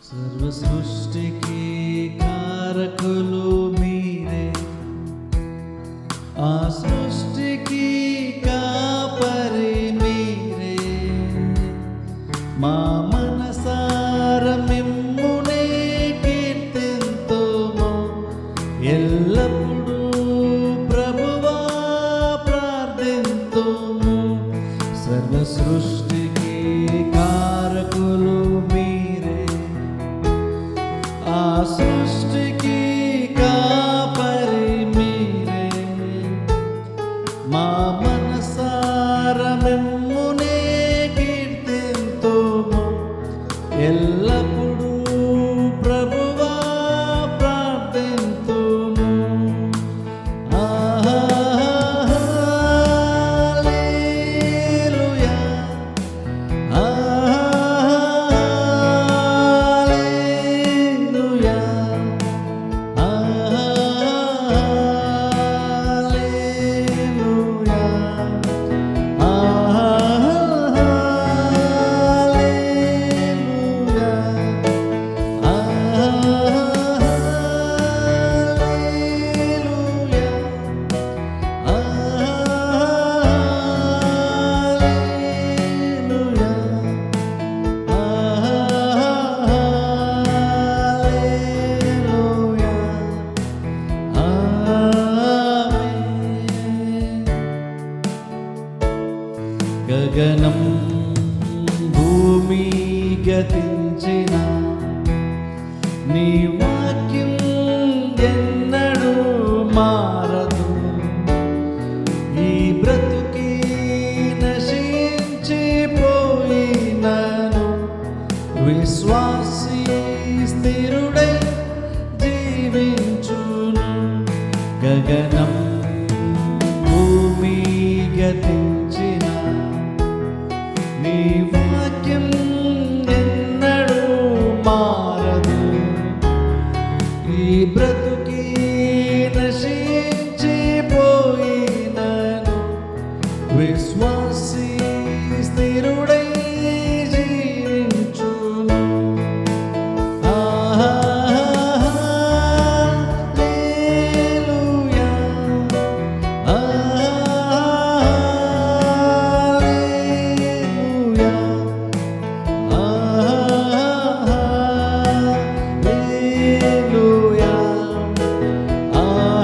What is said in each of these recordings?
సర్వ సృష్టికి కారకులు మీరే, ఆ సృష్టికి కాపరి మీరే. మా మనసార మిమ్మునే కీర్తింతుము, ఎల్లప్పుడూ ప్రభువా ప్రార్థింతుము. సర్వ సృష్టికి కారకులు మీరే, ఆ సృష్టికి కాపరి మీరే. మా మనసార మిమ్మునే కీర్తింతుము, ఎల్లప్పుడూ ప్రభువా ప్రార్థింతుము. హల్లెలూయా, హల్లెలూయా, హల్లెలూయా, గగనం భూమి గతించిన నీ వాక్యం ఎన్నడూ మారదు. ఈ బ్రతుకి నశించిపోయినను విశ్వాసి స్థిరుడై జీవించును. గగనం భూమి గతించిన నీ వాక్యం ఎన్నడూ మారదు. ఈ బ్రతుకి నశించిపోయినను విశ్వాసి స్థిరుడై జీవించును. హల్లెలూయా, హల్లెలూయా, హల్లెలూయా, హల్లెలూయా.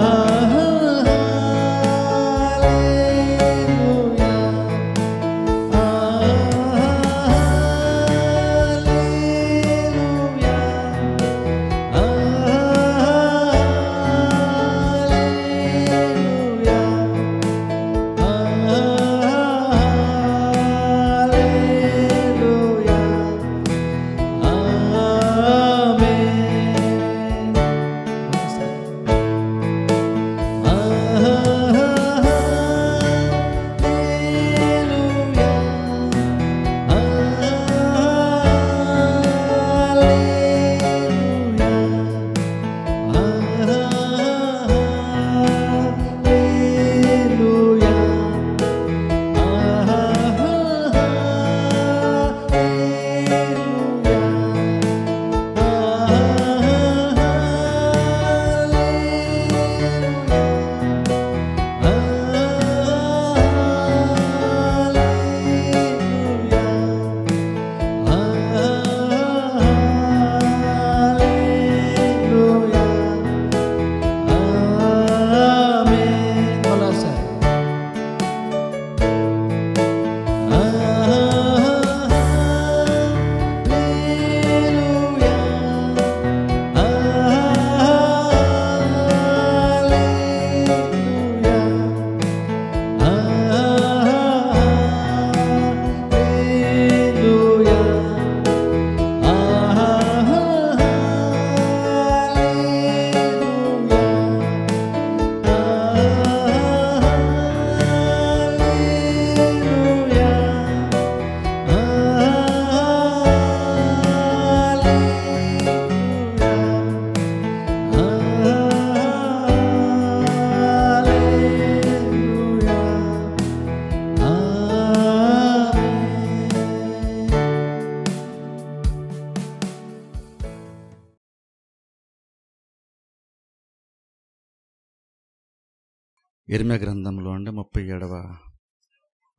ఇర్మీయా గ్రంథంలో అండి 37వ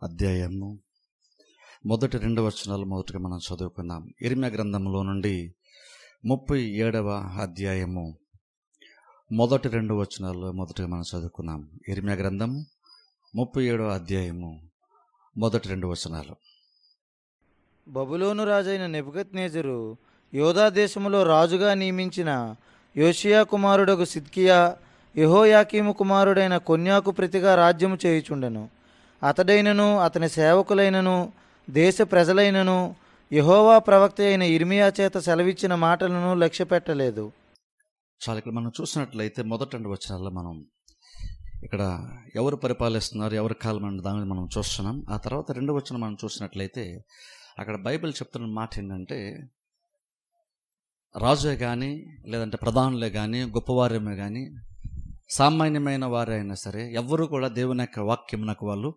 అధ్యాయము మొదటి 2 వచనాలు మొదటగా మనం చదువుకుందాం. ఇర్మీయా గ్రంథంలో నుండి 37వ అధ్యాయము మొదటి 2 వచనాలు మొదటగా మనం చదువుకుందాం. ఇర్మీయా గ్రంథం 37వ అధ్యాయము మొదటి 2 వచనాలు. బబులోను రాజైన నెబుకద్నెజరు యోధా దేశములో రాజుగా నియమించిన యోషియా కుమారుడగు సిద్కియా యెహోయాకీము కుమారుడైన కొన్యాకు ప్రతిగా రాజ్యము చేయుచుండెను. అతడైనను అతని సేవకులైనను దేశ ప్రజలైనను యెహోవా ప్రవక్త అయిన ఇర్మీయా చేత సెలవిచ్చిన మాటలను లక్ష్య పెట్టలేదు. చాలా ఇక్కడ మనం చూసినట్లయితే మొదటి 2 వచనాల్లో మనం ఇక్కడ ఎవరు పరిపాలిస్తున్నారు, ఎవరి కాలం అనే దాని మనం చూస్తున్నాం. ఆ తర్వాత 2 వచనం మనం చూసినట్లయితే అక్కడ బైబిల్ చెప్తున్న మాట ఏంటంటే, రాజే కానీ లేదంటే ప్రధానులే కానీ గొప్పవారేమే కానీ సామాన్యమైన వారే అయినా సరే ఎవ్వరూ కూడా దేవుని యొక్క వాక్యమునకు వాళ్ళు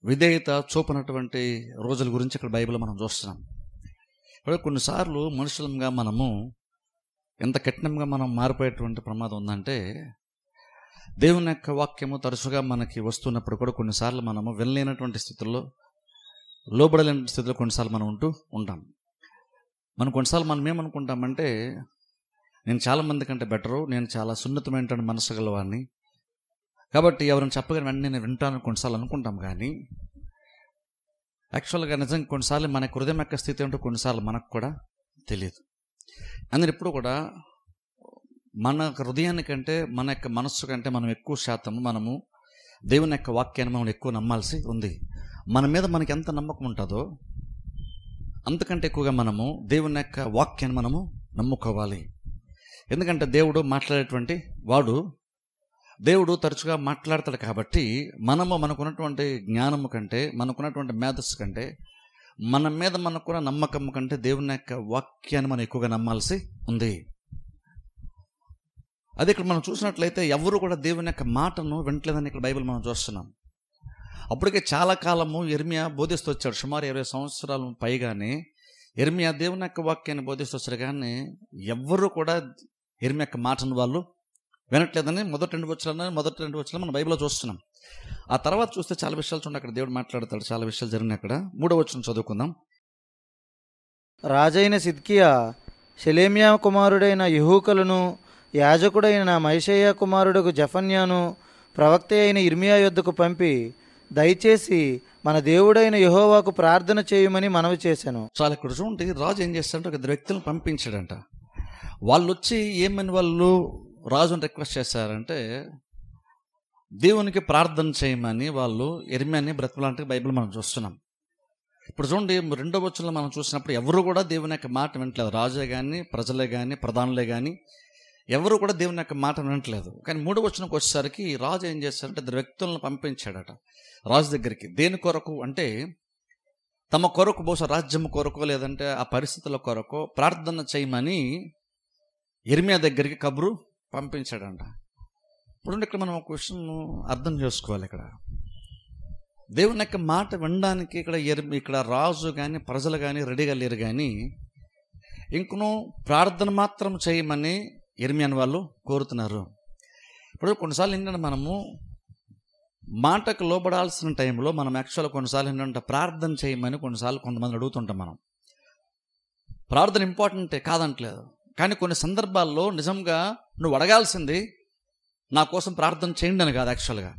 విధేయత చూపనటువంటి రోజుల గురించి ఇక్కడ బైబిల్ మనం చూస్తున్నాం. ఇప్పుడు కొన్నిసార్లు మనుషులంగా మనము ఎంత కఠినంగా మనం మారిపోయేటువంటి ప్రమాదం ఉందంటే, దేవుని యొక్క వాక్యము తరచుగా మనకి వస్తున్నప్పుడు కూడా కొన్నిసార్లు మనము వినలేనటువంటి స్థితుల్లో, లోబడలేని స్థితిలో కొన్నిసార్లు మనం ఉంటాం. కొన్నిసార్లు మనం ఏమనుకుంటామంటే, నేను చాలా మంది కంటే బెటరు, నేను చాలా సున్నితమైనటువంటి మనసు గలవాడిని కాబట్టి ఎవరైనా చెప్పగానే వెంటనే నేను వింటాను కొన్నిసార్లు అనుకుంటాం. కానీ యాక్చువల్గా నిజంగా కొన్నిసార్లు మన హృదయం యొక్క స్థితి ఏంటో కొన్నిసార్లు మనకు కూడా తెలియదు. అందులో ఇప్పుడు కూడా మన హృదయానికంటే మన యొక్క మనస్సు కంటే మనం ఎక్కువ శాతం మనము దేవుని యొక్క వాక్యాన్ని మనం ఎక్కువ నమ్మాల్సి ఉంది. మన మీద మనకి ఎంత నమ్మకం ఉంటుందో అంతకంటే ఎక్కువగా మనము దేవుని యొక్క వాక్యాన్ని మనము నమ్ముకోవాలి. ఎందుకంటే దేవుడు మాట్లాడేటువంటి వాడు, దేవుడు తరచుగా మాట్లాడతాడు. కాబట్టి మనకున్నటువంటి జ్ఞానము కంటే, మనకున్నటువంటి మేధస్సు కంటే, మన మీద మనకున్న నమ్మకం కంటే దేవుని యొక్క వాక్యాన్ని మనం ఎక్కువగా నమ్మాల్సి ఉంది. అదే ఇక్కడ మనం చూసినట్లయితే ఎవరు కూడా దేవుని యొక్క మాటను వింటలేదని ఇక్కడ బైబిల్ మనం చూస్తున్నాం. అప్పటికే చాలా కాలము ఇర్మీయా బోధిస్తూ వచ్చాడు. సుమారు 20 సంవత్సరాలు పైగానే ఇర్మీయా దేవుని యొక్క వాక్యాన్ని బోధిస్తూ వచ్చాడు. కానీ ఎవ్వరూ కూడా ఇర్మీయా యొక్క మాటను వాళ్ళు వినట్లేదని మొదటి 2 వచనాలు మన బైబిల్లో చూస్తున్నాం. ఆ తర్వాత చూస్తే చాలా విషయాలు చూడండి, అక్కడ దేవుడు మాట్లాడతాడు, చాలా విషయాలు జరిగినాయి. అక్కడ 3వ వచనం చదువుకుందాం. రాజైన సిద్కియా షెలెమ్యా కుమారుడైన యెహూకలను, యాజకుడైన మైషేయా కుమారుడుకు జఫన్యాను ప్రవక్త అయిన ఇర్మీయా యొద్దకు పంపి, దయచేసి మన దేవుడైన యెహోవాకు ప్రార్థన చేయమని మనవి చేశాను. చాలా ఇక్కడ చూడండి, రాజు ఏం చేస్తాడంటే 2 వ్యక్తులను పంపించాడంట. వాళ్ళు వచ్చి ఏమని వాళ్ళు రాజుని రిక్వెస్ట్ చేశారంటే, దేవునికి ప్రార్థన చేయమని వాళ్ళు ఇర్మీయాని బ్రతిమలాంటి బైబిల్ మనం చూస్తున్నాం. ఇప్పుడు చూడండి 2వ వచనంలో మనం చూసినప్పుడు ఎవరు కూడా దేవుని యొక్క మాట వినట్లేదు. రాజే కానీ, ప్రజలే కానీ, ప్రధానులే కానీ ఎవరు కూడా దేవుని యొక్క మాట వినట్లేదు. కానీ 3వ వచనంకి వచ్చేసరికి రాజు ఏం చేశారంటే 2 వ్యక్తులను పంపించాడట రాజు దగ్గరికి. దేని కొరకు అంటే, తమ కొరకు, బహుశా రాజ్యం కొరకు లేదంటే ఆ పరిస్థితుల కొరకు ప్రార్థన చేయమని ఇర్మీయా దగ్గరికి కబురు పంపించాడంట. ఇప్పుడు ఇక్కడ మనం ఒక విషయం అర్థం చేసుకోవాలి. ఇక్కడ దేవుని యొక్క మాట వినడానికి ఇక్కడ రాజు కానీ ప్రజలు కానీ రెడీగా లేరు. కానీ ఇంకనూ ప్రార్థన మాత్రం చేయమని ఇర్మీయాని వాళ్ళు కోరుతున్నారు. ఇప్పుడు కొన్నిసార్లు ఏంటంటే మనము మాటకు లోబడాల్సిన టైంలో మనం యాక్చువల్గా కొన్నిసార్లు ఏంటంటే ప్రార్థన చేయమని కొన్నిసార్లు కొంతమంది అడుగుతుంటాం. మనం ప్రార్థన ఇంపార్టెంటే కాదంటలేదు, కానీ కొన్ని సందర్భాల్లో నిజంగా నువ్వు అడగాల్సింది నా కోసం ప్రార్థన చేయండి అని కాదు. యాక్చువల్గా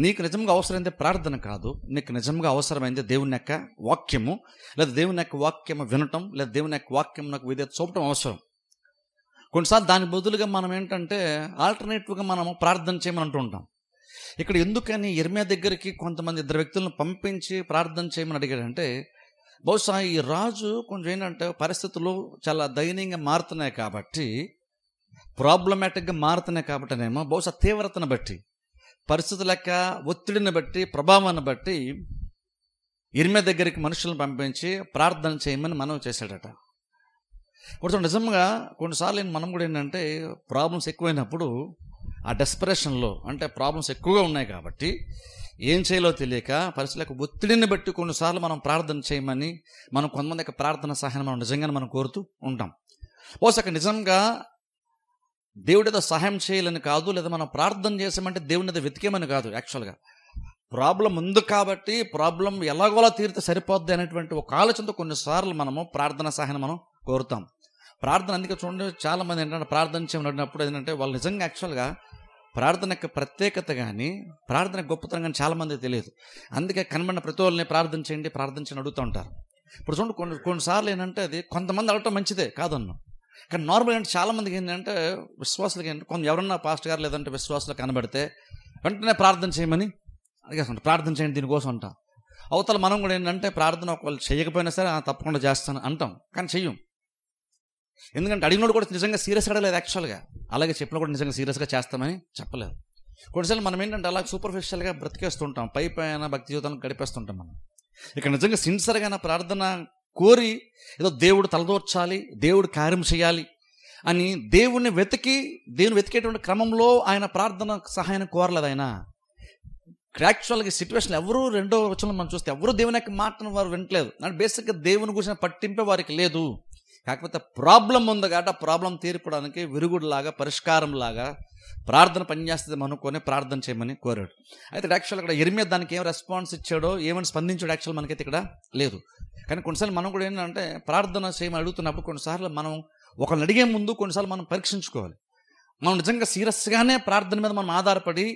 నీకు నిజంగా అవసరమైంది ప్రార్థన కాదు, నీకు నిజంగా అవసరమైంది దేవుని యొక్క వాక్యము, లేదా దేవుని యొక్క వాక్యము వినటం, లేదా దేవుని యొక్క వాక్యం నాకు విధేయత చూపటం అవసరం. కొన్నిసార్లు దాని బదులుగా మనం ఏంటంటే ఆల్టర్నేటివ్గా మనము ప్రార్థన చేయమని అంటూ ఉంటాం. ఇక్కడ ఎందుకని ఇర్మీయా దగ్గరికి కొంతమంది 2 వ్యక్తులను పంపించి ప్రార్థన చేయమని అడిగాడంటే, బహుశా ఈ రాజు కొంచెం ఏంటంటే పరిస్థితులు చాలా దయనీయంగా మారుతున్నాయి కాబట్టి, ప్రాబ్లమాటిక్గా మారుతున్నాయి కాబట్టినేమో బహుశా తీవ్రతను బట్టి, పరిస్థితుల యొక్క ఒత్తిడిని బట్టి, ప్రభావాన్ని బట్టి ఇర్మీయా దగ్గరికి మనుషులను పంపించి ప్రార్థన చేయమని మనవి చేశాడట. ఇప్పుడు నిజంగా కొన్నిసార్లు మనం కూడా ఏంటంటే ప్రాబ్లమ్స్ ఎక్కువైనప్పుడు ఆ డెస్పరేషన్లో, అంటే ప్రాబ్లమ్స్ ఎక్కువగా ఉన్నాయి కాబట్టి ఏం చేయాలో తెలియక పరిస్థితులకు ఒత్తిడిని బట్టి కొన్నిసార్లు మనం ప్రార్థన చేయమని మనం కొంతమంది యొక్క ప్రార్థన సహాయం మనం నిజంగానే మనం కోరుతూ ఉంటాం. బహుశా నిజంగా దేవుడు ఏదో సహాయం చేయాలని కాదు, లేదా మనం ప్రార్థన చేసామంటే దేవుని ఏదో వెతికేమని కాదు. యాక్చువల్గా ప్రాబ్లం ఉంది కాబట్టి ప్రాబ్లం ఎలాగోలా తీరితే సరిపోద్ది అనేటువంటి ఒక ఆలోచనతో కొన్నిసార్లు మనము ప్రార్థన సహాయం మనం కోరుతాం. ప్రార్థన అందుకే చూడండి, చాలామంది ఏంటంటే ప్రార్థన చేయమన్నప్పుడు ఏంటంటే వాళ్ళు నిజంగా యాక్చువల్గా ప్రార్థన యొక్క ప్రత్యేకత కానీ ప్రార్థన గొప్పతనం కానీ చాలామంది తెలియదు. అందుకే కనబడిన ప్రతి వాళ్ళని ప్రార్థన చేయండి అడుగుతూ ఉంటారు. ఇప్పుడు చూడండి, కొన్నిసార్లు ఏంటంటే అది కొంతమంది అడగటం మంచిదే కాదన్నాం, కానీ నార్మల్ అంటే చాలామందికి ఏంటంటే విశ్వాసులకి ఏంటంటే ఎవరన్నా పాస్టర్ గారు లేదంటే విశ్వాసులు కనబడితే వెంటనే ప్రార్థన చేయమని అడిగేస్తుంటారు. ప్రార్థన చేయండి దీనికోసం అంటాం. అవతల మనం కూడా ఏంటంటే ప్రార్థన ఒకవేళ చేయకపోయినా సరే తప్పకుండా చేస్తాను అంటాం, కానీ చెయ్యం. ఎందుకంటే అడిగినోడు కూడా నిజంగా సీరియస్ అడగలేదు యాక్చువల్గా, అలాగే చెప్పిన కూడా నిజంగా సీరియస్గా చేస్తామని చెప్పలేదు. కొన్నిసార్లు మనం ఏంటంటే అలా సూపర్ఫిషియల్గా బ్రతికేస్తుంటాం, పైన భక్తి జీవితాన్ని గడిపేస్తుంటాం. మనం ఇక్కడ నిజంగా సిన్సియర్గా నా ప్రార్థన కోరి ఏదో దేవుడు తలదూర్చాలి, దేవుడు కార్యం చేయాలి అని దేవుని వెతికేటువంటి క్రమంలో ఆయన ప్రార్థన సహాయాన్ని కోరలేదు. ఆయన యాక్చువల్గా సిచ్యువేషన్ ఎవరు రెండో వచనంలో మనం చూస్తే ఎవరు దేవుని యొక్క మాటను వారు వినట్లేదు. అంటే బేసిక్గా దేవుని గురించి పట్టింపే వారికి లేదు. కాకపోతే ప్రాబ్లం ఉంది కాబట్టి ఆ ప్రాబ్లం తీర్పడానికి విరుగుడులాగా పరిష్కారంలాగా ప్రార్థన పనిచేస్తుంది అనుకొని ప్రార్థన చేయమని కోరాడు. అయితే యాక్చువల్ ఇక్కడ ఇర్మియా దానికి ఏం రెస్పాన్స్ ఇచ్చాడో ఏమని స్పందించాడో యాక్చువల్ మనకైతే ఇక్కడ లేదు. కానీ కొన్నిసార్లు మనం కూడా ఏంటంటే ప్రార్థన చేయమని అడుగుతున్నప్పుడు కొన్నిసార్లు మనం ఒకరిని అడిగే ముందు కొన్నిసార్లు మనం పరీక్షించుకోవాలి. మనం నిజంగా సీరియస్గానే ప్రార్థన మీద మనం ఆధారపడి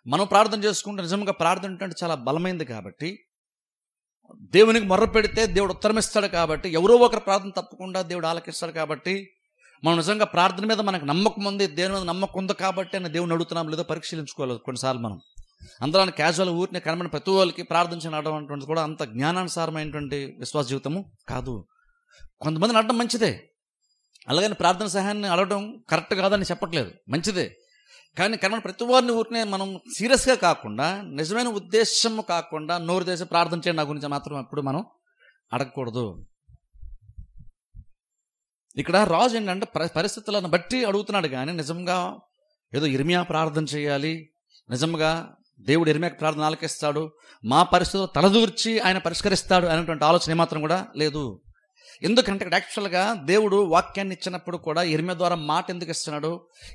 మనం ప్రార్థన చేసుకుంటే నిజంగా ప్రార్థన అంటే చాలా బలమైంది కాబట్టి దేవునికి మొర్ర పెడితే దేవుడు ఉత్తరమిస్తాడు కాబట్టి ఎవరో ఒకరు ప్రార్థన తప్పకుండా దేవుడు ఆలకిస్తాడు కాబట్టి మనం నిజంగా ప్రార్థన మీద మనకు నమ్మకం ఉంది, దేవుని మీద నమ్మకం ఉంది కాబట్టి అని దేవుని అడుగుతున్నాం లేదో పరీక్షించుకోవాలి. కొన్నిసార్లు మనం అందరూ క్యాజువల్ ఊరిని కనబడిన ప్రతి వాళ్ళకి ప్రార్థించిన అటువంటి కూడా అంత జ్ఞానానుసారమైనటువంటి విశ్వాస జీవితము కాదు. కొంతమందిని అడగడం మంచిదే, అలాగని ప్రార్థన సహాయాన్ని అడగడం కరెక్ట్ కాదని చెప్పట్లేదు, మంచిదే. కానీ కనబడిన ప్రతి వారిని ఊరినే మనం సీరియస్గా కాకుండా నిజమైన ఉద్దేశము కాకుండా నోరు చేసి ప్రార్థన చేయండి నా గురించి మాత్రం ఎప్పుడు మనం అడగకూడదు. ఇక్కడ రాజు ఏంటంటే పరిస్థితులను బట్టి అడుగుతున్నాడు, కానీ నిజంగా ఏదో ఇర్మియా ప్రార్థన చేయాలి, నిజంగా దేవుడు ఇర్మియాకి ప్రార్థన ఆలకిస్తాడు, మా పరిస్థితులు తలదూర్చి ఆయన పరిష్కరిస్తాడు అనేటువంటి ఆలోచన ఏమాత్రం కూడా లేదు. ఎందుకంటే ఇక్కడ యాక్చువల్గా దేవుడు వాక్యాన్ని ఇచ్చినప్పుడు కూడా ఇర్మియా ద్వారా మాట ఎందుకు ఇస్తున్నాడు,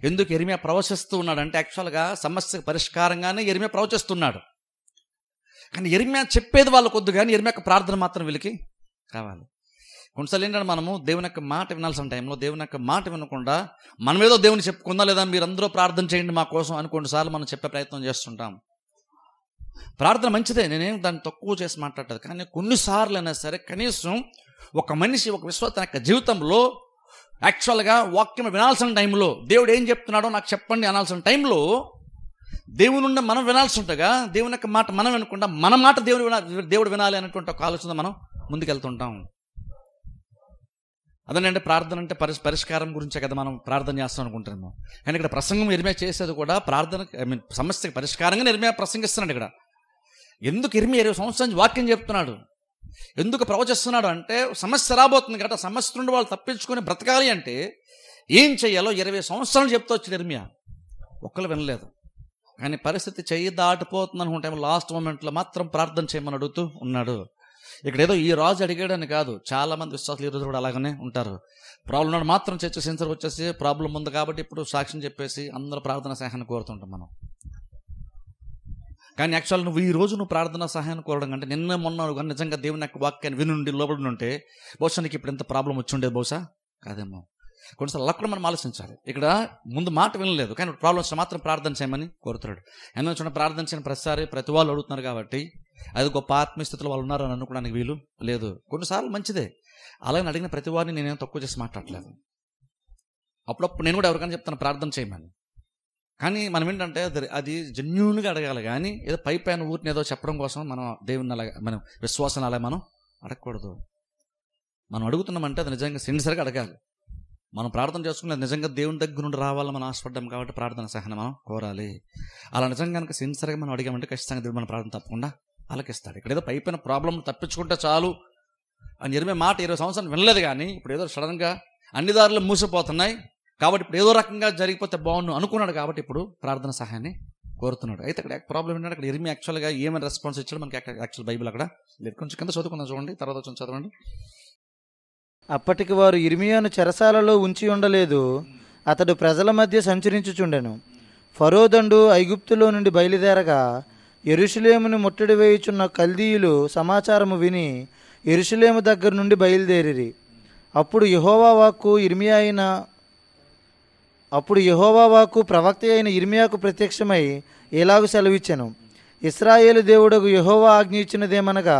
ఎందుకు ఇర్మియా ప్రవచిస్తూ ఉన్నాడు అంటే యాక్చువల్గా సమస్య పరిష్కారంగానే ఇర్మియా ప్రవచిస్తున్నాడు. కానీ ఇర్మియా చెప్పేది వాళ్ళకు వద్దు, కానీ ఇర్మియా ప్రార్థన మాత్రం వీళ్ళకి కావాలి. కొన్నిసార్లు ఏంటంటే మనము దేవుని యొక్క మాట వినాల్సిన టైంలో దేవుని యొక్క మాట వినకుండా మనం ఏదో దేవుని చెప్పుకుందా లేదా మీరందరూ ప్రార్థన చేయండి మా కోసం అని కొన్నిసార్లు మనం చెప్పే ప్రయత్నం చేస్తుంటాం. ప్రార్థన మంచిదే, నేనేం దాన్ని తక్కువ చేసి మాట్లాడలేదు, కానీ కొన్నిసార్లు అయినా సరే కనీసం ఒక మనిషి ఒక విశ్వాస యొక్క జీవితంలో యాక్చువల్గా వాక్యం వినాల్సిన టైంలో దేవుడు ఏం చెప్తున్నాడో నాకు చెప్పండి అనాల్సిన టైంలో దేవుని నుండి మనం వినాల్సి ఉంటగా దేవుని యొక్క మాట మనం వినకుండా మన మాట దేవుడు వినాలి అనేటువంటి ఒక ఆలోచన మనం ముందుకెళ్తుంటాం. అదేనంటే ప్రార్థన అంటే పరిష్కారం గురించే కదా మనం ప్రార్థన చేస్తాం అనుకుంటున్నాము. కానీ ఇక్కడ ప్రసంగం ఇర్మియా చేసేది కూడా ప్రార్థన సమస్యకి పరిష్కారంగా ఇర్మియా ప్రసంగిస్తున్నాడు. ఇక్కడ ఎందుకు ఇర్మియా 20 సంవత్సరాల నుంచి వాక్యం చెప్తున్నాడు, ఎందుకు ప్రవచిస్తున్నాడు అంటే సమస్య రాబోతుంది కదా, సమస్య నుండి వాళ్ళు తప్పించుకొని బ్రతకాలి అంటే ఏం చెయ్యాలో 20 సంవత్సరాలు చెప్తూ వచ్చిన ఇర్మియా ఒక్కరు వినలేదు. కానీ పరిస్థితి చెయ్యి దాటిపోతుంది అనుకుంటే లాస్ట్ మూమెంట్లో మాత్రం ప్రార్థన చేయమని అడుగుతూ ఉన్నాడు. ఇక్కడ ఏదో ఈ రాజు అడిగాడని కాదు, చాలా మంది విశ్వాసాలు ఈ రోజు కూడా అలాగనే ఉంటారు. ప్రాబ్లం ఉన్నాడు మాత్రం చర్చ సెన్సర్ వచ్చేసి ప్రాబ్లం ఉంది కాబట్టి ఇప్పుడు సాక్ష్యం చెప్పేసి అందరూ ప్రార్థన సహాయాన్ని కోరుతుంటాం మనం. కానీ యాక్చువల్ నువ్వు ఈ రోజు ప్రార్థన సహాయాన్ని కోరడం కంటే నిన్న మొన్న కానీ నిజంగా దేవుని యొక్క వాక్యాన్ని వినుండి లోబడి ఉంటే బహుశా నీకు ఇప్పుడు ఎంత ప్రాబ్లం వచ్చి ఉండేది, బహుశా కాదేమో. కొన్నిసార్లు అలా కూడా మనం ఆలోచించాలి. ఇక్కడ ముందు మాట వినలేదు కానీ ప్రాబ్లం వచ్చిన మాత్రం ప్రార్థన చేయమని కోరుతున్నాడు. ఎందుకంటే ప్రార్థన చేయని ప్రతి వాళ్ళు అడుగుతున్నారు కాబట్టి అది గొప్ప ఆత్మీయస్థితిలో వాళ్ళు ఉన్నారని అనుకోవడానికి వీలు లేదు. కొన్నిసార్లు మంచిదే, అలాగే అడిగిన ప్రతి వారిని నేనేం తక్కువ చేసి మాట్లాడలేదు. అప్పుడప్పుడు నేను కూడా ఎవరికైనా చెప్తాను ప్రార్థన చేయమని. కానీ మనం ఏంటంటే అది జెన్యూన్గా అడగాలి, కానీ ఏదో పైన ఊరిని ఏదో చెప్పడం కోసం మనం దేవుని అలాగే మనం విశ్వాసాన్ని అలాగే మనం అడగకూడదు. మనం అడుగుతున్నామంటే అది నిజంగా సిన్సియర్గా అడగాలి. మనం ప్రార్థన చేసుకున్నది నిజంగా దేవుని దగ్గర నుండి రావాలని మనం ఆశపడ్డాం కాబట్టి ప్రార్థన సహాయం మనం కోరాలి. అలా నిజంగా కనుక సిన్సియర్గా మనం అడిగామంటే ఖచ్చితంగా దేవుడు మన ప్రార్థన తప్పకుండా ఆలకిస్తాడు. ఇక్కడ ఏదో పైన ప్రాబ్లం తప్పించుకుంటే చాలు అని ఇర్మియా మాట 20 సంవత్సరాలు వినలేదు, కానీ ఇప్పుడు ఏదో సడన్గా అన్ని దారులు మూసిపోతున్నాయి కాబట్టి ఇప్పుడు ఏదో రకంగా జరిగిపోతే బాగుండు అనుకున్నాడు కాబట్టి ఇప్పుడు ప్రార్థన సహాయాన్ని కోరుతున్నాడు. అయితే ఇక్కడ ప్రాబ్లం ఏంటంటే అక్కడ ఇర్మియా యాక్చువల్గా ఏమైనా రెస్పాన్స్ ఇచ్చాడు మనకి యాక్చువల్ బైబిల్ అక్కడ లేదు. కొంచెం కింద చదువుకుందాం చూడండి, తర్వాత కొంచెం చదవండి. అప్పటికి వారు ఇర్మియాను చెరసాలలో ఉంచి ఉండలేదు, అతడు ప్రజల మధ్య సంచరించుచుండెను. ఫరో దండు ఐగుప్తులో నుండి బయలుదేరగా యెరూషలేమును ముట్టడి వేయుచున్న కల్దీయులు సమాచారము విని యెరూషలేము దగ్గర నుండి బయలుదేరిరి. అప్పుడు యెహోవా వాక్కు ప్రవక్త అయిన ఇర్మియాకు ప్రత్యక్షమై ఇలాగు సెలవిచ్చెను. ఇశ్రాయేలు దేవుడగు యెహోవా ఆజ్ఞ ఇచ్చినదేమనగా,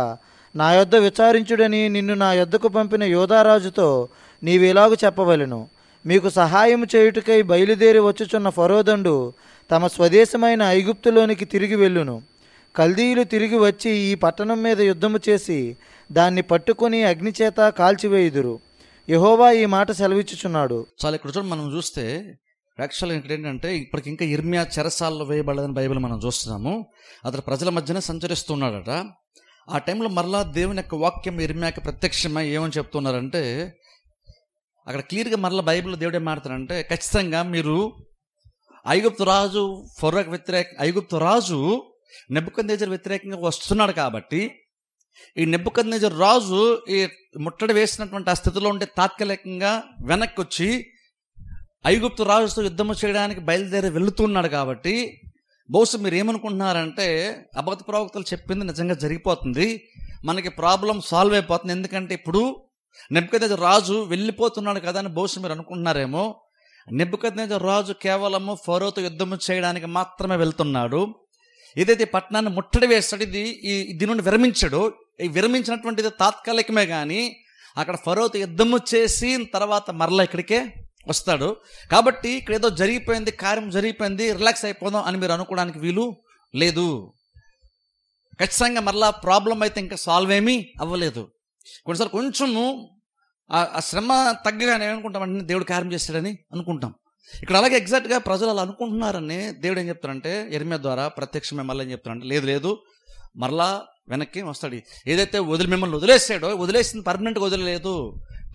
నా యొద్ద విచారించుడని నిన్ను నా యొద్దకు పంపిన యోధారాజుతో నీవిలాగు చెప్పవలెను. మీకు సహాయము చేయుటకై బయలుదేరి వచ్చుచున్న ఫరోదండు తమ స్వదేశమైన ఐగుప్తులోనికి తిరిగి వెళ్ళును. కల్దీయులు తిరిగి వచ్చి ఈ పట్టణం మీద యుద్ధము చేసి దాన్ని పట్టుకొని అగ్నిచేత కాల్చివేయుదురు. యెహోవా ఈ మాట సెలవిచ్చుచున్నాడు. చాలా ఇక్కడ చూడండి, మనం చూస్తే యాక్చువల్గా ఇక్కడ ఏంటంటే ఇప్పటికి ఇంకా ఇర్మియా చెరసాల్లో వేయబడదని బైబిల్ మనం చూస్తున్నాము. అతడు ప్రజల మధ్యనే సంచరిస్తున్నాడట. ఆ టైంలో మరలా దేవుని యొక్క వాక్యం ఇర్మియాకి ప్రత్యక్షమై ఏమని చెప్తున్నారంటే, అక్కడ క్లియర్గా మరలా బైబిల్లో దేవుడు ఏం మాట్లాడారంటే, ఖచ్చితంగా మీరు ఐగుప్తు రాజు నెబుకద్నెజరు వ్యతిరేకంగా వస్తున్నాడు కాబట్టి ఈ నెబుకద్నెజరు రాజు ఈ ముట్టడి వేసినటువంటి ఆ స్థితిలో ఉంటే తాత్కాలికంగా వెనక్కి వచ్చి ఐగుప్తు రాజుతో యుద్ధము చేయడానికి బయలుదేరి వెళుతున్నాడు కాబట్టి బహుశా మీరు ఏమనుకుంటున్నారంటే అబద్ధ ప్రవక్తలు చెప్పింది నిజంగా జరిగిపోతుంది, మనకి ప్రాబ్లం సాల్వ్ అయిపోతుంది. ఎందుకంటే ఇప్పుడు నెబుకద్నెజరు రాజు వెళ్ళిపోతున్నాడు కదా అని బహుశా మీరు అనుకుంటున్నారేమో. నెబుకద్నెజరు రాజు కేవలము ఫరోతో యుద్ధము చేయడానికి మాత్రమే వెళ్తున్నాడు. ఏదైతే పట్టణాన్ని ముట్టడి వేస్తాడు, దీని నుండి విరమించాడు. ఈ విరమించినటువంటిది తాత్కాలికమే కానీ అక్కడ ఫరోతో యుద్ధము చేసి తర్వాత మరలా ఇక్కడికే వస్తాడు. కాబట్టి ఇక్కడ ఏదో జరిగిపోయింది, కార్యం జరిగిపోయింది, రిలాక్స్ అయిపోదాం అని మీరు అనుకోవడానికి వీలు లేదు. ఖచ్చితంగా మరలా ప్రాబ్లం అయితే ఇంకా సాల్వ్ ఏమీ అవ్వలేదు. కొన్నిసార్లు కొంచెము ఆ శ్రమ తగ్గగానే ఏమనుకుంటామంటే దేవుడు కార్యం చేస్తాడని అనుకుంటాం. ఇక్కడ అలాగే ఎగ్జాక్ట్గా ప్రజలు అలా అనుకుంటున్నారని దేవుడు ఏం చెప్తారంటే ఇర్మియా ద్వారా ప్రత్యక్షమే మళ్ళీ ఏం చెప్తారంటే, లేదు మరలా వెనక్కి వస్తాడు. ఏదైతే మిమ్మల్ని వదిలేసాడో వదిలేసింది పర్మనెంట్గా వదిలేదు,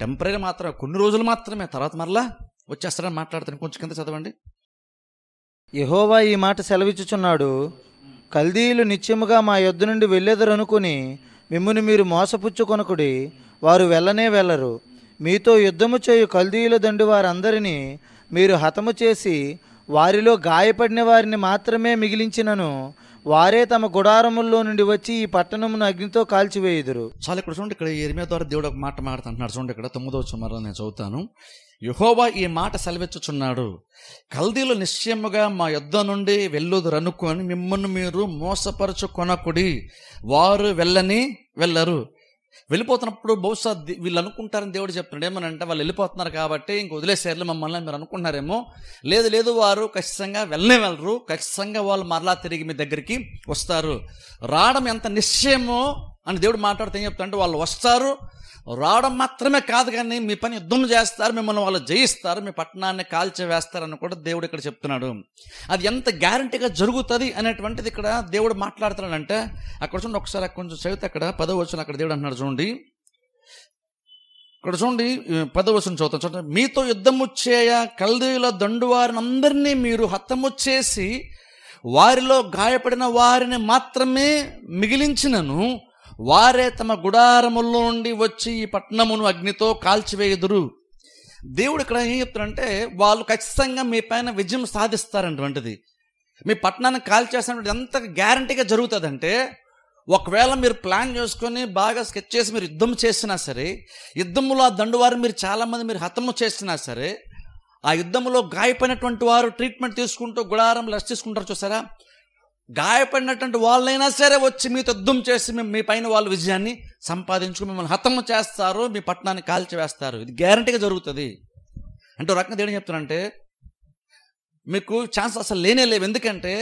టెంపరీ మాత్రమే, కొన్ని రోజులు మాత్రమే, తర్వాత మరలా వచ్చేస్తాడని మాట్లాడతాను. కొంచెం కింద చదవండి. యెహోవా ఈ మాట సెలవిచ్చుచున్నాడు. కల్దీయులు నిత్యముగా మా యొద్ద నుండి వెళ్ళెదరనుకుని మిమ్మును మీరు మోసపుచ్చుకొనకుడి, వారు వెళ్ళనే వెళ్ళరు. మీతో యుద్ధము చేయు కల్దీయుల దండు వారందరినీ మీరు హతము చేసి వారిలో గాయపడిన వారిని మాత్రమే మిగిలించినను వారే తమ గుడారముల్లో నుండి వచ్చి ఈ పట్టణమును అగ్నితో కాల్చివేయుదురు. చాలా ఇక్కడ చూడండి, ఇక్కడ ఇర్మియా ద్వారా దేవుడు ఒక మాట మాట్లాడుతున్నాడు. చూడండి ఇక్కడ 9వ వచనం నేను చదువుతాను. యెహోవా ఈ మాట సెలవిచ్చుచున్నాడు, కల్దీయులు నిశ్చయముగా మా యొద్ద నుండి వెళ్ళుదురనుకొని మిమ్మల్ని మీరు మోసపరచుకొనకుడి, వారు వెళ్ళరు. వెళ్ళిపోతున్నప్పుడు బహుశా వీళ్ళు అనుకుంటారని దేవుడు చెప్తున్నాడు. ఏమనంటే వాళ్ళు వెళ్ళిపోతున్నారు కాబట్టి ఇంక వదిలేసేర్లు మమ్మల్ని మీరు అనుకుంటున్నారేమో. లేదు వారు ఖచ్చితంగా వెళ్ళరు. ఖచ్చితంగా వాళ్ళు మరలా తిరిగి మీ దగ్గరికి వస్తారు. రావడం ఎంత నిశ్చయమో అని దేవుడు మాట్లాడితే ఏం చెప్తాడంటే, వాళ్ళు వస్తారు, రావడం మాత్రమే కాదు కానీ మీ పని యుద్ధం చేస్తారు, మిమ్మల్ని వాళ్ళు జయిస్తారు, మీ పట్టణాన్ని కాల్చివేస్తారని కూడా దేవుడు ఇక్కడ చెప్తున్నాడు. అది ఎంత గ్యారంటీగా జరుగుతుంది అనేటువంటిది ఇక్కడ దేవుడు మాట్లాడుతున్నాడంటే, అక్కడ చూడండి ఒకసారి కొంచెం చదివితే అక్కడ 10వ వచనం అక్కడ దేవుడు అంటున్నాడు చూడండి. ఇక్కడ చూడండి 10వ వచనం చదువుతాను చూడండి. మీతో యుద్ధము చేయ కల్దీయుల దండు వారిని అందరినీ మీరు హతము చేసి వారిలో గాయపడిన వారిని మాత్రమే మిగిలించినను వారే తమ గుడారములో నుండి వచ్చి ఈ పట్టణమును అగ్నితో కాల్చివేయుదురు. దేవుడు ఇక్కడ ఏం చెప్తారంటే, వాళ్ళు ఖచ్చితంగా మీ పైన విజయం సాధిస్తారన్నటువంటిది. మీ పట్టణాన్ని కాల్చేసినటువంటి ఎంత గ్యారంటీగా జరుగుతుందంటే, ఒకవేళ మీరు ప్లాన్ చేసుకొని బాగా స్కెచ్ చేసి మీరు యుద్ధం చేసినా సరే, యుద్ధంలో ఆ దండువారు మీరు చాలామంది మీరు హతము చేసినా సరే, ఆ యుద్ధంలో గాయపడినటువంటి వారు ట్రీట్మెంట్ తీసుకుంటూ గుడారం రెస్ట్ తీసుకుంటారు చూసారా, గాయపడినటువంటి వాళ్ళైనా సరే వచ్చి మీతో యుద్ధం చేసి మీ పైన వాళ్ళు విజయాన్ని సంపాదించుకుని మిమ్మల్ని హతము చేస్తారు, మీ పట్టణాన్ని కాల్చివేస్తారు. ఇది గ్యారంటీగా జరుగుతుంది. అంటే ఒక రకంగా దేవుడు చెప్తానంటే, మీకు ఛాన్స్ అసలు లేవు. ఎందుకంటే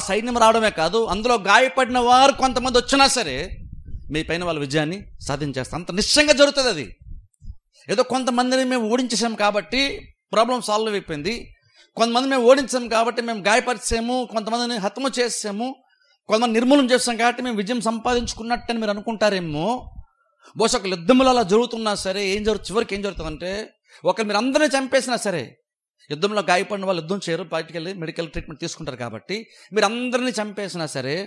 సైన్యం రావడమే కాదు, అందులో గాయపడిన వారు కొంతమంది వచ్చినా సరే మీ పైన వాళ్ళ విజయాన్ని సాధించేస్తారు. అంత నిశ్చయంగా జరుగుతుంది. అది ఏదో కొంతమందిని మేము ఓడించేసాం కాబట్టి ప్రాబ్లం సాల్వ్ అయిపోయింది, కొంతమంది మేము ఓడించాము కాబట్టి మేము గాయపరిచాము, కొంతమందిని హతము చేసాము, కొంతమంది నిర్మూలన చేస్తాం కాబట్టి మేము విజయం సంపాదించుకున్నట్టని మీరు అనుకుంటారేమో. బహుశా ఒక యుద్ధములు అలా జరుగుతున్నా సరే చివరికి ఏం జరుగుతుందంటే, ఒకరు మీరు అందరినీ చంపేసినా సరే, యుద్ధంలో గాయపడిన వాళ్ళు యుద్ధం చేయరు, బయటికి వెళ్ళి మెడికల్ ట్రీట్మెంట్ తీసుకుంటారు కాబట్టి మీరు అందరినీ చంపేసినా సరే,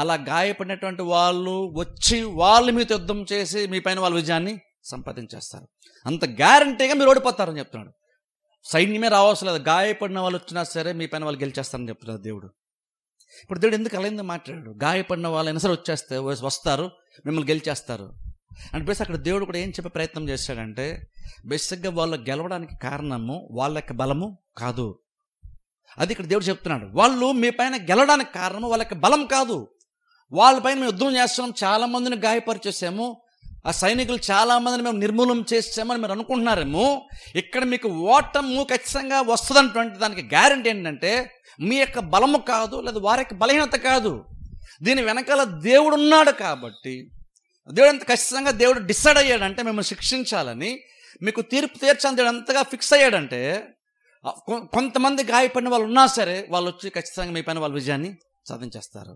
అలా గాయపడినటువంటి వాళ్ళు వచ్చి వాళ్ళు మీతో యుద్ధం చేసి మీ పైన వాళ్ళ విజయాన్ని సంపాదించేస్తారు. అంత గ్యారంటీగా మీరు ఓడిపోతారని చెప్తున్నాడు. సైన్యమే రావాల్సిన లేదు, గాయపడిన వాళ్ళు వచ్చినా సరే మీ పైన వాళ్ళు గెలిచేస్తారని చెప్తున్నారు దేవుడు. ఇప్పుడు దేవుడు ఎందుకు అలా ఎందుకు మాట్లాడాడు? గాయపడిన వాళ్ళైనా సరే వస్తారు, మిమ్మల్ని గెలిచేస్తారు అంటే బేస్ అక్కడ దేవుడు కూడా ఏం చెప్పే ప్రయత్నం చేశాడంటే, బేసిక్గా వాళ్ళు గెలవడానికి కారణము వాళ్ళ యొక్క బలము కాదు. అది ఇక్కడ దేవుడు చెప్తున్నాడు. వాళ్ళు మీ పైన గెలవడానికి కారణము వాళ్ళ యొక్క బలం కాదు. వాళ్ళపైన మేము యుద్ధం చేస్తున్నాం, చాలా మందిని గాయపరిచేసాము, ఆ సైనికులు చాలా మందిని మేము నిర్మూలన చేసామని మీరు అనుకుంటున్నారేమో. ఇక్కడ మీకు ఓటము ఖచ్చితంగా వస్తుందంటే దానికి గ్యారెంటీ ఏంటంటే మీ యొక్క బలము కాదు, లేదా వారి యొక్క బలహీనత కాదు, దీని వెనకాల దేవుడు ఉన్నాడు. కాబట్టి దేవుడు ఎంత ఖచ్చితంగా దేవుడు డిసైడ్ అయ్యాడంటే మిమ్మల్ని శిక్షించాలని, మీకు తీర్పు తీర్చాలని దేవుడు ఎంతగా ఫిక్స్ అయ్యాడంటే, కొంతమంది గాయపడిన వాళ్ళు ఉన్నా సరే వాళ్ళు వచ్చి ఖచ్చితంగా మీ పైన వాళ్ళ విజయాన్ని సాధించేస్తారు.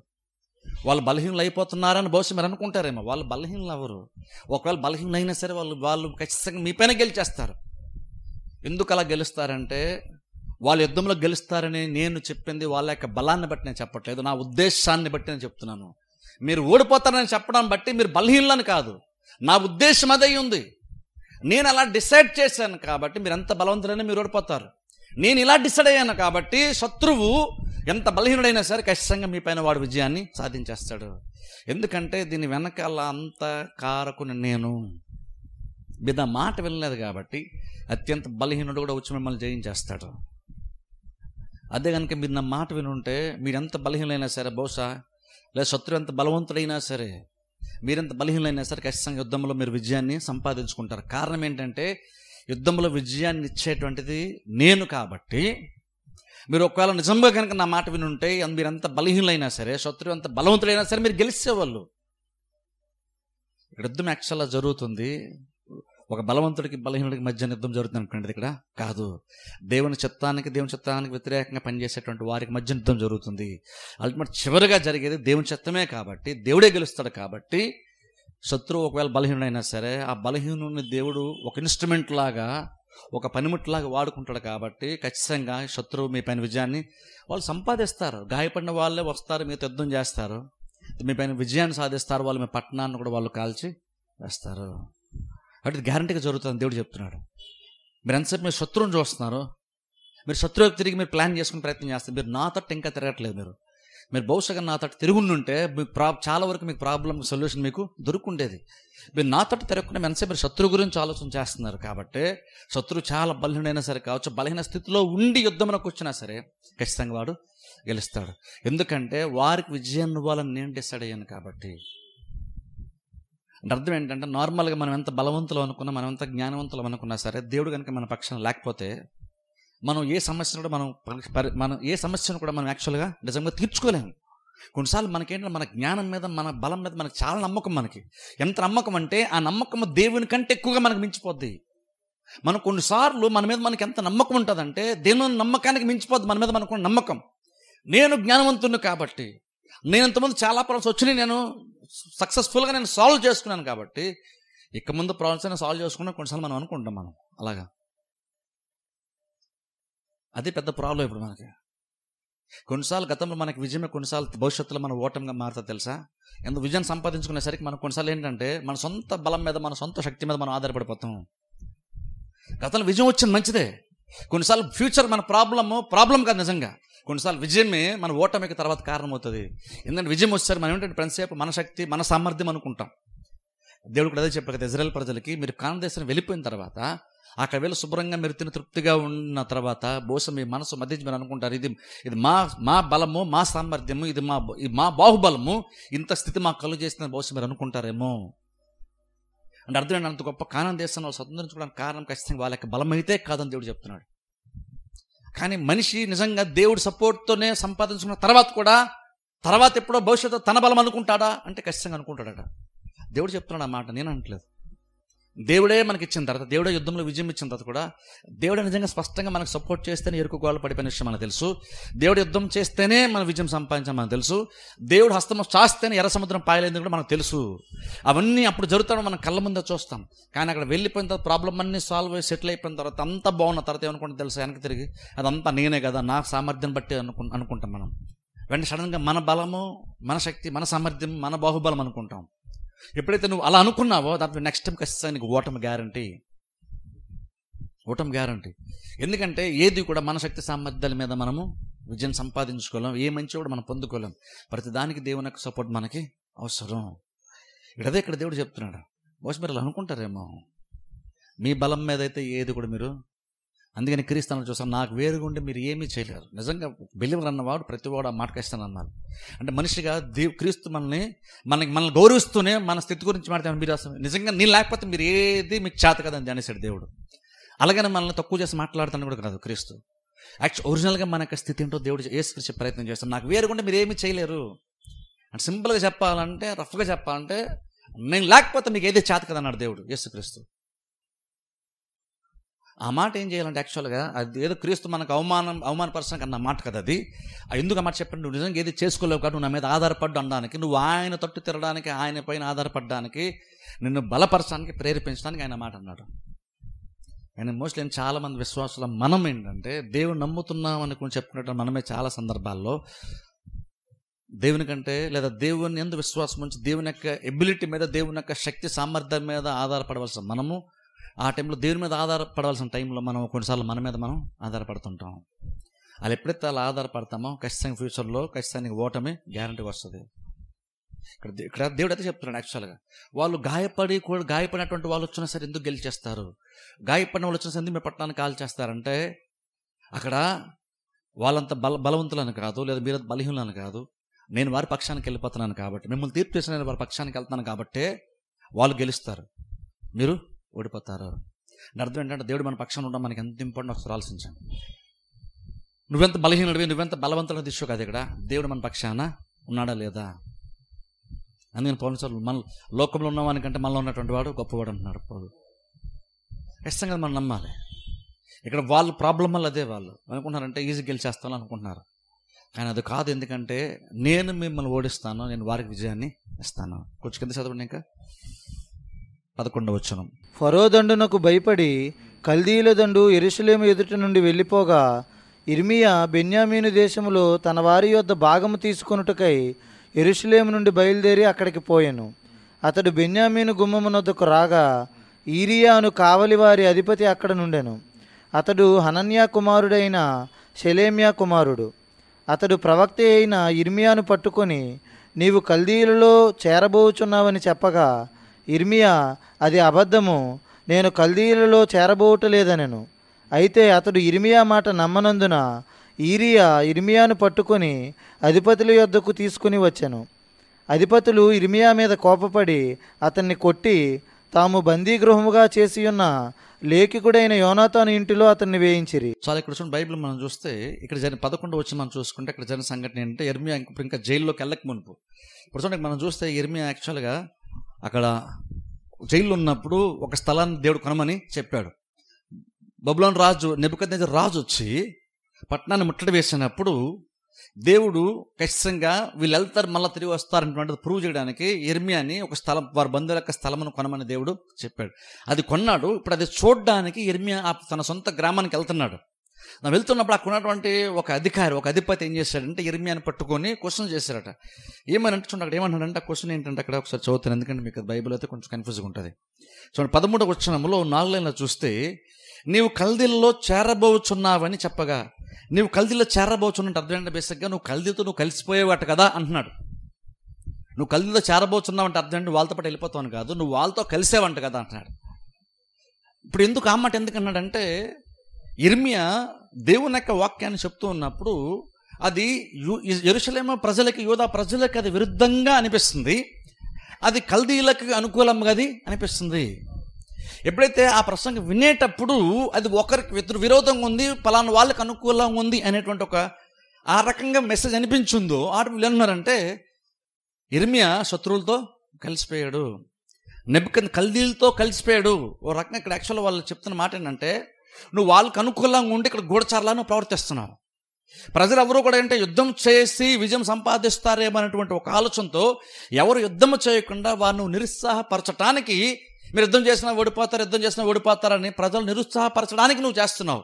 వాళ్ళు బలహీనలు అయిపోతున్నారని బహుశా మీరు అనుకుంటారేమో. వాళ్ళు బలహీనలు ఎవరు? ఒకవేళ బలహీనలు అయినా సరే వాళ్ళు ఖచ్చితంగా మీ పైన గెలిచేస్తారు. ఎందుకు అలా గెలుస్తారంటే, వాళ్ళ యుద్ధంలో గెలుస్తారని నేను చెప్పింది వాళ్ళ యొక్క బలాన్ని బట్టి నేను చెప్పట్లేదు, నా ఉద్దేశాన్ని బట్టి నేను చెప్తున్నాను. మీరు ఓడిపోతారని చెప్పడం బట్టి మీరు బలహీనలని కాదు, నా ఉద్దేశం అదే ఉంది. నేను అలా డిసైడ్ చేశాను కాబట్టి మీరు ఎంత బలవంతులైనా మీరు ఓడిపోతారు. నేను ఇలా డిసైడ్ అయ్యాను కాబట్టి శత్రువు ఎంత బలహీనుడైనా సరే ఖచ్చితంగా మీ పైన వాడు విజయాన్ని సాధించేస్తాడు. ఎందుకంటే దీని వెనకాల అంత కారకుని నేను. మీద మాట వినలేదు కాబట్టి అత్యంత బలహీనుడు కూడా వచ్చి మిమ్మల్ని జయించేస్తాడు. అదే కనుక మీరు నా మాట వినుంటే మీరెంత బలహీనులైనా సరే, బహుశా లేదా శత్రువు ఎంత బలవంతుడైనా సరే, మీరెంత బలహీనులైనా సరే ఖచ్చితంగా యుద్ధంలో మీరు విజయాన్ని సంపాదించుకుంటారు. కారణం ఏంటంటే యుద్ధంలో విజయాన్ని ఇచ్చేటువంటిది నేను కాబట్టి. మీరు ఒకవేళ నిజంగా కనుక నా మాట వినుంటే మీరు ఎంత బలహీనులైనా సరే, శత్రువు ఎంత బలవంతుడైనా సరే మీరు గెలిచేవాళ్ళు. ఇక్కడ యుద్ధం యాక్చువల్గా జరుగుతుంది ఒక బలవంతుడికి బలహీనుడికి మధ్య యుద్ధం జరుగుతుంది అనుకోండి. ఇక్కడ కాదు, దేవుని చిత్తానికి వ్యతిరేకంగా పనిచేసేటువంటి వారికి మధ్య యుద్ధం జరుగుతుంది. అల్టిమేట్ చివరిగా జరిగేది దేవుని చిత్తమే కాబట్టి దేవుడే గెలుస్తాడు. కాబట్టి శత్రువు ఒకవేళ బలహీనుడైనా సరే ఆ బలహీనుని దేవుడు ఒక ఇన్స్ట్రుమెంట్ లాగా, ఒక పనిముట్లాగా వాడుకుంటాడు. కాబట్టి ఖచ్చితంగా శత్రువు మీ పైన విజయాన్ని వాళ్ళు సంపాదిస్తారు. గాయపడిన వాళ్ళే వస్తారు, మీతో యుద్ధం చేస్తారు, మీ పైన విజయాన్ని సాధిస్తారు. వాళ్ళు మీ పట్టణాన్ని కూడా వాళ్ళు కాల్చి వేస్తారు. అంటే గ్యారంటీగా జరుగుతుంది దేవుడు చెప్తున్నాడు. మీరు ఎంతసేపు మీరు శత్రువుని చూస్తున్నారు, మీరు శత్రువుకి తిరిగి మీరు ప్లాన్ చేసుకుని ప్రయత్నం చేస్తారు. మీరు నా తట్టు ఇంకా తిరగట్లేదు. మీరు బహుశా నా తట్టు తిరుగుండుంటే మీకు చాలా వరకు మీకు ప్రాబ్లం సొల్యూషన్ మీకు దొరుకుండేది. మీరు నా తట్టు తిరగకుండా ఎంతసేపు మీరు శత్రువు గురించి ఆలోచన చేస్తున్నారు. కాబట్టి శత్రువు చాలా బలహీనైనా సరే కావచ్చు, బలహీన స్థితిలో ఉండి యుద్ధంలోకి వచ్చినా సరే ఖచ్చితంగా వాడు గెలుస్తాడు. ఎందుకంటే వారికి విజయం ఇవ్వాలని నేను డిసైడ్ అయ్యాను కాబట్టి. అంటే అర్థం ఏంటంటే, నార్మల్గా మనం ఎంత బలవంతులు అనుకున్నా, మనం ఎంత జ్ఞానవంతులు అనుకున్నా సరే, దేవుడు కనుక మన పక్షాన లేకపోతే మనం ఏ సమస్యను కూడా మనం యాక్చువల్గా నిజంగా తీర్చుకోలేము. కొన్నిసార్లు మనకేంటంటే మన జ్ఞానం మీద, మన బలం మీద మనకు చాలా నమ్మకం. మనకి ఎంత నమ్మకం అంటే ఆ నమ్మకం దేవుని కంటే ఎక్కువగా మనకు మించిపోద్ది. మనం కొన్నిసార్లు మన మీద మనకి ఎంత నమ్మకం ఉంటుందంటే దేవుని నమ్మకానికి మించిపోద్ది మన మీద మనకున్న నమ్మకం. నేను జ్ఞానవంతుని కాబట్టి, నేను ఇంతకుముందు చాలా ప్రాబ్లమ్స్ వచ్చినాయి, నేను సక్సెస్ఫుల్గా నేను సాల్వ్ చేసుకున్నాను కాబట్టి ఇక ముందు ప్రాబ్లమ్స్ అయినా సాల్వ్ చేసుకున్నా కొన్నిసార్లు మనం అనుకుంటాం మనం అలాగా. అదే పెద్ద ప్రాబ్లం ఇప్పుడు మనకి. కొన్నిసార్లు గతంలో మనకి విజయమే కొన్నిసార్లు భవిష్యత్తులో మన ఓటమిగా మారుతుంది తెలుసా. ఎందుకు విజయం సంపాదించుకునేసరికి మనకు కొన్నిసార్లు ఏంటంటే మన సొంత బలం మీద, మన సొంత శక్తి మీద మనం ఆధారపడిపోతాం. గతంలో విజయం వచ్చింది మంచిదే, కొన్నిసార్లు ఫ్యూచర్ మన ప్రాబ్లం కాదు నిజంగా. కొన్నిసార్లు విజయమే మన ఓటమికి తర్వాత కారణమవుతుంది. ఎందుకంటే విజయం వచ్చేసరికి మనం ఏంటంటే ఫ్రెండ్సేపు మన శక్తి, మన సామర్థ్యం అనుకుంటాం. దేవుడు కూడా అదే చెప్పారు కదా ఇజ్రాయెల్ ప్రజలకి, మీరు కానాను దేశం వెళ్ళిపోయిన తర్వాత అక్కడ వెళ్ళి శుభ్రంగా మీరు తిని తృప్తిగా ఉన్న తర్వాత బహుశా మీ మనసు మధ్య మీరు అనుకుంటారు, ఇది మా బలము, మా సామర్థ్యము, ఇది మా బాహుబలము, ఇంత స్థితి మాకు కలుగు చేసిన బహుశా మీరు అనుకుంటారేమో. అంటే అర్థం ఏంటి, అంత గొప్ప కానాను దేశాన్ని వాళ్ళు స్వతంత్రించుకోవడానికి కారణం ఖచ్చితంగా వాళ్ళ యొక్క బలం అయితే కాదని దేవుడు చెప్తున్నాడు. కానీ మనిషి నిజంగా దేవుడి సపోర్ట్తోనే సంపాదించుకున్న తర్వాత ఎప్పుడో భవిష్యత్తు తన బలం అనుకుంటాడా అంటే ఖచ్చితంగా అనుకుంటాడట. దేవుడు చెప్తున్నాడు ఆ మాట, నేను అనట్లేదు. దేవుడే మనకి ఇచ్చిన తర్వాత, దేవుడే యుద్ధంలో విజయం ఇచ్చిన తర్వాత కూడా దేవుడే నిజంగా స్పష్టంగా మనకు సపోర్ట్ చేస్తేనే ఎరుకుగోళ్ళు పడిపోయిన విషయం మనకు తెలుసు. దేవుడు యుద్ధం చేస్తేనే మన విజయం సంపాదించాం మనకు తెలుసు. దేవుడు హస్తం చాస్తేనే ఎర్ర సముద్రం పాయలేదు కూడా మనకు తెలుసు. అవన్నీ అప్పుడు జరుగుతాడో మనం కళ్ళ ముందే చూస్తాం. కానీ అక్కడ వెళ్ళిపోయిన తర్వాత ప్రాబ్లం అన్నీ సాల్వ్ అయ్యి సెటిల్ అయిపోయిన తర్వాత అంతా బాగున్న తర్వాత ఏమనుకుంటాం తెలుసు, వెనక్కి తిరిగి అదంతా నేనే కదా, నా సామర్థ్యం బట్టి అనుకుంటాం మనం. వెంటనే సడన్గా మన బలము, మన శక్తి, మన సామర్థ్యం, మన బాహుబలం అనుకుంటాం. ఎప్పుడైతే నువ్వు అలా అనుకున్నావో దాంట్లో నెక్స్ట్ టైం ఖచ్చితంగా నీకు ఓటమి గ్యారంటీ. ఓటమి గ్యారంటీ. ఎందుకంటే ఏది కూడా మన శక్తి సామర్థ్యాల మీద మనము విజయం సంపాదించుకోలేం, ఏ మంచి కూడా మనం పొందుకోలేం. ప్రతిదానికి దేవుని యొక్క సపోర్ట్ మనకి అవసరం. ఇక్కడ దేవుడు చెప్తున్నాడు. బహుశా మీరు అనుకుంటారేమో మీ బలం మీద అయితే ఏది కూడా మీరు, అందుకని క్రీస్తుని చూస్తాను, నాకు వేరుగుండి మీరు ఏమీ చేయలేరు. నిజంగా బిలీవర్ అన్నవాడు ప్రతివాడు ఆ మాటకి ఇస్తాను అన్నారు. అంటే మనిషిగా క్రీస్తు మనల్ని గౌరవిస్తూనే మన స్థితి గురించి మాట్లాడారు. మీరు అసలు నిజంగా నేను లేకపోతే మీరు ఏది మీకు చేత కదని ధ్యానిస్తాడు దేవుడు. అలాగని మనల్ని తక్కువ చేసి మాట్లాడతాను కూడా కాదు క్రీస్తు. ఒరిజినల్గా మన యొక్క స్థితి ఏంటో దేవుడు యేసుక్రీస్తు ప్రయత్నం చేస్తాను. నాకు వేరుగుంటే మీరు ఏమీ చేయలేరు అంటే సింపుల్గా చెప్పాలంటే, రఫ్గా చెప్పాలంటే, నేను లేకపోతే మీకు ఏది చేత కదన్నాడు దేవుడు యేసుక్రీస్తు. ఆ మాట ఏం చేయాలంటే యాక్చువల్గా అది ఏదో క్రీస్తు మనకు అవమానపరచడానికి అన్న మాట కదా అది. ఎందుకు ఆ మాట చెప్పండి, నువ్వు నిజంగా ఏది చేసుకోలేవు కాబట్టి నువ్వు నా మీద ఆధారపడ్డు అనడానికి, నువ్వు ఆయన తట్టు తిరగడానికి, ఆయన పైన ఆధారపడడానికి, నిన్ను బలపరచడానికి, ప్రేరేపించడానికి ఆయన మాట అన్నాడు. ఆయన మోస్ట్లీ చాలామంది విశ్వాసుల మనం ఏంటంటే దేవుని నమ్ముతున్నాం అనుకుని చెప్పుకున్నట్టు మనమే చాలా సందర్భాల్లో దేవుని కంటే లేదా దేవుని యందు విశ్వాసం ఉంచి దేవుని యొక్క ఎబిలిటీ మీద, దేవుని యొక్క శక్తి సామర్థ్యం మీద ఆధారపడవలసిన మనము ఆ టైంలో దేవుని మీద ఆధారపడవలసిన టైంలో మనం కొన్నిసార్లు మన మీద మనం ఆధారపడుతుంటాం. అలా ఎప్పుడైతే అలా ఆధారపడతామో ఖచ్చితంగా ఫ్యూచర్లో ఖచ్చితంగా ఓటమి గ్యారంటీగా వస్తుంది. ఇక్కడ దేవుడు అయితే చెప్తున్నాడు యాక్చువల్గా, వాళ్ళు గాయపడినటువంటి వాళ్ళు వచ్చినా సరే ఎందుకు గెలిచేస్తారు, గాయపడిన వాళ్ళు వచ్చినా సరే ఎందుకు మీ పట్టణాన్ని కాల్ చేస్తారంటే, అక్కడ వాళ్ళంత బలవంతులని కాదు, లేదా మీరు బలహీనులని కాదు, నేను వారి పక్షానికి వెళ్ళిపోతున్నాను కాబట్టి, మిమ్మల్ని తీర్పు చేసిన నేను వారి పక్షానికి వెళ్తున్నాను కాబట్టి వాళ్ళు గెలుస్తారు, మీరు ఓడిపోతారు. అర్థం ఏంటంటే దేవుడు మన పక్షాన్ని ఉండడం మనకి ఎంత ఇంపార్టెంట్ ఒకసారి ఆలోచించాను. నువ్వెంత బలహీనుడివి, నువ్వెంత బలవంతుల దిశ కాదు, ఇక్కడ దేవుడు మన పక్షాన ఉన్నాడా లేదా. అందుకని పౌరులు మన లోకంలో ఉన్నవానికంటే మనలో ఉన్నటువంటి వాడు గొప్పవాడు అంటున్నాడు పౌరులు. ఖచ్చితంగా మనం నమ్మాలి. ఇక్కడ వాళ్ళ ప్రాబ్లం వల్ల అదే, వాళ్ళు అనుకుంటున్నారంటే ఈజీ గెలిచేస్తాను అనుకుంటున్నారు, కానీ అది కాదు. ఎందుకంటే నేను మిమ్మల్ని ఓడిస్తాను, నేను వారికి విజయాన్ని ఇస్తాను. కొంచెం కింద చదవండి. ఇంకా 11వ వచనం. ఫరో దండునకు భయపడి కల్దీయుల దండు యెరూషలేము ఎదుట నుండి వెళ్ళిపోగా ఇర్మియా బెన్యామీను దేశములో తన వారి యొద్ద భాగము తీసుకొనుటకై యెరూషలేము నుండి బయలుదేరి అక్కడికి పోయెను. అతడు బెన్యామీను గుమ్మమునొద్దకు రాగా ఈరియా అను కావలి వారి అధిపతి అక్కడ నుండెను. అతడు హనన్యా కుమారుడైన షెలేమ్యా కుమారుడు. అతడు ప్రవక్త అయిన ఇర్మియాను పట్టుకొని, నీవు కల్దీయులలో చేరబోచున్నావని చెప్పగా ఇర్మియా, అది అబద్ధము, నేను కల్దీయులలో చేరబోవటలేదనెను. అయితే అతడు ఇర్మియా మాట నమ్మనందున ఈరియా ఇర్మియాను పట్టుకొని అధిపతుల యొద్దకు తీసుకుని వచ్చెను. అధిపతులు ఇర్మియా మీద కోపపడి అతన్ని కొట్టి తాము బందీగృహముగా చేసి ఉన్న లేఖికుడైన యోనాతాను ఇంటిలో అతన్ని వేయించిరి. చాలా ఇక్కడ చూడండి, బైబిల్ మనం చూస్తే ఇక్కడ జరిగిన 11 వచ్చి మనం చూసుకుంటే ఇక్కడ జరిగిన సంఘటన ఏంటంటే, ఇర్మియా ఇంకా జైల్లోకి వెళ్ళక మునుపు. ఇప్పుడు చూడండి మనం చూస్తే ఇర్మియా యాక్చువల్గా అక్కడ జైల్లో ఉన్నప్పుడు ఒక స్థలాన్ని దేవుడు కొనమని చెప్పాడు. బబులోను రాజు నెబుకద్నెజర్ రాజు వచ్చి పట్టణాన్ని ముట్టడి వేసినప్పుడు దేవుడు ఖచ్చితంగా వీళ్ళు వెళ్తారు మళ్ళీ తిరిగి వస్తారనేటువంటిది ప్రూవ్ చేయడానికి ఇర్మియాని ఒక స్థలం, వారి బంధువుల యొక్క స్థలమును కొనమని దేవుడు చెప్పాడు. అది కొన్నాడు. ఇప్పుడు అది చూడడానికి ఇర్మియా తన సొంత గ్రామానికి వెళ్తున్నాడు. వెళ్తున్నప్పుడు అక్కడ ఉన్నటువంటి ఒక అధిపతి ఏం చేశాడంటే ఇర్మియాని పట్టుకొని క్వశ్చన్ చేశారట. ఏమని అంటే చూడండి, అక్కడ ఏమంటాడంటే ఆ క్వశ్చన్ ఏంటంటే అక్కడ ఒకసారి చదువుతాను, ఎందుకంటే మీకు బైబిల్ అయితే కొంచెం కన్ఫ్యూజ్గా ఉంటుంది. చూడండి 13వ వచనంలో 4 లైన్లో చూస్తే, నీవు కల్దీలలో చేరబోచున్నావని చెప్పగా, నీవు కల్దీలో చేరబోచున్నట్టు అర్థం ఏంటంటే బేసిక్గా నువ్వు కల్దీతో నువ్వు కలిసిపోయేవాట కదా అంటున్నాడు. నువ్వు కల్దీలో చేరబోచున్నావంటే అర్థం ఏంటి, వాళ్ళతో పాటు వెళ్ళిపోతావని కాదు, నువ్వు వాళ్ళతో కలిసేవంట కదా అంటున్నాడు. ఇప్పుడు ఎందుకు ఆ మాట ఎందుకన్నాడంటే, ఇర్మియా దేవుని యొక్క వాక్యాన్ని చెప్తూ ఉన్నప్పుడు అది యెరూషలేము ప్రజలకి, యూదా ప్రజలకి అది విరుద్ధంగా అనిపిస్తుంది, అది కల్దీయులకు అనుకూలంగా అది అనిపిస్తుంది. ఎప్పుడైతే ఆ ప్రసంగం వినేటప్పుడు అది ఒకరికి విరోధంగా ఉంది, పలానా వాళ్ళకి అనుకూలంగా ఉంది అనేటువంటి ఒక ఆ రకంగా మెసేజ్ అనిపించిందో వీళ్ళు ఏమన్నారంటే ఇర్మియా శత్రువులతో కలిసిపోయాడు, కల్దీలతో కలిసిపోయాడు. ఓ రకంగా ఇక్కడ యాక్చువల్గా వాళ్ళు చెప్తున్న మాట ఏంటంటే, నువ్వు వాళ్ళకి అనుకూలంగా ఉండి ఇక్కడ గూఢచారులా నువ్వు ప్రవర్తిస్తున్నావు. ప్రజలు ఎవరు కూడా అంటే యుద్ధం చేసి విజయం సంపాదిస్తారేమనేటువంటి ఒక ఆలోచనతో ఎవరు యుద్ధం చేయకుండా వారిని నిరుత్సాహపరచడానికి, మీరు యుద్ధం చేసినా ఓడిపోతారని ప్రజలు నిరుత్సాహపరచడానికి నువ్వు చేస్తున్నావు.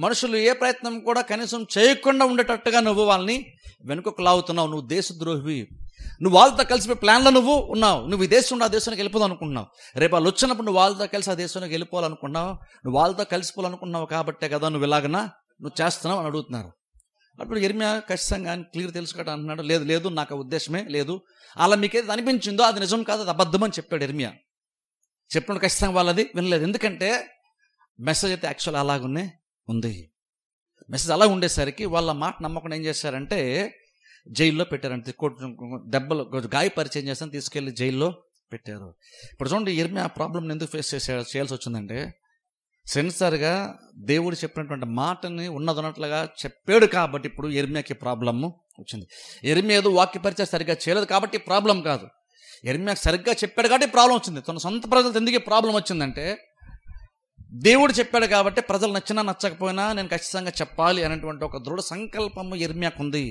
మనుషులు ఏ ప్రయత్నం కూడా కనీసం చేయకుండా ఉండేటట్టుగా నువ్వు వాళ్ళని వెనుకకు లాగుతున్నావు. నువ్వు దేశద్రోహివి. నువ్వు వాళ్ళతో కలిసిపోయి ప్లాన్లో నువ్వు ఉన్నావు. నువ్వు ఈ దేశం ఉండి ఆ దేశానికి వెళ్ళిపోదాం అనుకుంటున్నావు. రేపు వాళ్ళు వచ్చినప్పుడు నువ్వు వాళ్ళతో కలిసి ఆ దేశానికి వెళ్ళిపోవాలనుకున్నావు. నువ్వు వాళ్ళతో కలిసిపోవాలనుకున్నావు కాబట్టే కదా నువ్వు ఇలాగనా నువ్వు చేస్తున్నావు అని అడుగుతున్నారు. అప్పుడు యెరెమీయా ఖచ్చితంగా క్లియర్ తెలుసుకోవడం అంటున్నాడు, లేదు లేదు నాకు ఆ ఉద్దేశమే లేదు, అలా మీకేది అనిపించిందో అది నిజం కాదు, అది అబద్ధం అని చెప్పాడు యెరెమీయా. చెప్పినప్పుడు ఖచ్చితంగా వాళ్ళది వినలేదు. ఎందుకంటే మెసేజ్ అయితే యాక్చువల్ అలాగునే ఉంది. మెసేజ్ అలా ఉండేసరికి వాళ్ళ మాట నమ్మకుండా ఏం చేశారంటే జైల్లో పెట్టారంటే, దెబ్బలు గాయపరిచయం చేస్తాను తీసుకెళ్ళి జైల్లో పెట్టారు. ఇప్పుడు చూడండి యెరెమీయా ఆ ప్రాబ్లమ్ని ఎందుకు ఫేస్ చేయాల్సి వచ్చిందంటే, సెన్సార్గా దేవుడు చెప్పినటువంటి మాటని ఉన్నదన్నట్లుగా చెప్పాడు కాబట్టి ఇప్పుడు యెరెమీయాకి ప్రాబ్లమ్ వచ్చింది. యెరెమీయా ఏదో వాక్య పరిచయం సరిగ్గా చేయలేదు కాబట్టి ప్రాబ్లం కాదు, యెరెమీయా సరిగ్గా చెప్పాడు కాబట్టి ప్రాబ్లం వచ్చింది. తన సొంత ప్రజలతో ఎందుకు ప్రాబ్లం వచ్చిందంటే, దేవుడు చెప్పాడు కాబట్టి ప్రజలు నచ్చినా నచ్చకపోయినా నేను ఖచ్చితంగా చెప్పాలి అనేటువంటి ఒక దృఢ సంకల్పము యెరెమీయాకు ఉంది.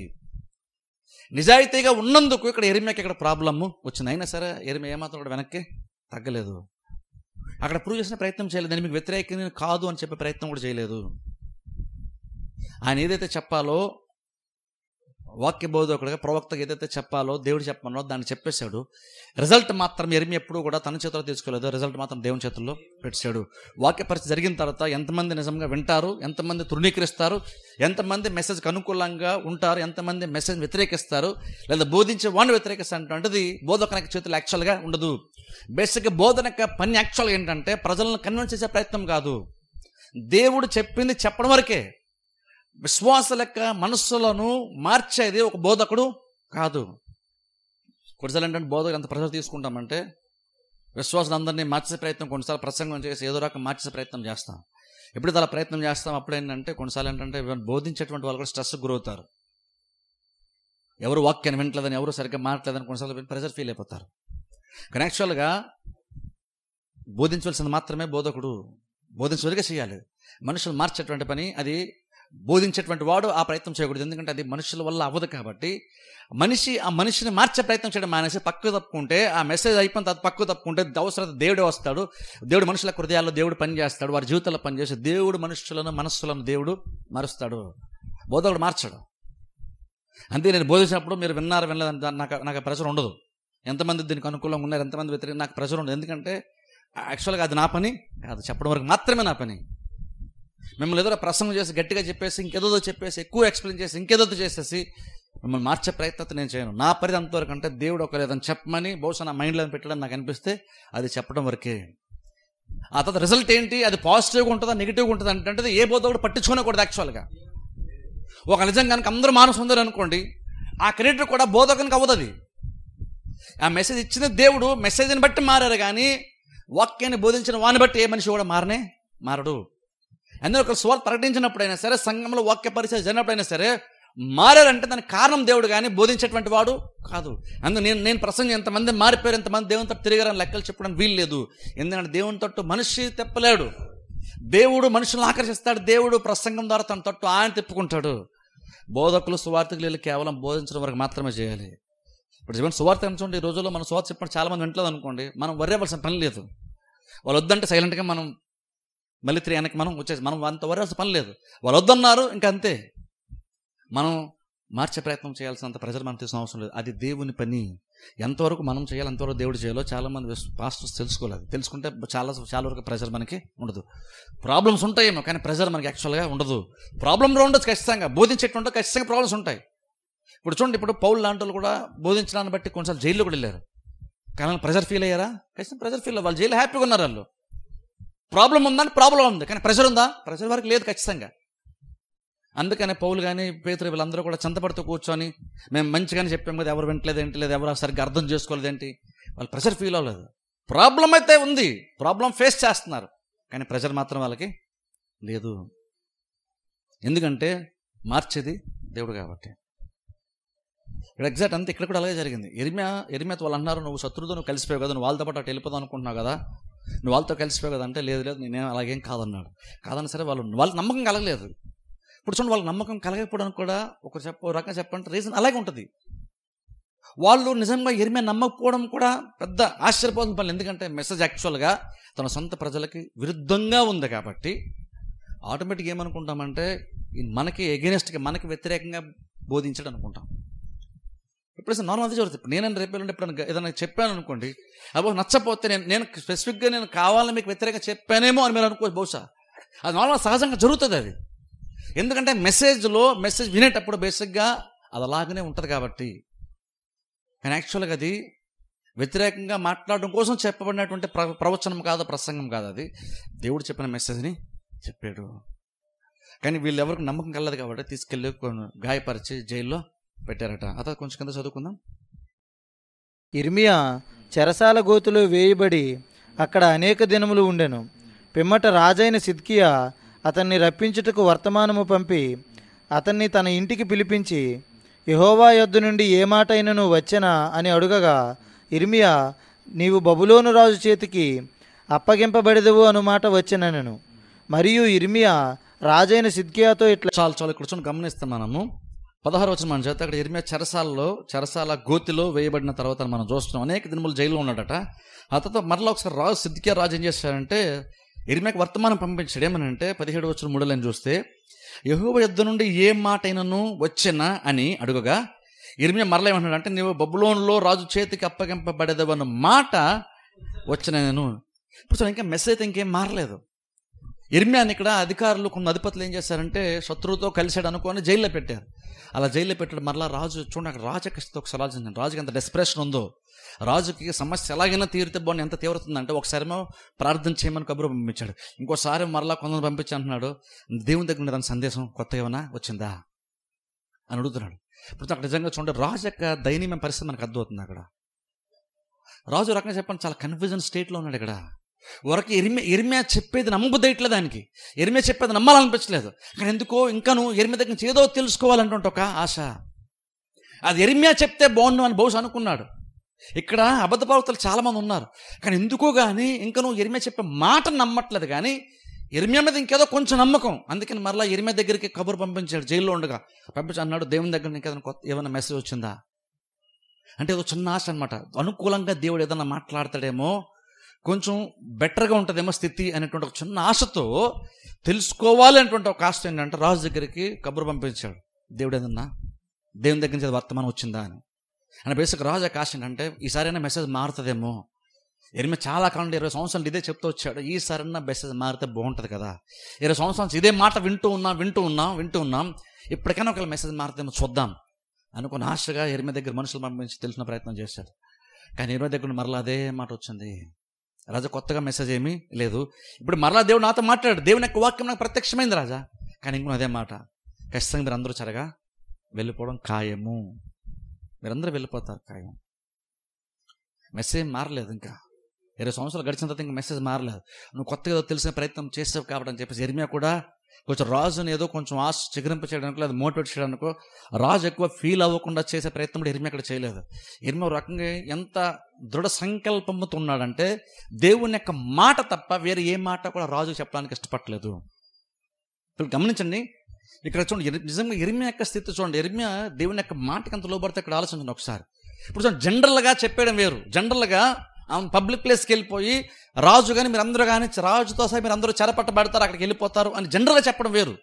నిజాయితీగా ఉన్నందుకు ఇక్కడ యెరెమీయాకి ఇక్కడ ప్రాబ్లము వచ్చింది. అయినా సరే యెరెమీయా ఏమాత్రం కూడా వెనక్కి తగ్గలేదు. అక్కడ ప్రూవ్ చేసిన ప్రయత్నం చేయలేదు. నేను మీకు వ్యతిరేకంగా కాదు అని చెప్పే ప్రయత్నం కూడా చేయలేదు. ఆయన ఏదైతే చెప్పాలో వాక్య బోధకుడిగా ప్రవక్తగా ఏదైతే చెప్పాలో దేవుడు చెప్పాలో దాన్ని చెప్పేశాడు. రిజల్ట్ మాత్రం యెరెమీయా ఎప్పుడు కూడా తన చేతిలో తీసుకోలేదు, రిజల్ట్ మాత్రం దేవుని చేతుల్లో పెట్టాడు. వాక్య పరిస్థితి జరిగిన తర్వాత ఎంతమంది నిజంగా వింటారు, ఎంతమంది తృణీకరిస్తారు, ఎంతమంది మెసేజ్కి అనుకూలంగా ఉంటారు, ఎంతమంది మెసేజ్ వ్యతిరేకిస్తారు, లేదా బోధించే వాడిని వ్యతిరేకిస్తారు అంటే బోధకునికి చేతులు యాక్చువల్గా ఉండదు. బేసిక్గా బోధన పని యాక్చువల్గా ఏంటంటే ప్రజలను కన్విన్స్ చేసే ప్రయత్నం కాదు, దేవుడు చెప్పింది చెప్పడం వరకే. విశ్వాసుల యొక్క మనస్సులను మార్చేది ఒక బోధకుడు కాదు. కొన్నిసార్లు ఏంటంటే బోధకుడు ఎంత ప్రెషర్ తీసుకుంటామంటే విశ్వాసులందరినీ మార్చే ప్రయత్నం, కొన్నిసార్లు ప్రసంగం చేసి ఏదో రకం మార్చే ప్రయత్నం చేస్తాం. ఎప్పుడైతే అలా ప్రయత్నం చేస్తాం అప్పుడు ఏంటంటే కొన్నిసార్లు ఏంటంటే బోధించేటువంటి వాళ్ళు కూడా స్ట్రెస్కి గురవుతారు. ఎవరు వాక్యాన్ని వినట్లేదని, ఎవరు సరిగ్గా మారట్లేదని కొన్నిసార్లు ప్రెషర్ ఫీల్ అయిపోతారు. కానీ యాక్చువల్గా బోధించవలసింది మాత్రమే బోధకుడు బోధించవలగా చేయాలి. మనుషులు మార్చేటువంటి పని అది బోధించేటువంటి వాడు ఆ ప్రయత్నం చేయకూడదు. ఎందుకంటే అది మనుషుల వల్ల అవ్వదు. కాబట్టి ఆ మనిషిని మార్చే ప్రయత్నం చేయడం మానేసి పక్కకు తప్పుకుంటే, ఆ మెసేజ్ అయిపోయిన తర్వాత పక్కకు తప్పుకుంటే అవసరం దేవుడే వస్తాడు. దేవుడు మనుషుల హృదయాల్లో దేవుడు పని చేస్తాడు, వారి జీవితాల్లో పనిచేసి దేవుడు మనుషులను మనస్సులను దేవుడు మారుస్తాడు, బోధకుడు మార్చాడు. అంతే నేను బోధించినప్పుడు మీరు విన్నారు వినలేదని నాకు ప్రెషర్ ఉండదు. ఎంతమంది దీనికి అనుకూలంగా ఉన్నారు, ఎంతమంది వ్యతిరేక నాకు ప్రెషర్ ఉండదు. ఎందుకంటే యాక్చువల్గా అది నా పని కాదు, చెప్పడం వరకు మాత్రమే నా పని. మిమ్మల్ని ఏదో ప్రసంగం చేసి గట్టిగా చెప్పేసి ఇంకేదో చెప్పేసి ఎక్కువ ఎక్స్ప్లెయిన్ చేసి ఇంకేదో చేసేసి మిమ్మల్ని మార్చే ప్రయత్నం నేను చేయను. నా పరిధి అంతవరకు అంటే దేవుడు ఒక లేదని చెప్పమని బహుశా నా మైండ్లో పెట్టడం నాకు అనిపిస్తే అది చెప్పడం వరకే. ఆ తర్వాత రిజల్ట్ ఏంటి, అది పాజిటివ్గా ఉంటుందా నెగిటివ్గా ఉంటుంది అంటే ఏ బోధకుడు పట్టించుకోనకూడదు. యాక్చువల్గా ఒక నిజంగా కనుక అందరూ మానసుందరు అనుకోండి, ఆ క్రెడిట్ కూడా బోధకునికి అవ్వదు. అది ఆ మెసేజ్ ఇచ్చిన దేవుడు మెసేజ్ని బట్టి మారారు, కానీ వాక్యాన్ని బోధించిన వాడిని బట్టి ఏ మనిషి కూడా మారడు. అందులో ఒక సువార్త ప్రకటించినప్పుడైనా సరే, సంఘంలో వాక్య పరిచయం జరిగినప్పుడైనా సరే మారారంటే దానికి కారణం దేవుడు, కానీ బోధించేటువంటి వాడు కాదు. అందుకు నేను ప్రసంగం ఎంతమంది మారిపోయారు, ఎంతమంది దేవుని తట్టు తిరిగారని లెక్కలు చెప్పడానికి వీలు లేదు. ఎందుకంటే దేవుని తట్టు మనిషి తెప్పలేడు, దేవుడు మనుషులను ఆకర్షిస్తాడు. దేవుడు ప్రసంగం ద్వారా తన తట్టు ఆయన తిప్పుకుంటాడు. బోధకులు సువార్తకులు కేవలం బోధించడం వరకు మాత్రమే చేయాలి. ఇప్పుడు జీవన సువార్త అనుకోండి, ఈ రోజుల్లో మనం సువార్త చెప్పిన చాలా మంది వింటలేదు అనుకోండి, మనం వర్రేవలసిన పని లేదు. వాళ్ళు వద్దంటే సైలెంట్గా మనం మళ్ళీ 3 వెనక్కి మనం వచ్చేసి మనం అంత వర్రేవలసిన పని లేదు. వాళ్ళు వద్దన్నారు ఇంకా అంతే. మనం మార్చే ప్రయత్నం చేయాల్సినంత ప్రెజర్ మనం తీసుకునే అవసరం లేదు. అది దేవుని పని. ఎంతవరకు మనం చేయాలి అంతవరకు దేవుడు చేయాలో చాలామంది పాస్టర్స్ తెలుసుకోలేదు. తెలుసుకుంటే చాలా వరకు ప్రెజర్ మనకి ఉండదు. ప్రాబ్లమ్స్ ఉంటాయేమో కానీ ప్రెజర్ మనకి యాక్చువల్గా ఉండదు. ప్రాబ్లంలో ఉండొచ్చు ఖచ్చితంగా, బోధించేటువంటి ఖచ్చితంగా ప్రాబ్లమ్స్ ఉంటాయి. ఇప్పుడు చూడండి, ఇప్పుడు పౌలు లాంటి వాళ్ళు కూడా బోధించడాన్ని బట్టి కొన్నిసార్లు జైల్లో కూడా వెళ్ళారు. కానీ ప్రెజర్ ఫీల్ అయ్యారా? ఖచ్చితంగా ప్రెజర్ ఫీల్ అయ్యారు. వాళ్ళు జైలు హ్యాపీగా ఉన్నారు. వాళ్ళు ప్రాబ్లం ఉందని ప్రాబ్లం ఉంది, కానీ ప్రెషర్ ఉందా? ప్రెషర్ వరకు లేదు ఖచ్చితంగా. అందుకనే పౌలు కానీ పేతురు వీళ్ళందరూ కూడా చింతపడుతూ కూర్చొని మేము మంచిగానే చెప్పాం కదా, ఎవరు వింటలేదు ఏంటి, ఎవరు సరిగ్గా అర్థం చేసుకోలేదు ఏంటి, వాళ్ళు ప్రెషర్ ఫీల్ అవ్వలేదు. ప్రాబ్లం అయితే ఉంది, ప్రాబ్లం ఫేస్ చేస్తున్నారు, కానీ ప్రెషర్ మాత్రం వాళ్ళకి లేదు. ఎందుకంటే మార్చేది దేవుడు కాబట్టి. ఇక్కడ ఎగ్జాక్ట్ అంతే, ఇక్కడ కూడా అలాగే జరిగింది. యెరెమీయాతో వాళ్ళు అన్నారు, నువ్వు శత్రువుతో నువ్వు కలిసిపోయావు కదా, నువ్వు వాళ్ళతో పాటు అటు వెళ్ళిపోదాం అనుకుంటున్నావు కదా, నువ్వు వాళ్ళతో కలిసిపోయావు కదా అంటే లేదు నేనేం అలాగేం కాదన్నాడు. కాదని సరే వాళ్ళకి నమ్మకం కలగలేదు. ఇప్పుడు చూడండి, వాళ్ళకి నమ్మకం కలగకపోవడానికి కూడా ఒక రకంగా చెప్పంటే రీజన్ అలాగే ఉంటుంది. వాళ్ళు నిజంగా యెరెమీయా నమ్మకపోవడం కూడా పెద్ద ఆశ్చర్యపోతున్న పని. ఎందుకంటే మెసేజ్ యాక్చువల్గా తన సొంత ప్రజలకి విరుద్ధంగా ఉంది కాబట్టి ఆటోమేటిక్గా ఏమనుకుంటామంటే మనకి ఎగెనిస్ట్గా మనకి వ్యతిరేకంగా బోధించడం అనుకుంటాం. ఇప్పుడు నార్మల్ అదే జరుగుతుంది. ఇప్పుడు నేను రేపు ఎప్పుడైనా ఏదైనా చెప్పాను అనుకోండి, అబ్బో నచ్చపోతే నేను స్పెసిఫిక్గా నేను కావాలని మీకు వ్యతిరేకంగా చెప్పానేమో అని మీరు అనుకోవచ్చు. బహుశా అది నార్మల్ సహజంగా జరుగుతుంది అది. ఎందుకంటే మెసేజ్ వినేటప్పుడు బేసిక్గా అది అలాగనే ఉంటుంది కాబట్టి. కానీ యాక్చువల్గా అది వ్యతిరేకంగా మాట్లాడడం కోసం చెప్పబడినటువంటి ప్రవచనం కాదు, ప్రసంగం కాదు. అది దేవుడు చెప్పిన మెసేజ్ని చెప్పాడు. కానీ వీళ్ళు ఎవరికి నమ్మకం కలదు కాబట్టి తీసుకెళ్ళి గాయపరిచి జైల్లో పెట్టారట. అతను కొంచెం కింద చదువుకుందాం. ఇర్మియా చెరసాల గోతులో వేయబడి అక్కడ అనేక దినములు ఉండెను. పిమ్మట రాజైన సిద్కియా అతన్ని రప్పించుటకు వర్తమానము పంపి అతన్ని తన ఇంటికి పిలిపించి, యెహోవా యొద్ద నుండి ఏ మాట అయినను వచ్చెనా అని అడుగగా, ఇర్మియా, నీవు బబులోను రాజు చేతికి అప్పగింపబడెదవు అనుమాట వచ్చెననెను. మరియు ఇర్మియా రాజైన సిద్కియాతో ఇట్లా చాలా ఇక్కడ చూడండి, గమనిస్తాం మనము 16వ వచనం మన చేత. అక్కడ ఇర్మియా చెరసాల గోతిలో వేయబడిన తర్వాత మనం చూస్తున్నాం. అనేక దినములు జైల్లో ఉన్నాడట. ఆ తర్వాత మరలా ఒకసారి రాజు సిద్కియా రాజు ఏం చేశాడంటే ఇర్మియాకి వర్తమానం పంపించాడు. ఏమనంటే 17వ వచనం 3 లైన్ చూస్తే, యెహోవా యొద్ద నుండి ఏ మాట అయినను వచ్చెనా అని అడుగగా, ఇర్మియా మరలా ఏమంటున్నాడు అంటే, నీవు బబులోనులో రాజు చేతికి అప్పగింపబడేదవు అన్న మాట వచ్చిన నేను. ఇప్పుడు ఇంకా మెసేజ్ అయితే ఇంకేం మారలేదు. ఇర్మియాని ఇక్కడ అధికారులు కొన్ని అధిపతులు ఏం చేశారంటే శత్రువుతో కలిసాడు అనుకొని జైల్లో పెట్టారు. అలా జైల్లో పెట్టాడు. మరలా రాజు చూడండి, అక్కడ రాజు ఒకసారి రాజుకి ఎంత డెస్పరేషన్ ఉందో, రాజుకి సమస్య ఎలాగైనా తీరితే బాగుంది ఎంత తీవ్రతుందంటే, ఒకసారిమో ప్రార్థన చేయమని కబురు పంపించాడు, ఇంకోసారి మరలా కొందరు పంపించి అంటున్నాడు, దేవుని దగ్గర దాని సందేశం కొత్త ఏమైనా వచ్చిందా అని అడుగుతున్నాడు. ఇప్పుడు అక్కడ నిజంగా చూడండి, రాజు యొక్క దయనీయమైన పరిస్థితి మనకు అర్థమవుతుంది. అక్కడ రాజు రకంగా చెప్పండి చాలా కన్ఫ్యూజన్ స్టేట్లో ఉన్నాడు. ఇక్కడ వరకు ఇర్మియా చెప్పేది నమ్మబుద్దయట్లేదు, ఆయనకి ఇర్మియా చెప్పేది నమ్మాలనిపించలేదు. కానీ ఎందుకో ఇంకా నువ్వు ఇర్మియా దగ్గర నుంచి ఏదో తెలుసుకోవాలంటుంటే ఒక ఆశ, అది ఇర్మియా చెప్తే బాగుండు అని బహుశా అనుకున్నాడు. ఇక్కడ అబద్ధ ప్రవక్తలు చాలామంది ఉన్నారు, కానీ ఎందుకో కానీ ఇంకా నువ్వు ఇర్మియా చెప్పే మాట నమ్మట్లేదు. కానీ ఇర్మియా మీద ఇంకేదో కొంచెం నమ్మకం. అందుకని మరలా ఇర్మియా దగ్గరికి కబురు పంపించాడు, జైల్లో ఉండగా పంపించి అన్నాడు, దేవుని దగ్గర ఇంకేదైనా కొత్త ఏమైనా మెసేజ్ వచ్చిందా అంటే ఏదో చిన్న ఆశ అనమాట. అనుకూలంగా దేవుడు ఏదన్నా మాట్లాడతాడేమో, కొంచెం బెటర్గా ఉంటుందేమో స్థితి అనేటువంటి ఒక చిన్న ఆశతో తెలుసుకోవాలి అనేటువంటి ఒక ఆశ ఏంటంటే రాజు దగ్గరికి కబురు పంపించాడు, దేవుడు ఏదన్నా దేవుని దగ్గర నుంచి వర్తమానం వచ్చిందా అని. అని బేసిక్ రాజు యొక్క ఆశ ఏంటంటే ఈసారైనా మెసేజ్ మారుతుందేమో. ఇర్మియా చాలా కాలం 20 సంవత్సరాలు ఇదే చెప్తూ వచ్చాడు, ఈసారైనా మెసేజ్ మారితే బాగుంటుంది కదా. 20 సంవత్సరాలు ఇదే మాట వింటూ ఉన్నాం, ఇప్పటికైనా ఒకవేళ మెసేజ్ మారుతేమో చూద్దాం అనుకున్న ఆశగా ఇర్మియా దగ్గర మనుషులు పంపించి తెలిసిన ప్రయత్నం చేశాడు. కానీ ఇర్మియా దగ్గర మరలా అదే మాట వచ్చింది. రాజా కొత్తగా మెసేజ్ ఏమీ లేదు. ఇప్పుడు మరలా దేవుడు నాతో మాట్లాడాడు, దేవుని యొక్క వాక్యం నాకు ప్రత్యక్షమైంది రాజా. కానీ ఇంకో అదే మాట, ఖచ్చితంగా మీరు అందరూ చెరగా వెళ్ళిపోవడం ఖాయము, మీరందరూ వెళ్ళిపోతారు ఖాయం. మెసేజ్ మారలేదు. ఇంకా 20 సంవత్సరాలు గడిచిన తర్వాత ఇంకా మెసేజ్ మారలేదు. నువ్వు కొత్తగా ఏదో తెలిసిన ప్రయత్నం చేసావు కాబట్టి అని చెప్పేసి ఇర్మియా కూడా కొంచెం రాజుని ఏదో కొంచెం ఆశ చిగురింప చేయడానికి లేదా మోటివేట్ చేయడానికో, రాజు ఎక్కువ ఫీల్ అవ్వకుండా చేసే ప్రయత్నం కూడా ఇర్మియా అక్కడ చేయలేదు. ఇర్మియా రకంగా ఎంత దృఢ సంకల్పంతో ఉన్నాడంటే దేవుని యొక్క మాట తప్ప వేరే ఏ మాట కూడా రాజు చెప్పడానికి ఇష్టపడలేదు. ఇప్పుడు గమనించండి, ఇక్కడ చూడండి నిజంగా ఇర్మియా యొక్క స్థితి చూడండి. ఇర్మియా దేవుని యొక్క మాటకి అంత లోబడితే ఇక్కడ ఆలోచించండి ఒకసారి. ఇప్పుడు చూడండి, జనరల్గా చెప్పేయడం వేరు. జనరల్గా పబ్లిక్ ప్లేస్కి వెళ్ళిపోయి రాజు కానీ మీరందరూ కానీ రాజుతో సహా మీరు అందరూ చెరపట్టబడతారు, అక్కడికి వెళ్ళిపోతారు అని జనరల్గా చెప్పడం వేరు.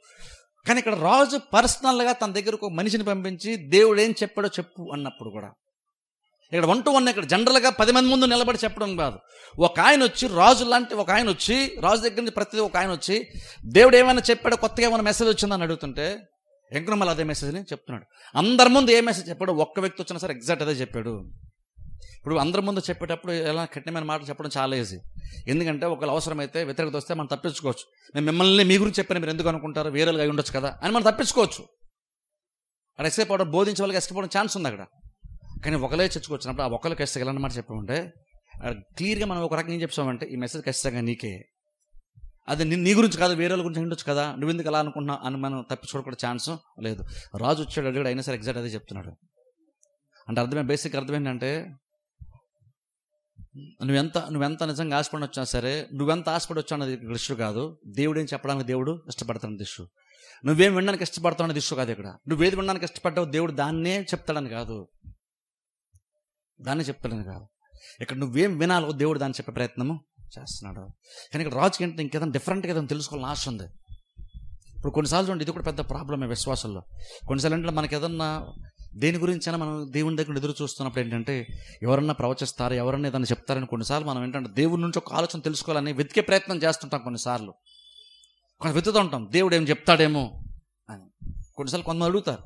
కానీ ఇక్కడ రాజు పర్సనల్గా తన దగ్గరకు ఒక మనిషిని పంపించి దేవుడు ఏం చెప్పాడో చెప్పు అన్నప్పుడు కూడా ఇక్కడ 1 to 1 ఇక్కడ జనరల్గా 10 మంది ముందు నిలబడి చెప్పడం కాదు. ఒక ఆయన వచ్చి, రాజు లాంటి ఒక ఆయన వచ్చి, రాజు దగ్గర నుంచి ప్రతి ఒక ఆయన వచ్చి దేవుడు ఏమైనా చెప్పాడో, కొత్తగా ఏమైనా మెసేజ్ వచ్చిందని అడుగుతుంటే ఇంకా మళ్ళీ అదే మెసేజ్ని చెప్తున్నాడు. అందరి ముందు ఏ మెసేజ్ చెప్పాడు, ఒక్క వ్యక్తి వచ్చినా సరే ఎగ్జాక్ట్ అదే చెప్పాడు. ఇప్పుడు అందరి ముందు చెప్పేటప్పుడు ఎలా కఠినమైన మాటలు చెప్పడం చాలా ఈజీ. ఎందుకంటే ఒకవేళ అవసరమైతే వ్యతిరేకత వస్తే మనం తప్పించుకోవచ్చు. నేను మిమ్మల్ని మీ గురించి చెప్పాను, మీరు ఎందుకు అనుకుంటారు, వేరేగా అయి ఉండొచ్చు కదా అని మనం తప్పించుకోవచ్చు. అక్కడ ఎస్కేప్ అవడం, బోధించే వాళ్ళకి ఎస్కేప్ అవడం ఛాన్స్ ఉంది అక్కడ. కానీ ఒకలే చర్చకొచ్చినప్పుడు ఆ ఒకరికి ఎస్కేప్ ఎలాంటి మాట చెప్పమంటే క్లియర్గా మనం ఒక రకంగా ఏం చెప్పామంటే ఈ మెసేజ్ ఖచ్చితంగా నీకే, అది నీ గురించి కాదు, వేరే వాళ్ళ గురించి ఉండొచ్చు కదా, నువ్వు ఎందుకు అలా అనుకున్నా అని మనం తప్పించుకోవడం ఛాన్స్ లేదు. రాజు వచ్చాడు, అడిగాడు, అయినా సరే ఎగ్జాక్ట్ అదే చెప్తున్నాడు. అంటే బేసిక్ అర్థం ఏంటంటే నువ్వెంత నిజంగా ఆశపడి వచ్చినా సరే, నువ్వెంత ఆశపడి వచ్చా అన్నది ఇష్యూ కాదు. దేవుడు ఏం చెప్పడానికి దేవుడు ఇష్టపడతానది ఇష్యూ. నువ్వేం వినడానికి ఇష్టపడతావు అనేది ఇష్యూ కాదు. ఇక్కడ నువ్వేది వినడానికి ఇష్టపడ్డావు దేవుడు దాన్నే చెప్తాడని కాదు, దాన్నే చెప్తాడని కాదు. ఇక్కడ నువ్వేం వినాలో దేవుడు దాన్ని చెప్పే ప్రయత్నము చేస్తున్నాడు. కానీ ఇక్కడ రాజుకి ఏంటంటే ఇంకేదైనా డిఫరెంట్గా ఏదైనా తెలుసుకోవాలని ఆశ ఉంది. ఇప్పుడు కొన్నిసార్లు చూడండి, ఇది కూడా పెద్ద ప్రాబ్లమే విశ్వాసంలో. కొన్నిసార్లు అంటే మనకి ఏదన్నా దేని గురించైనా మనం దేవుని దగ్గర ఎదురు చూస్తున్నప్పుడు ఏంటంటే ఎవరన్నా ప్రవచిస్తారా, ఎవరన్నా ఏదన్నా చెప్తారని కొన్నిసార్లు మనం ఏంటంటే దేవుడి నుంచి ఒక ఆలోచన తెలుసుకోవాలని వెతికే ప్రయత్నం చేస్తుంటాం. కొన్నిసార్లు వెతుకుతూ ఉంటాం దేవుడు ఏం చెప్తాడేమో అని. కొన్నిసార్లు కొంతమంది అడుగుతారు,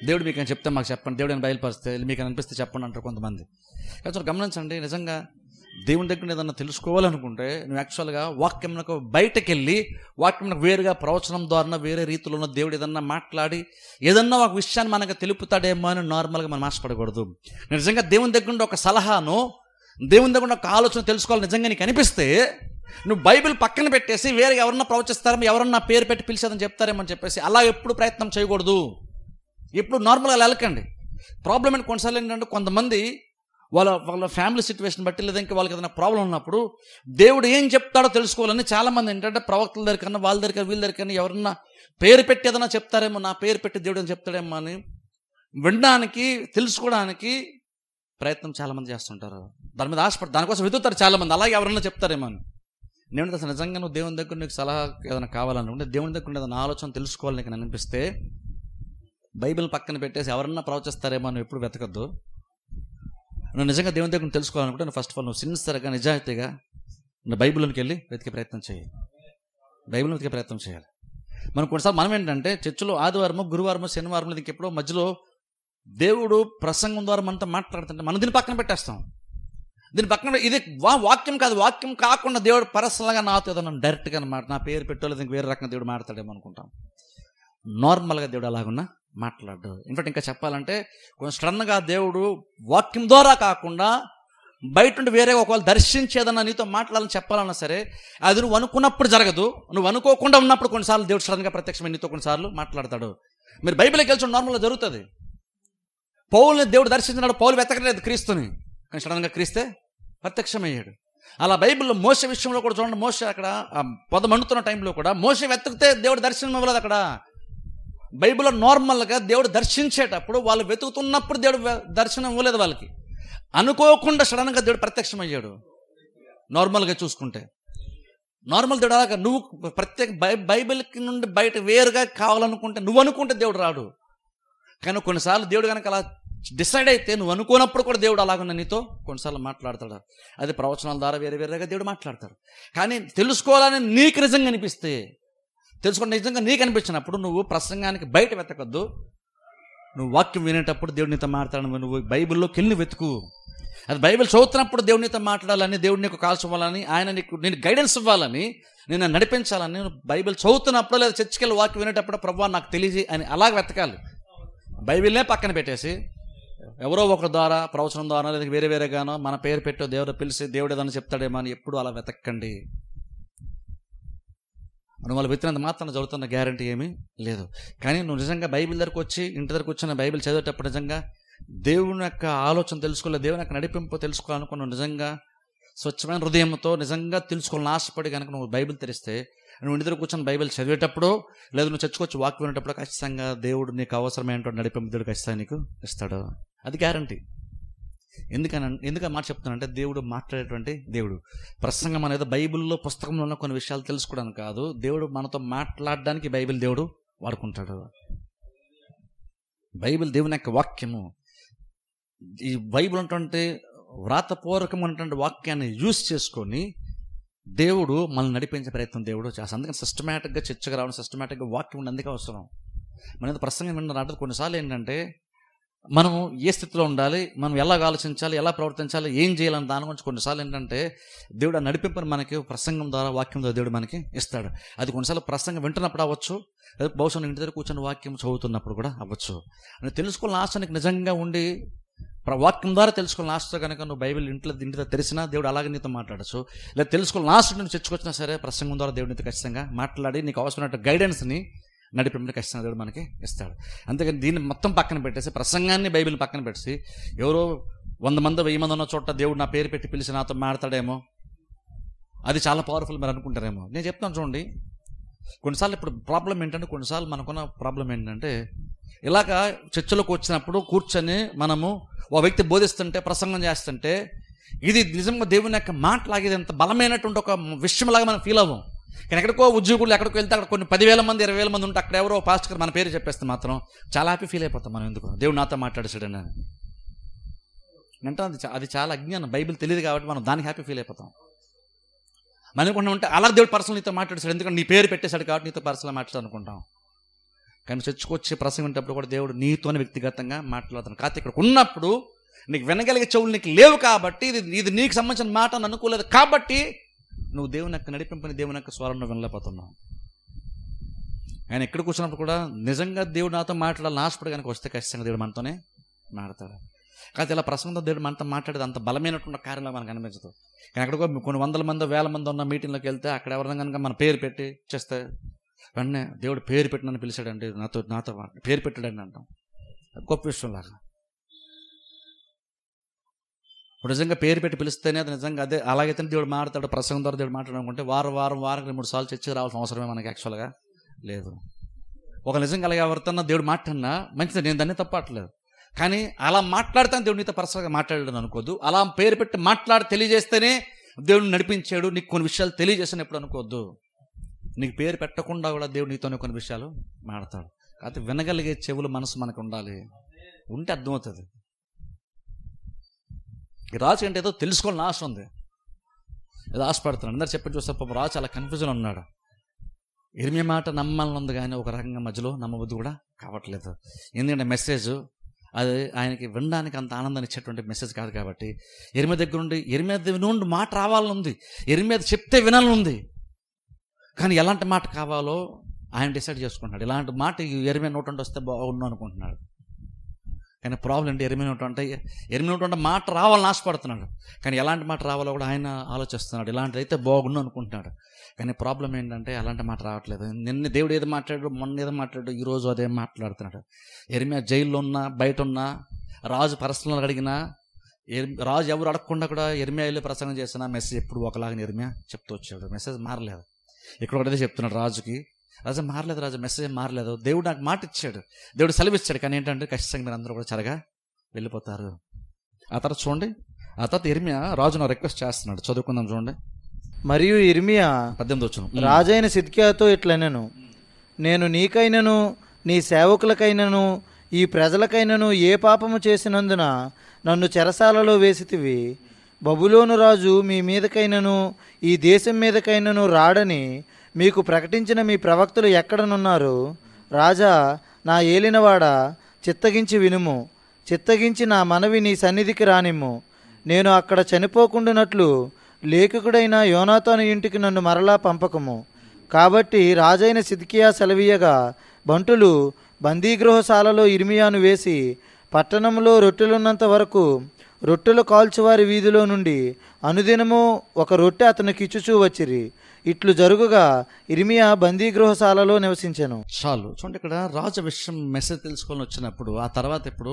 దేవుడు మీకు ఏం చెప్తే మాకు చెప్పండి, దేవుడు ఏమైనా బయలుపరిస్తే మీకు అనిపిస్తే చెప్పండి అంటారు కొంతమంది. కానీ గమనించండి, నిజంగా దేవుని దగ్గర ఏదన్నా తెలుసుకోవాలనుకుంటే నువ్వు యాక్చువల్గా వాక్యంకు బయటకు వెళ్ళి వాక్యంకు వేరుగా ప్రవచనం ద్వారా వేరే రీతిలో ఉన్న దేవుడు ఏదన్నా మాట్లాడి ఏదన్నా ఒక విషయాన్ని మనకు తెలుపుతాడేమో అని నార్మల్గా మనం ఆశపడకూడదు. నిజంగా దేవుని దగ్గర ఉండే ఒక సలహాను, దేవుని దగ్గర ఒక ఆలోచన తెలుసుకోవాలి నిజంగా నీకు అనిపిస్తే నువ్వు బైబిల్ పక్కన పెట్టేసి వేరే ఎవరన్నా ప్రవచిస్తారేమో, ఎవరన్నా పేరు పెట్టి పిలిచేదని చెప్తారేమో అని చెప్పేసి అలా ఎప్పుడు ప్రయత్నం చేయకూడదు. ఎప్పుడు నార్మల్గా వెళ్ళకండి. ప్రాబ్లం ఏంటి, కొన్నిసార్లు ఏంటంటే కొంతమంది వాళ్ళ ఫ్యామిలీ సిచ్యువేషన్ బట్టి లేదా ఇంకా వాళ్ళకి ఏదైనా ప్రాబ్లం ఉన్నప్పుడు దేవుడు ఏం చెప్తాడో తెలుసుకోవాలని చాలామంది ఏంటంటే ప్రవక్తల దగ్గర కన్నా వాళ్ళ దగ్గర వీళ్ళ దగ్గర కన్నా ఎవరన్నా పేరు పెట్టి ఏదైనా చెప్తారేమో, నా పేరు పెట్టి దేవుడు అని చెప్తాడేమో అని వినడానికి తెలుసుకోవడానికి ప్రయత్నం చాలామంది చేస్తుంటారు. దాని మీద ఆశపడి దానికోసం వెతుకుతారు చాలామంది, అలాగే ఎవరన్నా చెప్తారేమో అని. నేను అసలు నిజంగా నువ్వు దేవుని దగ్గర నీకు సలహా ఏదైనా కావాలనుకుంటే, దేవుని దగ్గర ఏదైనా ఆలోచన తెలుసుకోవాలి నీకు అనిపిస్తే బైబిల్ పక్కన పెట్టేసి ఎవరన్నా ప్రవచిస్తారేమో అని ఎప్పుడు వెతకద్దు. నువ్వు నిజంగా దేవుని దగ్గర తెలుసుకోవాలనుకుంటే నువ్వు ఫస్ట్ ఆఫ్ ఆల్ నువ్వు సిన్సియర్గా నిజాయితీగా నువ్వు బైబిల్లోకి వెళ్ళి వెతికే ప్రయత్నం చేయి. బైబిల్ని వెతికే ప్రయత్నం చేయాలి. మనం కొన్నిసార్లు మనం ఏంటంటే చర్చిలో ఆదివారము, గురువారము, శనివారం ఇంకెప్పుడో మధ్యలో దేవుడు ప్రసంగం ద్వారా మనతో మాట్లాడుతుంటే మనం దీన్ని పక్కన పెట్టేస్తాం. దీని పక్కన ఇది వాక్యం కాదు, వాక్యం కాకుండా దేవుడు పర్సనల్గా నాతో ఏదో నన్ను డైరెక్ట్గా అనమాట నా పేరు పెట్టోలేదు ఇంక వేరే రకంగా దేవుడు మాట్లాడేమో అనుకుంటాం. నార్మల్గా దేవుడు అలాగున్నా మాట్లాడు. ఇన్ఫాక్ట్ ఇంకా చెప్పాలంటే కొంచెం సడన్గా దేవుడు వాక్యం ద్వారా కాకుండా బయట నుండి వేరే ఒకవేళ దర్శించేదన్నా నీతో మాట్లాడాలని చెప్పాలన్నా సరే అది నువ్వు అనుకున్నప్పుడు జరగదు. నువ్వు అనుకోకుండా ఉన్నప్పుడు కొన్నిసార్లు దేవుడు సడన్గా ప్రత్యక్షమైన నీతో కొన్నిసార్లు మాట్లాడతాడు. మీరు బైబిల్కి వెళ్ళి నార్మల్గా జరుగుతుంది. పౌలుని దేవుడు దర్శించినాడు, పౌలు వెతకలేదు క్రీస్తుని, కానీ సడన్గా క్రీస్తే ప్రత్యక్షమయ్యాడు. అలా బైబిల్లో మోసే విషయంలో కూడా చూడండి, మోసే అక్కడ పొద మండుతున్న టైంలో కూడా మోసే వెతికితే దేవుడు దర్శనం ఇవ్వలేదు. అక్కడ బైబిల్లో నార్మల్గా దేవుడు దర్శించేటప్పుడు వాళ్ళు వెతుకుతున్నప్పుడు దేవుడు దర్శనం ఇవ్వలేదు వాళ్ళకి. అనుకోకుండా సడన్గా దేవుడు ప్రత్యక్షమయ్యాడు. నార్మల్గా చూసుకుంటే నార్మల్ దేవుడు అలాగా నువ్వు ప్రత్యేక బైబిల్కి నుండి బయట వేరుగా కావాలనుకుంటే నువ్వు అనుకుంటే దేవుడు రాడు. కానీ కొన్నిసార్లు దేవుడు కనుక అలా డిసైడ్ అయితే నువ్వు అనుకోనప్పుడు కూడా దేవుడు అలాగున్న నీతో కొన్నిసార్లు మాట్లాడతాడు. అది ప్రవచనాల ద్వారా వేరే వేరేగా దేవుడు మాట్లాడతాడు. కానీ తెలుసుకోవాలని నీకు నిజంగా అనిపిస్తే, తెలుసుకోండి నిజంగా నీకు అనిపించినప్పుడు నువ్వు ప్రసంగానికి బయట వెతకద్దు. నువ్వు వాక్యం వినేటప్పుడు దేవుడు నీతో మాట్లాడను, నువ్వు బైబిల్లోకి వెళ్ళి వెతుకు. అది బైబిల్ చదువుతున్నప్పుడు దేవుడి నీతో మాట్లాడాలని, దేవుడు నీకు కాల్స్ ఇవ్వాలని, ఆయన నేను గైడెన్స్ ఇవ్వాలని, నేను నడిపించాలని, నేను బైబిల్ చదువుతున్నప్పుడు లేదా చర్చికి వెళ్ళి వాక్యం వినేటప్పుడు ప్రభువా నాకు తెలియజేయి అని అలాగ వెతకాలి. బైబిల్నే పక్కన పెట్టేసి ఎవరో ఒకరి ద్వారా ప్రవచనం ద్వారా లేదా వేరే వేరేగానో మన పేరు పెట్టో దేవుడు పిలిచి దేవుడు ఏదైనా చెప్తాడేమో అని ఎప్పుడు అలా వెతక్కండి. నువ్వు వాళ్ళు వెతికినంత మాత్రం జరుగుతున్న గ్యారంటీ ఏమీ లేదు. కానీ నువ్వు నిజంగా బైబిల్ దగ్గరకు వచ్చి ఇంటి దగ్గరకు వచ్చిన బైబిల్ చదివేటప్పుడు నిజంగా దేవుని యొక్క ఆలోచన తెలుసుకోవాలి, దేవుని యొక్క నడిపింపు తెలుసుకోవాలనుకున్న నిజంగా స్వచ్ఛమైన హృదయంతో నిజంగా తెలుసుకోవాలని ఆశపడి కనుక నువ్వు బైబిల్ తెరిస్తే నువ్వు ఇంటి దగ్గర కూర్చొని బైబిల్ చదివేటప్పుడు లేదా నువ్వు చర్చకొచ్చి వాక్యం వినేటప్పుడు ఖచ్చితంగా దేవుడు నీకు అవసరమైనటువంటి నడిపింపు దేవుడు ఖచ్చితంగా నీకు ఇస్తాడు. అది గ్యారంటీ. ఎందుకని మాట చెప్తానంటే దేవుడు మాట్లాడేటువంటి దేవుడు. ప్రసంగం అనేది బైబిల్లో పుస్తకంలో ఉన్న కొన్ని విషయాలు తెలుసుకోవడానికి కాదు, దేవుడు మనతో మాట్లాడడానికి బైబిల్ దేవుడు వాడుకుంటాడు. బైబిల్ దేవుని యొక్క వాక్యము. ఈ బైబిల్ ఉన్నటువంటి వ్రాతపూర్వకమైనటువంటి వాక్యాన్ని యూజ్ చేసుకొని దేవుడు మనల్ని నడిపించే ప్రయత్నం దేవుడు చేస్తాడు. అందుకని సిస్టమేటిక్గా చర్చగా రావడం, సిస్టమేటిక్గా వాక్యం ఉండి అందుకే అవసరం. మన ప్రసంగం విన్నట్టు కొన్నిసార్లు ఏంటంటే మనం ఏ స్థితిలో ఉండాలి, మనం ఎలా ఆలోచించాలి, ఎలా ప్రవర్తించాలి, ఏం చేయాలని దాని గురించి కొన్నిసార్లు ఏంటంటే దేవుడు ఆ నడిపింపుని మనకి ప్రసంగం ద్వారా వాక్యం ద్వారా దేవుడు మనకి ఇస్తాడు. అది కొన్నిసార్లు ప్రసంగం వింటున్నప్పుడు అవ్వచ్చు, లేదా బహుశా ఇంటి దగ్గర కూర్చొని వాక్యం చదువుతున్నప్పుడు కూడా అవ్వచ్చు. అని తెలుసుకోవాలని ఆశ నీకు నిజంగా ఉండి వాక్యం ద్వారా తెలుసుకోవాలని ఆశతో కనుక నువ్వు బైబిల్ ఇంటితో తెలిసినా దేవుడు అలాగే నీతో మాట్లాడచ్చు. లేదా తెలుసుకోవాలని ఆశ నువ్వు చర్చకొచ్చినా సరే ప్రసంగం ద్వారా దేవుడు నీతో ఖచ్చితంగా మాట్లాడి నీకు అవసరమైన గైడెన్స్ని నడిపింపుని ఖచ్చితంగా దేవుడు మనకి ఇస్తాడు. అంతేకాని దీన్ని మొత్తం పక్కన పెట్టేసి ప్రసంగాన్ని బైబిల్ పక్కన పెట్టేసి ఎవరో 100 మంది 1000 మంది ఉన్న చోట దేవుడు నా పేరు పెట్టి పిలిచి నాతో మాట్లాడేమో, అది చాలా పవర్ఫుల్ మీరు అనుకుంటారేమో. నేను చెప్తాను చూడండి, కొన్నిసార్లు ఇప్పుడు ప్రాబ్లం ఏంటంటే, కొన్నిసార్లు మనకున్న ప్రాబ్లం ఏంటంటే ఇలాగా చర్చలోకి వచ్చినప్పుడు కూర్చొని మనము ఓ వ్యక్తి బోధిస్తుంటే ప్రసంగం చేస్తుంటే ఇది నిజంగా దేవుని యొక్క మాటలాగేది ఎంత బలమైనటువంటి ఒక విషయంలాగా మనం ఫీల్ అవ్వం. కానీ ఎక్కడికో ఉద్యోగులు ఎక్కడికో వెళ్తే అక్కడ కొన్ని 10,000 మంది 20,000 మంది ఉంటే అక్కడ ఎవరో పాస్టర్ మన పేరు చెప్పేస్తే మాత్రం చాలా హ్యాపీ ఫీల్ అయిపోతాం మనం. ఎందుకు దేవుడు నాతో మాట్లాడేసాడని అంటే అది చాలా అజ్ఞానం. బైబిల్ తెలియదు కాబట్టి మనం దానికి హ్యాపీ ఫీల్ అయిపోతాం. మనం అనుకుంటా ఉంటే అలా దేవుడు పర్సనల్ నీతో మాట్లాడేశాడు, ఎందుకంటే నీ పేరు పెట్టేశాడు కాబట్టి నీతో పర్సనల్ మాట్లాడాడు అనుకుంటాం. కానీ చర్చకొచ్చి ప్రసంగించేటప్పుడు కూడా దేవుడు నీతోనే వ్యక్తిగతంగా మాట్లాడుతాను. కాకపోతే ఇక్కడ ఉన్నప్పుడు నీకు వినగలిగే చెవులు నీకు లేవు కాబట్టి ఇది నీకు సంబంధించిన మాట అని అనుకోలేదు కాబట్టి నువ్వు దేవుని యొక్క నడిపింపని దేవుని యొక్క స్వరం వినలేకపోతున్నావు. ఆయన ఎక్కడ కూర్చున్నప్పుడు కూడా నిజంగా దేవుడు నాతో మాట్లాడాలని ఆశపడి కనుక వస్తే ఖచ్చితంగా దేవుడు మనతోనే మాట్లాడతాడు. కాకపోతే ఇలా ప్రసంగంతో దేవుడు మనతో మాట్లాడేది అంత బలమైనటువంటి కార్యంలో మనకు అనిపించదు. కానీ ఎక్కడికో కొన్ని 100 మంది 1000 మంది ఉన్న మీటింగ్లోకి వెళ్తే అక్కడ ఎవరైనా కనుక మన పేరు పెట్టి చేస్తే వెంటనే దేవుడు పేరు పెట్టి నన్ను పిలిచాడండి, నాతో పేరు పెట్టాడండి అంటాం. గొప్ప విషయం లాగా. ఇప్పుడు నిజంగా పేరు పెట్టి పిలిస్తేనే అది నిజంగా అదే అలాగైతే దేవుడు మాట్లాడతాడు. ప్రసంగం ద్వారా దేవుడు మాట్లాడాలనుకుంటే వారానికి 3 సార్లు చర్చకి రావాల్సిన అవసరమే మనకి యాక్చువల్గా లేదు. ఒక నిజంగా అలాగే ఎవరితోన్నా దేవుడు మాట్లాడినా మంచిది, నేను దాన్ని తప్పట్లేదు. కానీ అలా మాట్లాడితే దేవుడు నీతో పర్సనల్గా మాట్లాడాడు అనుకోవద్దు. అలా పేరు పెట్టి మాట్లాడి తెలియజేస్తేనే దేవుడు నడిపించాడు, నీకు కొన్ని విషయాలు తెలియజేస్తాను ఎప్పుడు అనుకోవద్దు. నీకు పేరు పెట్టకుండా కూడా దేవుడు నీతోనే కొన్ని విషయాలు మాట్లాడతాడు. కాకపోతే వినగలిగే చెవులు మనసు మనకు ఉండాలి, ఉంటే అర్థమవుతుంది. ఈ రాజు అంటే ఏదో తెలుసుకోవాలని ఆశ ఉంది, ఏదో ఆశపడుతున్నాడు. అందరు చెప్పి చూస్తే పాపం రాజు చాలా కన్ఫ్యూజన్ ఉన్నాడు. ఇర్మియా మాట నమ్మాలని ఉంది కానీ ఒక రకంగా మధ్యలో నమ్మబుద్ధి కూడా కావట్లేదు. ఎందుకంటే మెసేజ్ అది ఆయనకి వినడానికి అంత ఆనందాన్ని ఇచ్చేటువంటి మెసేజ్ కాదు కాబట్టి ఇర్మియా దగ్గర నుండి మాట రావాలని ఉంది, ఇర్మియా చెప్తే వినాలని ఉంది. కానీ ఎలాంటి మాట కావాలో ఆయన డిసైడ్ చేసుకుంటున్నాడు. ఇలాంటి మాట ఇర్మియా నోటి నుండి వస్తే బాగుండు అనుకుంటున్నాడు. కానీ ప్రాబ్లం ఏంటి, ఇర్మియా నోటి నుండి మాట రావాలని ఆశపడుతున్నాడు. కానీ ఎలాంటి మాట రావాలో కూడా ఆయన ఆలోచిస్తున్నాడు. ఇలాంటిది అయితే బాగుండు అనుకుంటున్నాడు. కానీ ప్రాబ్లం ఏంటంటే అలాంటి మాట రావట్లేదు. నిన్న దేవుడు ఏది మాట్లాడాడు, మొన్న ఏదో మాట్లాడాడు, ఈరోజు అదే మాట్లాడుతున్నాడు. ఇర్మియా జైల్లో ఉన్నా బయట ఉన్నా రాజు పర్సనల్గా అడిగినా రాజు ఎవరు అడగకుండా కూడా ఇర్మియా వెళ్ళి ప్రసంగం చేసిన మెసేజ్ ఎప్పుడు ఒకలాగా ఇర్మియా చెప్తూ వచ్చాడు. మెసేజ్ మారలేదు. ఇక్కడ ఒకటే చెప్తున్నాడు రాజుకి, రాజు మారలేదు, రాజు మెసేజ్ మారలేదు. దేవుడు నాకు మాట ఇచ్చాడు, దేవుడు సెలవిచ్చాడు. కానీ ఏంటంటే ఖచ్చితంగా మీరు అందరూ కూడా చెరగా వెళ్ళిపోతారు. ఆ తర్వాత చూడండి, ఆ తర్వాత ఇర్మియా రాజును రిక్వెస్ట్ చేస్తున్నాడు. చదువుకుందాం చూడండి. మరియు ఇర్మియా 18 రాజైన సిద్కియాతో ఇట్లనెను, నేను నీకైనను నీ సేవకులకైనను ఈ ప్రజలకైనను ఏ పాపము చేసినందున నన్ను చెరసాలలో వేసితివి. బబులోను రాజు మీ మీదకైనను ఈ దేశం మీదకైనను రాడని మీకు ప్రకటించిన మీ ప్రవక్తలు ఎక్కడనున్నారు? రాజా, నా ఏలినవాడ, చిత్తగించి వినుము, చిత్తగించి నా మనవి నీ సన్నిధికి రానిమ్ము. నేను అక్కడ చనిపోకుండానట్లు లేఖకుడైన యోనాతాను ఇంటికి నన్ను మరలా పంపకము. కాబట్టి రాజైన సిద్కియా సెలవీయగా బంటులు బందీగృహశాలలో ఇర్మియాను వేసి పట్టణంలో రొట్టెలున్నంత వరకు రొట్టెలు కాల్చువారి వీధిలో నుండి అనుదినము ఒక రొట్టె అతనికి ఇచ్చుచూ వచ్చిరి. ఇట్లు జరుగుగా ఇర్మియా బందీగృహశాలలో నివసించెను. చాలు చూడండి, ఇక్కడ రాజు విషయం మెసేజ్ తెలుసుకొని వచ్చినప్పుడు ఆ తర్వాత ఇప్పుడు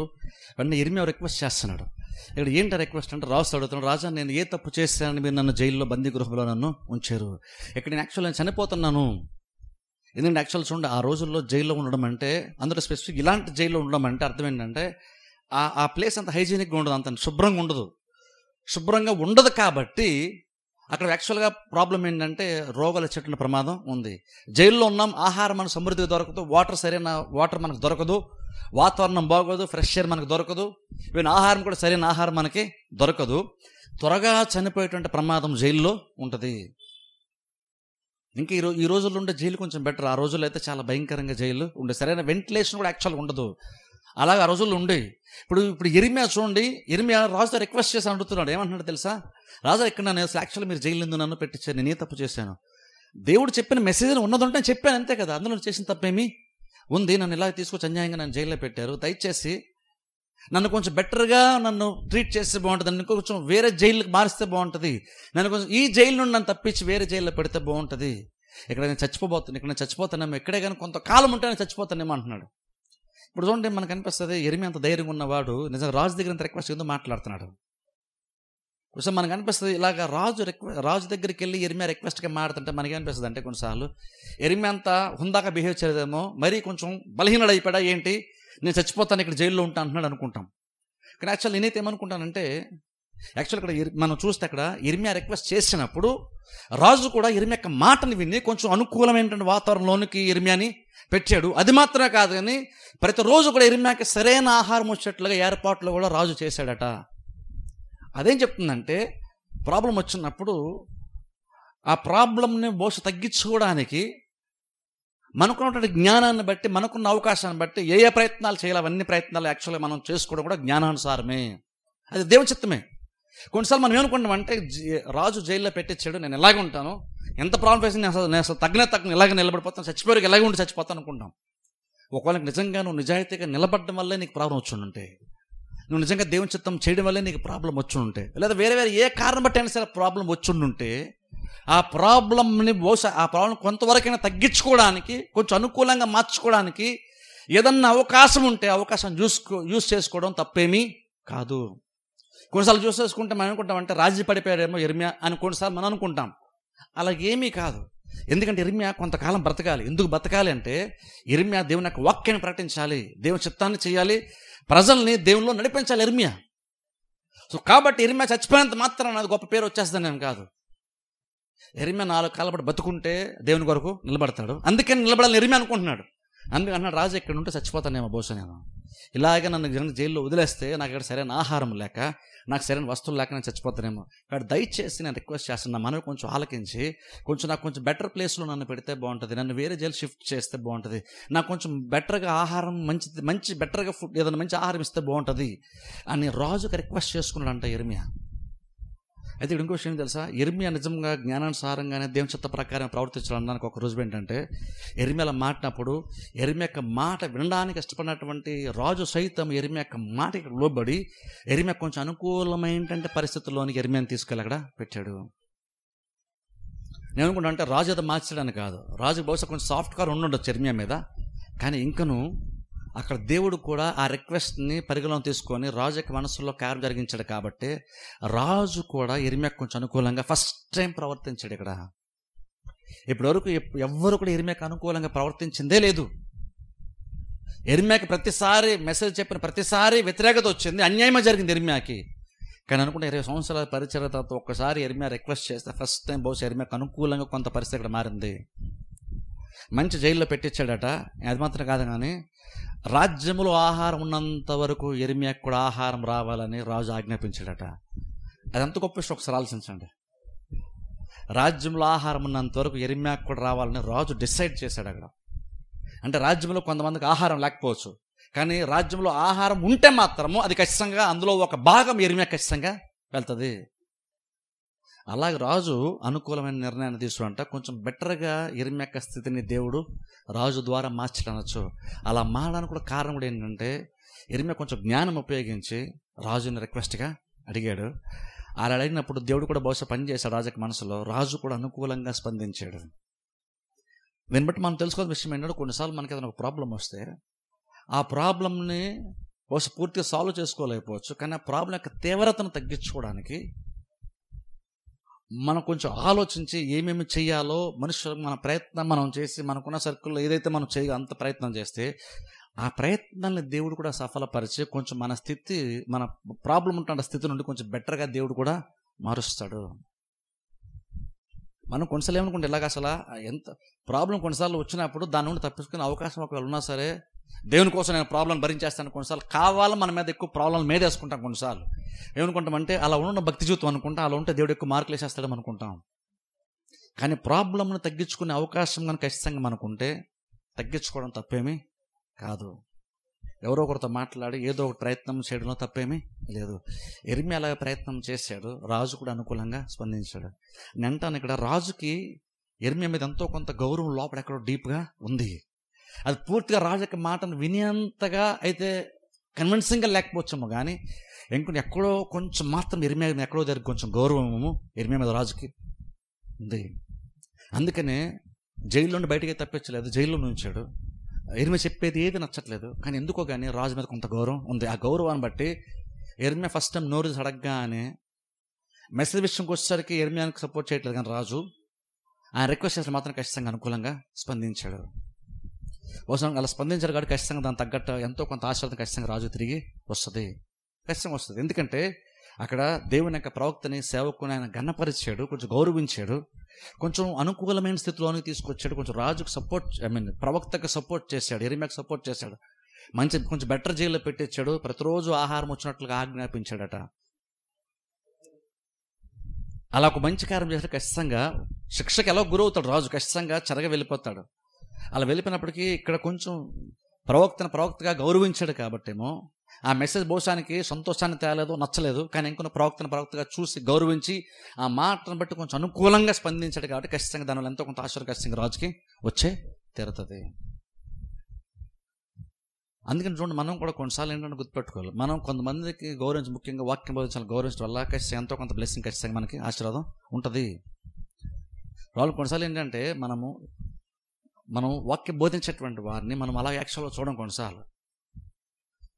వెంటనే ఇర్మియా రిక్వెస్ట్ చేస్తున్నాడు. ఇక్కడ ఏంటి రిక్వెస్ట్ అంటే రాజు అడుగుతున్నాడు, రాజా నేను ఏ తప్పు చేశానని మీరు నన్ను జైల్లో బందీగృహంలో నన్ను ఉంచారు? ఇక్కడ నేను యాక్చువల్ నేను చనిపోతున్నాను. ఎందుకంటే యాక్చువల్ చూడండి, ఆ రోజుల్లో జైల్లో ఉండడం అంటే, అందులో స్పెసిఫిక్ ఇలాంటి జైల్లో ఉండడం అంటే అర్థం ఏంటంటే ఆ ప్లేస్ అంత హైజీనిక్గా ఉండదు, అంత శుభ్రంగా ఉండదు. కాబట్టి అక్కడ యాక్చువల్గా ప్రాబ్లం ఏంటంటే రోగాలు వచ్చేటువంటి ప్రమాదం ఉంది. జైల్లో ఉన్నాం, ఆహారం మనకు సమృద్ధిగా దొరకదు, సరైన వాటర్ మనకు దొరకదు, వాతావరణం బాగోదు, ఫ్రెష్ ఎయిర్ మనకు దొరకదు, ఈవెన్ ఆహారం కూడా సరైన ఆహారం మనకి దొరకదు. త్వరగా చనిపోయేటువంటి ప్రమాదం జైల్లో ఉంటుంది. ఇంకా ఈ రోజుల్లో ఉండే జైలు కొంచెం బెటర్. ఆ రోజుల్లో అయితే చాలా భయంకరంగా జైలు ఉండే, సరైన వెంటిలేషన్ కూడా యాక్చువల్గా ఉండదు. అలాగే ఆ రోజుల్లో ఉండే. ఇప్పుడు ఇర్మియా చూడండి, ఇర్మియా రాజుతో రిక్వెస్ట్ చేసి అడుగుతున్నాడు. ఏమంటున్నాడు తెలుసా? రాజా, ఇక్కడ నన్ను యాక్చువల్గా మీరు జైలు ఎందుకు నన్ను పెట్టించారు, నేనే తప్పు చేశాను. దేవుడు చెప్పిన మెసేజ్ ఉన్నదంటే చెప్పాను అంతే కదా, అందులో చేసిన తప్పేమి ఉంది? నన్ను ఇలా తీసుకొచ్చి అన్యాయంగా నన్ను జైల్లో పెట్టారు, దయచేసి నన్ను కొంచెం బెటర్గా నన్ను ట్రీట్ చేస్తే బాగుంటుంది, నన్ను కొంచెం వేరే జైలుకి మారిస్తే బాగుంటుంది, నన్ను కొంచెం ఈ జైలు నుండి నన్ను తప్పించి వేరే జైల్లో పెడితే బాగుంటుంది. ఇక్కడ నేను చచ్చిపోతానేమో, ఇక్కడే కానీ కొంతకాలం ఉంటే నేను చచ్చిపోతానేమో అంటున్నాడు. ఇప్పుడు చూడండి, మనకు అనిపిస్తుంది ఇర్మియా అంత ధైర్యంగా ఉన్నవాడు నిజంగా రాజు దగ్గర ఇంత రిక్వెస్ట్ ఎందుకు మాట్లాడుతున్నాడు. కొంచెం మనకు అనిపిస్తుంది ఇలాగ రాజు దగ్గరికి వెళ్ళి ఇర్మియా రిక్వెస్ట్గా మాట్లాడుతుంటే మనకి అనిపిస్తుంది అంటే కొన్నిసార్లు ఇర్మియా అంతా హుందాగా బిహేవ్ చేయలేదేమో, మరీ కొంచెం బలహీనుడు అయిపోయా, ఏంటి నేను చచ్చిపోతాను ఇక్కడ జైల్లో ఉంటాను అంటున్నాడు అనుకుంటాం. కానీ యాక్చువల్ నేనైతే ఏమనుకుంటానంటే యాక్చువల్ ఇక్కడ మనం చూస్తే అక్కడ ఇర్మియా రిక్వెస్ట్ చేసినప్పుడు రాజు కూడా ఇర్మియా యొక్క మాటని విని కొంచెం అనుకూలమైనటువంటి వాతావరణంలోనికి ఇర్మియాని పెట్టాడు. అది మాత్రమే కాదు కానీ ప్రతిరోజు కూడా ఇర్మియాకి సరైన ఆహారం వచ్చేట్లుగా ఏర్పాట్లు కూడా రాజు చేశాడట. అదేం చెప్తుందంటే ప్రాబ్లం వచ్చినప్పుడు ఆ ప్రాబ్లంని బహుశా తగ్గించుకోవడానికి మనకున్నటువంటి జ్ఞానాన్ని బట్టి, మనకున్న అవకాశాన్ని బట్టి ఏ ఏ ప్రయత్నాలు చేయాలి అవన్నీ ప్రయత్నాలు యాక్చువల్గా మనం చేసుకోవడం కూడా జ్ఞానానుసారమే, అది దేవుని చిత్తమే. కొన్నిసార్లు మనం ఏమనుకుంటామంటే రాజు జైల్లో పెట్టించాడు, నేను ఎలాగే ఉంటాను, ఎంత ప్రాబ్లం ఫేస్ నేను అసలు తగ్గన ఇలాగే నిలబడిపోతాను, చచ్చిపోయారు ఇలాగే ఉండి చచ్చిపోతాను అనుకుంటాం. ఒకవేళ నిజంగా నువ్వు నిజాయితీగా నిలబడడం వల్లే నీకు ప్రాబ్లం వచ్చి ఉంటే, నువ్వు నిజంగా దేవుని చిత్తం చేయడం వల్లే నీకు ప్రాబ్లం వచ్చి ఉంటే, లేదా వేరే ఏ కారణం బట్టి అయినా సరే ప్రాబ్లం వచ్చి ఉంటే, ఆ ప్రాబ్లంని బహుశా ఆ ప్రాబ్లం కొంతవరకైనా తగ్గించుకోవడానికి, కొంచెం అనుకూలంగా మార్చుకోవడానికి ఏదన్నా అవకాశం ఉంటే అవకాశం యూస్ చేసుకోవడం తప్పేమీ కాదు. కొన్నిసార్లు చూస్ చేసుకుంటే మనం అనుకుంటామంటే రాజీ పడిపోయాడేమో ఇర్మియా అని కొన్నిసార్లు మనం అనుకుంటాం. అలాగేమీ కాదు. ఎందుకంటే ఇర్మియా కొంతకాలం బ్రతకాలి. ఎందుకు బ్రతకాలి అంటే ఇర్మియా దేవుని యొక్క వాక్యాన్ని ప్రకటించాలి, దేవుని చిత్తాన్ని చేయాలి, ప్రజల్ని దేవునిలో నడిపించాలి ఇర్మియా. సో కాబట్టి ఇర్మియా చచ్చిపోయినంత మాత్రం అది గొప్ప పేరు వచ్చేస్తుందని కాదు. ఇర్మియా 4 కాళ్ళ పాటు బతుకుంటే దేవుని కొరకు నిలబడతాడు, అందుకని నిలబడాలని ఇర్మియా అనుకుంటున్నాడు. అందుకన్నాడు రాజు ఇక్కడ ఉంటే చచ్చిపోతానేమో బహుశా, నేను ఇలాగే నన్ను జైల్లో వదిలేస్తే నాకు ఇక్కడ సరైన ఆహారం లేక, నాకు సరైన వస్తువులు లేక నేను చచ్చిపోతానేమో. కాబట్టి దయచేసి నేను రిక్వెస్ట్ చేస్తాను, నా మనవి కొంచెం ఆలకించి నాకు కొంచెం బెటర్ ప్లేస్లో నన్ను పెడితే బాగుంటుంది, నన్ను వేరే జైలు షిఫ్ట్ చేస్తే బాగుంటుంది, నాకు కొంచెం బెటర్గా ఆహారం మంచి బెటర్గా ఫుడ్ ఏదైనా మంచి ఆహారం ఇస్తే బాగుంటుంది అని రాజుకి రిక్వెస్ట్ చేసుకున్నాడంట ఇర్మియా. అయితే ఇంకో విషయం తెలుసా, ఇర్మియా నిజంగా జ్ఞానానుసారంగానే దేవుని చిత్త ప్రకారం ప్రవర్తించడానికి ఒక రుజువు ఏంటంటే, ఇర్మియాల మాటినప్పుడు ఇర్మియా యొక్క మాట వినడానికి ఇష్టపడినటువంటి రాజు సైతం ఇర్మియా యొక్క మాటకి లోబడి ఇర్మియా కొంచెం అనుకూలమైనటువంటి పరిస్థితుల్లోనికి ఇర్మియాని తీసుకెళ్ళి అక్కడ పెట్టాడు. నేను అనుకుంటా అంటే రాజు అది మార్చడానికి కాదు, రాజు బహుశా కొంచెం సాఫ్ట్గా ఉండొచ్చు ఇర్మియా మీద, కానీ ఇంకను అక్కడ దేవుడు కూడా ఆ రిక్వెస్ట్ని పరిగణలో తీసుకొని రాజు యొక్క మనసులో కార్యం జరిగించాడు. కాబట్టి రాజు కూడా ఇర్మియాకు కొంచెం అనుకూలంగా ఫస్ట్ టైం ప్రవర్తించాడు. ఇక్కడ ఇప్పటివరకు ఎవ్వరు కూడా ఇర్మియాకు అనుకూలంగా ప్రవర్తించిందే లేదు. ఇర్మియాకి ప్రతిసారి మెసేజ్ చెప్పిన ప్రతిసారి వ్యతిరేకత వచ్చింది, అన్యాయమే జరిగింది ఇర్మియాకి. కానీ అనుకుంటే 20 సంవత్సరాల పరిచర్య తర్వాత ఒక్కసారి ఇర్మియా రిక్వెస్ట్ చేస్తే ఫస్ట్ టైం బహుశా ఇర్మియాకు అనుకూలంగా కొంత పరిస్థితి ఇక్కడ మారింది. మంచి జైల్లో పెట్టించాడట. అది మాత్రం కాదు కానీ రాజ్యంలో ఆహారం ఉన్నంత వరకు ఇర్మియాకు కూడా ఆహారం రావాలని రాజు ఆజ్ఞాపించాడట. అది ఎంత గొప్ప విషయం ఒకసారి ఆలోచించండి. రాజ్యంలో ఆహారం ఉన్నంత వరకు ఇర్మియాకు కూడా రావాలని రాజు డిసైడ్ చేశాడు అక్కడ. అంటే రాజ్యంలో కొంతమందికి ఆహారం లేకపోవచ్చు, కానీ రాజ్యంలో ఆహారం ఉంటే మాత్రము అది ఖచ్చితంగా అందులో ఒక భాగం ఇర్మియా ఖచ్చితంగా వెళ్తుంది. అలాగే రాజు అనుకూలమైన నిర్ణయాన్ని తీసుకుంటా కొంచెం బెటర్గా ఇర్మియా యొక్క స్థితిని దేవుడు రాజు ద్వారా మార్చడనొచ్చు. అలా మారడానికి కూడా కారణం కూడా ఏంటంటే ఇర్మియా కొంచెం జ్ఞానం ఉపయోగించి రాజుని రిక్వెస్ట్గా అడిగాడు. అలా అడిగినప్పుడు దేవుడు కూడా బహుశా పనిచేశాడు రాజుకి మనసులో, రాజు కూడా అనుకూలంగా స్పందించాడు. దీన్ని బట్టి మనం తెలుసుకోవాల్సిన విషయం ఏంటంటే కొన్నిసార్లు మనకి ఏదైనా ఒక ప్రాబ్లం వస్తే ఆ ప్రాబ్లంని బహుశా పూర్తిగా సాల్వ్ చేసుకోలేకపోవచ్చు, కానీ ఆ ప్రాబ్లం యొక్క తీవ్రతను తగ్గించుకోవడానికి మనం కొంచెం ఆలోచించి ఏమేమి చేయాలో మనుషులకు మన ప్రయత్నం మనం చేసి మనకున్న సర్కిల్లో ఏదైతే మనం అంత ప్రయత్నం చేస్తే ఆ ప్రయత్నాన్ని దేవుడు కూడా సఫలపరిచి కొంచెం మన స్థితి, మన ప్రాబ్లం ఉంటున్న స్థితి నుండి కొంచెం బెటర్గా దేవుడు కూడా మారుస్తాడు. మనం కొన్నిసార్లు ఏమనుకుంటే ఇలాగ అసలు ఎంత ప్రాబ్లం కొన్నిసార్లు వచ్చినప్పుడు దాని నుండి తప్పించుకునే అవకాశం ఒకవేళ ఉన్నా సరే దేవుని కోసం నేను ప్రాబ్లం భరించేస్తాను. కొన్నిసార్లు కావాలని మన మీద ఎక్కువ ప్రాబ్లం మీద వేసుకుంటాం. కొన్నిసార్లు ఏమనుకుంటామంటే అలా ఉన్న భక్తి జీవితం అనుకుంటాం, అలా ఉంటే దేవుడు ఎక్కువ మార్కులు వేసేస్తాడని అనుకుంటాం. కానీ ప్రాబ్లంను తగ్గించుకునే అవకాశం కనుక ఖచ్చితంగా మనకుంటే తగ్గించుకోవడం తప్పేమీ కాదు. ఎవరో ఒకరితో మాట్లాడి ఏదో ఒక ప్రయత్నం చేయడంలో తప్పేమీ లేదు. ఇర్మియా అలాగే ప్రయత్నం చేశాడు, రాజు కూడా అనుకూలంగా స్పందించాడు. నేను అంటాను ఇక్కడ రాజుకి ఇర్మియా మీద ఎంతో కొంత గౌరవం లోపల ఎక్కడో డీప్గా ఉంది. అది పూర్తిగా రాజు యొక్క మాటను వినేంతగా అయితే కన్విన్సింగ్గా లేకపోవచ్చేమో, కానీ ఇంకొంచెం ఎక్కడో కొంచెం మాత్రం ఇర్మియా మీద ఎక్కడో దగ్గర కొంచెం గౌరవము ఇర్మియా మీద రాజుకి ఉంది. అందుకనే జైల్లో నుండి బయటికి తప్పించలేదు, జైల్లో ఉంచాడు. ఇర్మియా చెప్పేది ఏది నచ్చట్లేదు, కానీ ఎందుకో కానీ రాజు మీద కొంత గౌరవం ఉంది. ఆ గౌరవాన్ని బట్టి ఇర్మియా ఫస్ట్ టైం నోరు అడగగానే మెసేజ్ విషయంకి వచ్చేసరికి ఇర్మియాకి సపోర్ట్ చేయట్లేదు, కానీ రాజు ఆయన రిక్వెస్ట్ చేసిన మాత్రం ఖచ్చితంగా అనుకూలంగా స్పందించాడు. అవసరం అలా స్పందించాడు కాబట్టి ఖచ్చితంగా దాని తగ్గట్టు ఎంతో కొంత ఆశీర్వాదం ఖచ్చితంగా రాజు తిరిగి వస్తుంది, ఖచ్చితంగా వస్తుంది. ఎందుకంటే అక్కడ దేవుని యొక్క ప్రవక్తని సేవకుని ఆయన ఘనపరిచాడు, కొంచెం గౌరవించాడు, కొంచెం అనుకూలమైన స్థితిలోనికి తీసుకొచ్చాడు, కొంచెం రాజుకు సపోర్ట్ ప్రవక్తకు సపోర్ట్ చేశాడు, యెరెమీయాకు సపోర్ట్ చేశాడు, కొంచెం బెటర్ జైల్లో పెట్టించాడు, ప్రతిరోజు ఆహారం వచ్చినట్లుగా ఆజ్ఞాపించాడట. అలా ఒక మంచి కార్యం చేస్తే ఖచ్చితంగా శిక్షకు ఎలా గురవుతాడు రాజు, ఖచ్చితంగా చెరగ వెళ్ళిపోతాడు. అలా వెళ్ళిపోయినప్పటికీ ఇక్కడ కొంచెం ప్రవక్తగా గౌరవించాడు కాబట్టేమో ఆ మెసేజ్ బహుశానికి సంతోషాన్ని తేలేదు, నచ్చలేదు. కానీ ఇంకొన్న ప్రవక్తగా చూసి గౌరవించి ఆ మాటను బట్టి కొంచెం అనుకూలంగా స్పందించాడు కాబట్టి ఖచ్చితంగా దానివల్ల ఎంతో కొంత ఆశ్చర్యం ఖచ్చితంగా రాజుకి వచ్చే తీరుతుంది. అందుకని చూడండి, మనం కూడా కొన్నిసార్లు ఏంటంటే గుర్తుపెట్టుకోవాలి, మనం కొంతమందికి గౌరవించి, ముఖ్యంగా వాక్యం బోధించాలి, గౌరవించడం వల్ల ఖచ్చితంగా ఎంతో కొంత బ్లెస్సింగ్ ఖచ్చితంగా మనకి ఆశీర్వాదం ఉంటుంది. వాళ్ళు కొన్నిసార్లు ఏంటంటే మనం వాక్యం బోధించేటువంటి వారిని మనం అలా యాక్షన్లో చూడడం, కొన్నిసార్లు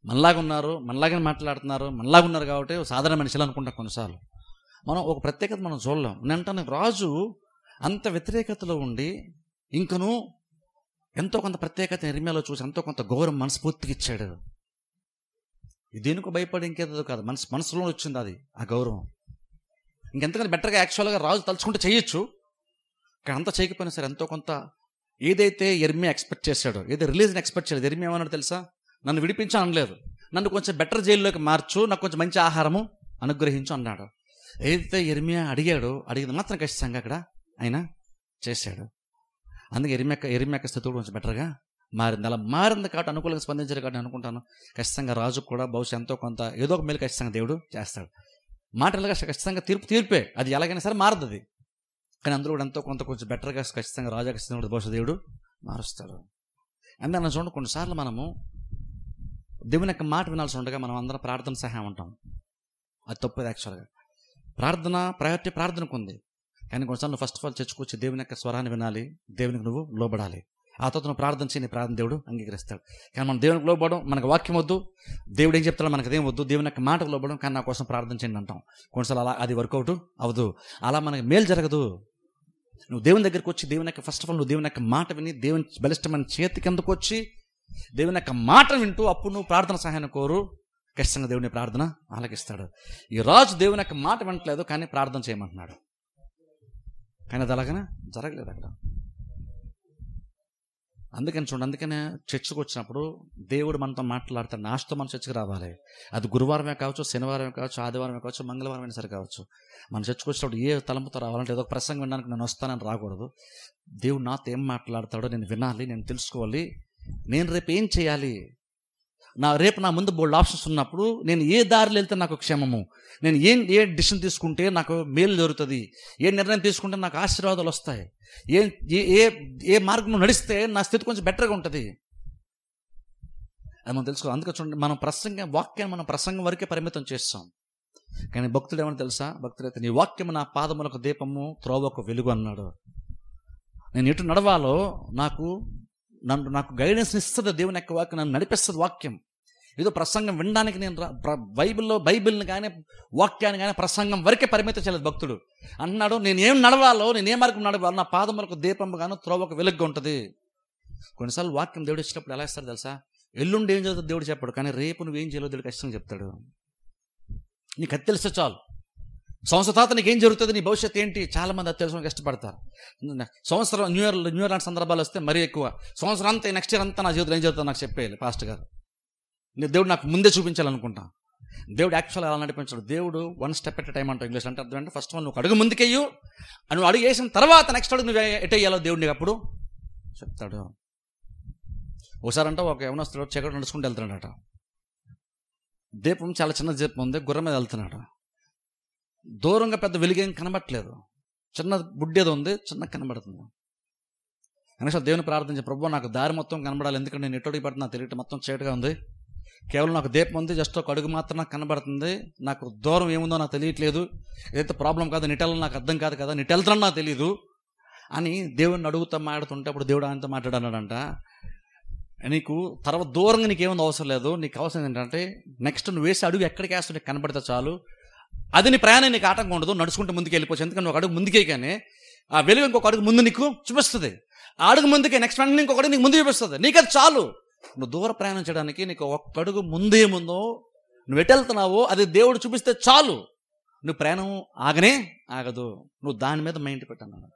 మనలాగా ఉన్నారు, మనలాగానే మాట్లాడుతున్నారు, మనలాగా ఉన్నారు కాబట్టి సాధారణ మనుషులు అనుకుంటాం. కొన్నిసార్లు మనం ఒక ప్రత్యేకత మనం చూడలేం. నేను రాజు అంత వ్యతిరేకతలో ఉండి ఇంకను ఎంతో కొంత ప్రత్యేకత యెరెమీయాలో చూసి ఎంతో కొంత గౌరవం మనస్ఫూర్తిగా ఇచ్చాడు. దేనికో భయపడి ఇంకేదో కాదు, మనసులో వచ్చింది అది, ఆ గౌరవం. ఇంకెంతకంటే బెటర్గా యాక్చువల్గా రాజు తలుచుకుంటే చేయొచ్చు, కానీ అంతా చేయకపోయినా సరే ఎంతో కొంత ఏదైతే యెరెమీయా ఎక్స్పెక్ట్ చేశాడో, ఏదో రిలీజ్ని ఎక్స్పెక్ట్ చేయలేదు. యెరెమీయా ఏమన్నాడు తెలుసా? నన్ను విడిపించు అనలేదు, నన్ను కొంచెం బెటర్ జైల్లోకి మార్చు, నాకు కొంచెం మంచి ఆహారము అనుగ్రహించు అన్నాడు. ఏదైతే యెరెమీయా అడిగింది మాత్రం ఖచ్చితంగా అక్కడ ఆయన చేశాడు. అందుకే యెరెమీయా స్థితి కొంచెం బెటర్గా మారింది. అలా మారింది కాబట్టి, అనుకూలంగా స్పందించారు కాబట్టి అనుకుంటాను ఖచ్చితంగా రాజుకు కూడా బహుశా ఎంతో కొంత ఏదో ఒక మేలు ఖచ్చితంగా దేవుడు చేస్తాడు. మాటలుగా ఖచ్చితంగా తీర్పే, అది ఎలాగైనా సరే మారదు అది. కానీ అందులో కూడా ఎంతో కొంత కొంచెం బెటర్గా ఖచ్చితంగా రాజా ఖచ్చితంగా బహుశా దేవుడు మారుస్తాడు. అందుకని చూడండి, కొన్నిసార్లు మనము దేవుని యొక్క మాట వినాల్సి ఉండగా మనం అందరం ప్రార్థన సహాయం ఉంటాం. అది తప్పదు. యాక్చువల్గా ప్రయారిటీ ప్రార్థనకు ఉంది. కానీ కొన్నిసార్లు ఫస్ట్ ఆఫ్ ఆల్ చర్చకొచ్చి దేవుని యొక్క స్వరాన్ని వినాలి, దేవునికి నువ్వు లోబడాలి. ఆ తర్వాత నువ్వు ప్రార్థన చేయి, నీ ప్రార్థన దేవుడు అంగీకరిస్తాడు. కానీ మనం దేవునికి లోబడడం, మనకు వాక్యం వద్దు, దేవుడు ఏం చెప్తాడో మనకు అదేం వద్దు, దేవుని యొక్క మాటకు లోబడడం, కానీ నా కోసం ప్రార్థన చేయండి అంటాం. కొన్నిసార్లు అలా అది వర్కౌట్ అవ్వదు, అలా మనకి మేలు జరగదు. నువ్వు దేవుని దగ్గరికి వచ్చి దేవుని యొక్క ఫస్ట్ ఆఫ్ ఆల్ నువ్వు దేవుని యొక్క మాట విని, దేవుని బలిష్టమైన చేతి కిందకు వచ్చి దేవుని యొక్క మాట వింటూ అప్పుడు నువ్వు ప్రార్థన సహాయాన్ని కోరు, ఖచ్చితంగా దేవుని ప్రార్థన ఆలకిస్తాడు. ఈ రాజు దేవుని యొక్క మాట వినట్లేదు, కానీ ప్రార్థన చేయమంటున్నాడు. కానీ అది అలాగనే జరగలేదు అక్కడ. అందుకనే చర్చకు వచ్చినప్పుడు దేవుడు మనతో మాట్లాడతాడు. నాశతో మన చర్చకు రావాలి. అది గురువారమే కావచ్చు, శనివారమే కావచ్చు, ఆదివారమే కావచ్చు, మంగళవారమైనా సరే కావచ్చు. మన చర్చకు వచ్చినప్పుడు ఏ తలంపుతో రావాలంటే ఏదో ఒక ప్రసంగం వినడానికి నేను వస్తానని రాకూడదు. దేవుడు నాతో ఏం మాట్లాడతాడో నేను వినాలి, నేను తెలుసుకోవాలి. నేను రేపు ఏం చేయాలి, రేపు నా ముందు బోల్డ్ ఆప్షన్స్ ఉన్నప్పుడు నేను ఏ దారిలో వెళ్తే నాకు క్షేమము, నేను ఏ డిసిషన్ తీసుకుంటే నాకు మేలు జరుగుతుంది, ఏ నిర్ణయం తీసుకుంటే నాకు ఆశీర్వాదాలు వస్తాయి, ఏ మార్గం నడిస్తే నా స్థితి కొంచెం బెటర్గా ఉంటుంది, అది మనం తెలుసుకో. అందుకే చూడండి, మనం వాక్యాన్ని మనం ప్రసంగం వరకే పరిమితం చేస్తాం. కానీ భక్తుడు ఏమని తెలుసా? భక్తుడైతే నీ వాక్యము నా పాదములకు దీపము, త్రోవకు వెలుగు అన్నాడు. నేను ఎటు నడవాలో నాకు గైడెన్స్ ఇస్తుంది దేవుని యొక్క వాక్యం, నన్ను నడిపిస్తుంది వాక్యం. ఏదో ప్రసంగం వినడానికి నేను బైబిల్ని కానీ వాక్యాన్ని కానీ ప్రసంగం వరకే పరిమితం చేయలేదు భక్తుడు. అన్నాడు, నేను ఏ మార్గం నడవాలో నా పాదములకు దీపం గాను, త్రోవకు వెలుగుగా ఉంటుంది. కొన్నిసార్లు వాక్యం దేవుడు ఇచ్చినప్పుడు ఎలా ఇస్తాడు తెలుసా? ఎల్లుండి ఏం చదువుతుంది దేవుడు చెప్పాడు, కానీ రేపు నువ్వేం చేయలేవు దేవుడు ఖచ్చితంగా చెప్తాడు. నీకు అది తెలిస్తే చాలు. సంవత్సరం తర్వాత నీకు ఏం జరుగుతుంది, నీ భవిష్యత్తు ఏంటి, చాలా మంది అది తెలుసుకోవడానికి కష్టపడతారు. సంవత్సరం న్యూ ఇయర్ లాంటి సందర్భాలు వస్తే మరీ ఎక్కువ, సంవత్సరం అంతా నెక్స్ట్ ఇయర్ అంతా నా జీవితంలో ఏం జరుగుతుందో నాకు చెప్పేయాలి పాస్టర్ గారు, దేవుడు నాకు ముందే చూపించాలనుకుంటా. దేవుడు యాక్చువల్ అలా నడిపించాడు. దేవుడు 1 step at a time అంటావు ఇంగ్లీష్. అంటే అర్థం అంటే ఫస్ట్ ఆల్ నువ్వు అడుగు ముందుకెయ్యు, నువ్వు అడుగు వేసిన తర్వాత నెక్స్ట్ అడుగు నువ్వు ఎటేయాలో దేవుడు నీకు అప్పుడు చెప్తాడు. ఒకసారి అంటే ఒక యవనస్తుడు చీకటి నడుచుకుంటూ వెళ్తున్నాడట. దీపం చాలా చిన్న దీపం ఉంది, గుర్రం మీద వెళ్తున్నాడు. దూరంగా పెద్ద వెలుగేం కనబట్టలేదు, చిన్న బుడ్డేదో ఉంది, చిన్న కనబడుతుంది. కనీసం దేవుని ప్రార్థించే, ప్రభువా నాకు దారి మొత్తం కనబడాలి, ఎందుకంటే నేను ఎటువంటి పడుతున్నా తెలియటం మొత్తం చీకటిగా ఉంది, కేవలం నాకు దీపం ఉంది, జస్ట్ ఒక అడుగు మాత్రం నాకు కనబడుతుంది, నాకు దూరం ఏముందో నాకు తెలియట్లేదు, ఏదైతే ప్రాబ్లం కాదు, నిటెళ్ళని నాకు అర్థం కాదు కదా, నిటెళ్తాను నాకు తెలియదు అని దేవుడిని అడుగుతా మాట్లాడుతుంటే అప్పుడు దేవుడు ఆయనతో మాట్లాడాడంట, నీకు తర్వాత దూరంగా నీకేముంది అవసరం లేదు, నీకు అవసరం ఏంటంటే నెక్స్ట్ నువ్వు వేసే అడుగు ఎక్కడికి వేస్తే నీకు కనబడితే చాలు, అది నీ ప్రయాణం నీకు ఆటంకం ఉండదు, నడుచుకుంటే ముందుకు వెళ్ళిపోవచ్చు. ఎందుకంటే ఒక అడుగు ముందుకే కానీ ఆ వెలుగు ఇంకొక అడుగు ముందు నీకు చూపిస్తుంది, ఆ అడుగు ముందుకే నెక్స్ట్ వెంటనే ఇంకొక అడుగు నీకు ముందు చూపిస్తుంది, నీకు అది చాలు. నువ్వు దూర ప్రయాణం చేయడానికి నీకు ఒక్క అడుగు ముందేముందో నువ్వు ఎటు వెళ్తున్నావో అది దేవుడు చూపిస్తే చాలు, నువ్వు ప్రయాణం ఆగనే ఆగదు. నువ్వు దాని మీద మైండ్ పెట్టాను.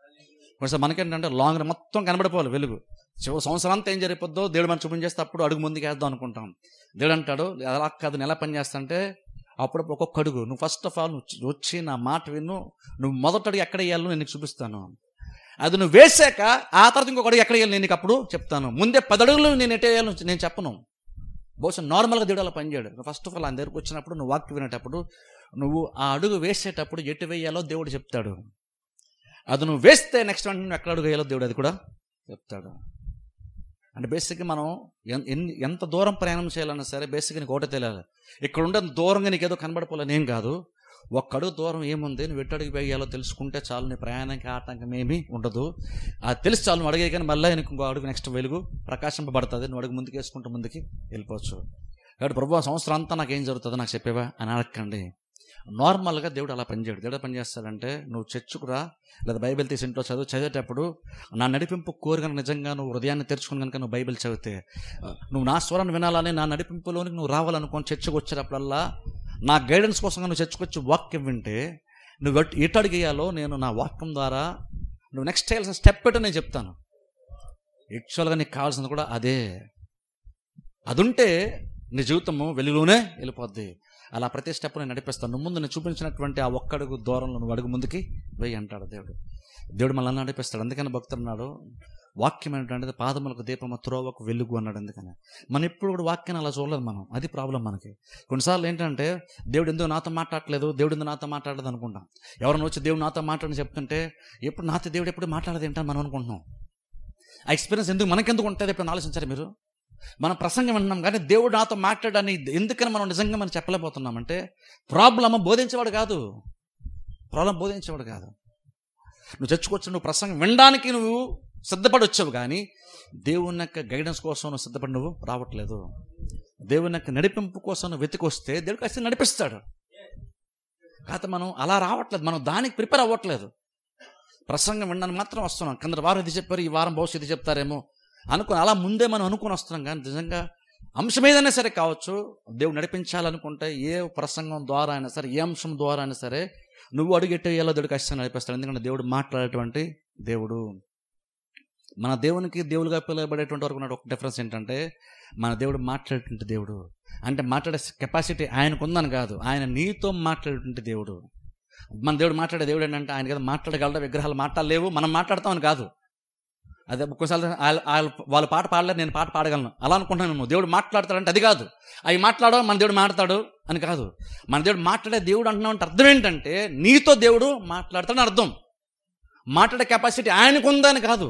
కొంచెం మనకేంటంటే లాంగ్ రన్ మొత్తం కనబడిపోవాలి వెలుగు. సంవత్సరం అంతా ఏం జరిగిపోద్దో దేవుడు మనం చూపించేస్తే అప్పుడు అడుగు ముందుకు వేద్దాం అనుకుంటాం. దేవుడు అంటాడు అలా కాదు, నేను ఎలా పని చేస్తానంటే అప్పుడప్పుడు ఒక్కొక్క అడుగు నువ్వు ఫస్ట్ ఆఫ్ ఆల్ నువ్వు వచ్చి నా మాట విను, నువ్వు మొదటి అడుగు ఎక్కడ వేయాలో నేను నీకు చూపిస్తాను. అది నువ్వు వేసాక ఆ తర్వాత ఇంకొక అడుగు ఎక్కడ వేయాలి నేను నీకు అప్పుడు చెప్తాను. ముందే 10 అడుగులు నేను ఎట్టే వేయాలో నేను చెప్పను. బహుశా నార్మల్గా దేవుడు అలా పనిచేయడు. ఫస్ట్ ఆఫ్ ఆల్ ఆయన దగ్గరకు వచ్చినప్పుడు నువ్వు వాక్యం వినేటప్పుడు నువ్వు ఆ అడుగు వేసేటప్పుడు ఎటు వేయాలో దేవుడు చెప్తాడు. అది నువ్వు వేస్తే నెక్స్ట్ వెంటనే నువ్వు ఎక్కడ అడుగు వేయాలో దేవుడు అది కూడా చెప్తాడు. అంటే బేసిక్గా మనం ఎంత దూరం ప్రయాణం చేయాలన్నా సరే బేసిక్గా నీకు ఒకటే తెలియాలి. ఇక్కడ ఉండే దూరంగా నీకు ఏదో కనబడిపోలేని ఏం కాదు. ఒక్కడుగు దూరం ఏముంది, నువ్వు ఎట్టడుగు వేయాలో తెలుసుకుంటే చాలు, నీ ప్రయాణానికి ఆటంకం ఏమీ ఉండదు. అది తెలిసి చాలు, నువ్వు అడిగే కానీ మళ్ళీ నీకు ఇంకో అడుగు నెక్స్ట్ వెలుగు ప్రకాశింపబడుతుంది. నువ్వు అడుగు ముందుకు వేసుకుంటూ ముందుకి వెళ్ళిపోవచ్చు. కాబట్టి ప్రభు సంవత్సరం అంతా నాకు ఏం జరుగుతుందో నాకు చెప్పేవా అని అడగండి. నార్మల్గా దేవుడు అలా పనిచేయడు. దేవుడు పని చేస్తాడంటే నువ్వు చర్చకు రా, లేదా బైబిల్ తీసి ఇంట్లో చదివేటప్పుడు నా నడిపింపు కోరిక నిజంగా నువ్వు హృదయాన్ని తెరుచుకుని కనుక నువ్వు బైబిల్ చదివితే, నువ్వు నా స్వరాన్ని వినాలని నా నడిపింపులోనికి నువ్వు రావాలనుకోని చర్చకు వచ్చేటప్పుడల్లా నా గైడెన్స్ కోసం నువ్వు చర్చకొచ్చి వాక్యం వింటే నువ్వు ఎటు అడిగేయాలో నేను నా వాక్యం ద్వారా నువ్వు నెక్స్ట్ చేయాల్సిన స్టెప్ ఎటో నేను చెప్తాను. యాక్చువల్గా నీకు కావాల్సింది కూడా అదే. అది ఉంటే నీ జీవితము వెలుగులోనే వెళ్ళిపోద్ది. అలా ప్రతి స్టెప్ నేను నడిపిస్తాను. నువ్వు ముందు నేను చూపించినటువంటి ఆ ఒక్కడుగు దూరంలో నువ్వు అడుగు ముందుకి వెయ్యి అంటాడు దేవుడు. దేవుడు మళ్ళీ నడిపిస్తాడు. అందుకని భక్తుడు అన్నాడు వాక్యం ఏంటంటే పాదములకు దీపము త్రోవకు వెలుగు అన్నాడు. ఎందుకని మనం ఎప్పుడు కూడా వాక్యాన్ని అలా చూడలేదు మనం. అది ప్రాబ్లం మనకి. కొన్నిసార్లు ఏంటంటే దేవుడు ఎందుకు నాతో మాట్లాడలేదు, దేవుడు ఎందుకు నాతో మాట్లాడలేదు అనుకుంటాం. ఎవరైనా వచ్చి దేవుడు నాతో మాట్లాడని చెప్తుంటే ఎప్పుడు నాతో దేవుడు ఎప్పుడు మాట్లాడదు ఏంటని మనం అనుకుంటున్నాం. ఆ ఎక్స్పీరియన్స్ ఎందుకు మనకెందుకు ఉంటుంది ఎప్పుడు ఆలోచించారు మీరు? మనం ప్రసంగం వింటున్నాం కానీ దేవుడు నాతో మాట్లాడని ఎందుకని మనం నిజంగా మనం చెప్పలేకపోతున్నామంటే ప్రాబ్లమ్ బోధించేవాడు కాదు. ప్రాబ్లం బోధించేవాడు కాదు. నువ్వు చర్చకొచ్చి నువ్వు ప్రసంగం వినడానికి నువ్వు సిద్ధపడి వచ్చావు కానీ దేవుని యొక్క గైడెన్స్ కోసం నువ్వు సిద్ధపడి నువ్వు రావట్లేదు. దేవుని యొక్క నడిపింపు కోసం నువ్వు వెతికొస్తే దేవుడు ఖచ్చితంగా నడిపిస్తాడు. కాకపోతే మనం అలా రావట్లేదు, మనం దానికి ప్రిపేర్ అవ్వట్లేదు. ప్రసంగం వినడానికి మాత్రం వస్తున్నాం. కింద వారం ఇది చెప్పారు, ఈ వారం బహుశా ఇది చెప్తారేమో అనుకుని అలా ముందే మనం అనుకుని వస్తున్నాం. కానీ నిజంగా అంశం ఏదైనా సరే కావచ్చు, దేవుడు నడిపించాలనుకుంటే ఏ ప్రసంగం ద్వారా అయినా సరే, ఏ అంశం ద్వారా అయినా సరే నువ్వు అడుగెట్టేయాలో దేవుడు ఖచ్చితంగా నడిపిస్తాడు. ఎందుకంటే దేవుడు మాట్లాడేటువంటి దేవుడు. మన దేవునికి దేవులుగా పిలువబడేటువంటి వరకు ఉన్న ఒక డిఫరెన్స్ ఏంటంటే మన దేవుడు మాట్లాడేటువంటి దేవుడు. అంటే మాట్లాడే కెపాసిటీ ఆయనకు ఉందని కాదు, ఆయన నీతో మాట్లాడేటువంటి దేవుడు. మన దేవుడు మాట్లాడే దేవుడు ఏంటంటే ఆయన కదా మాట్లాడగలడు, విగ్రహాలు మాట్లాడలేవు, మనం మాట్లాడతామని కాదు. అదే ఒక్కోసారి వాళ్ళు పాట పాడలేదు, నేను పాట పాడగలను అలా అనుకుంటున్నాను. దేవుడు మాట్లాడతాడంటే అది కాదు, అవి మాట్లాడో మన దేవుడు మాట్లాడు అని కాదు. మన దేవుడు మాట్లాడే దేవుడు అంటున్నావు అంటే అర్థం ఏంటంటే నీతో దేవుడు మాట్లాడతాడని అర్థం. మాట్లాడే కెపాసిటీ ఆయనకు ఉందని కాదు,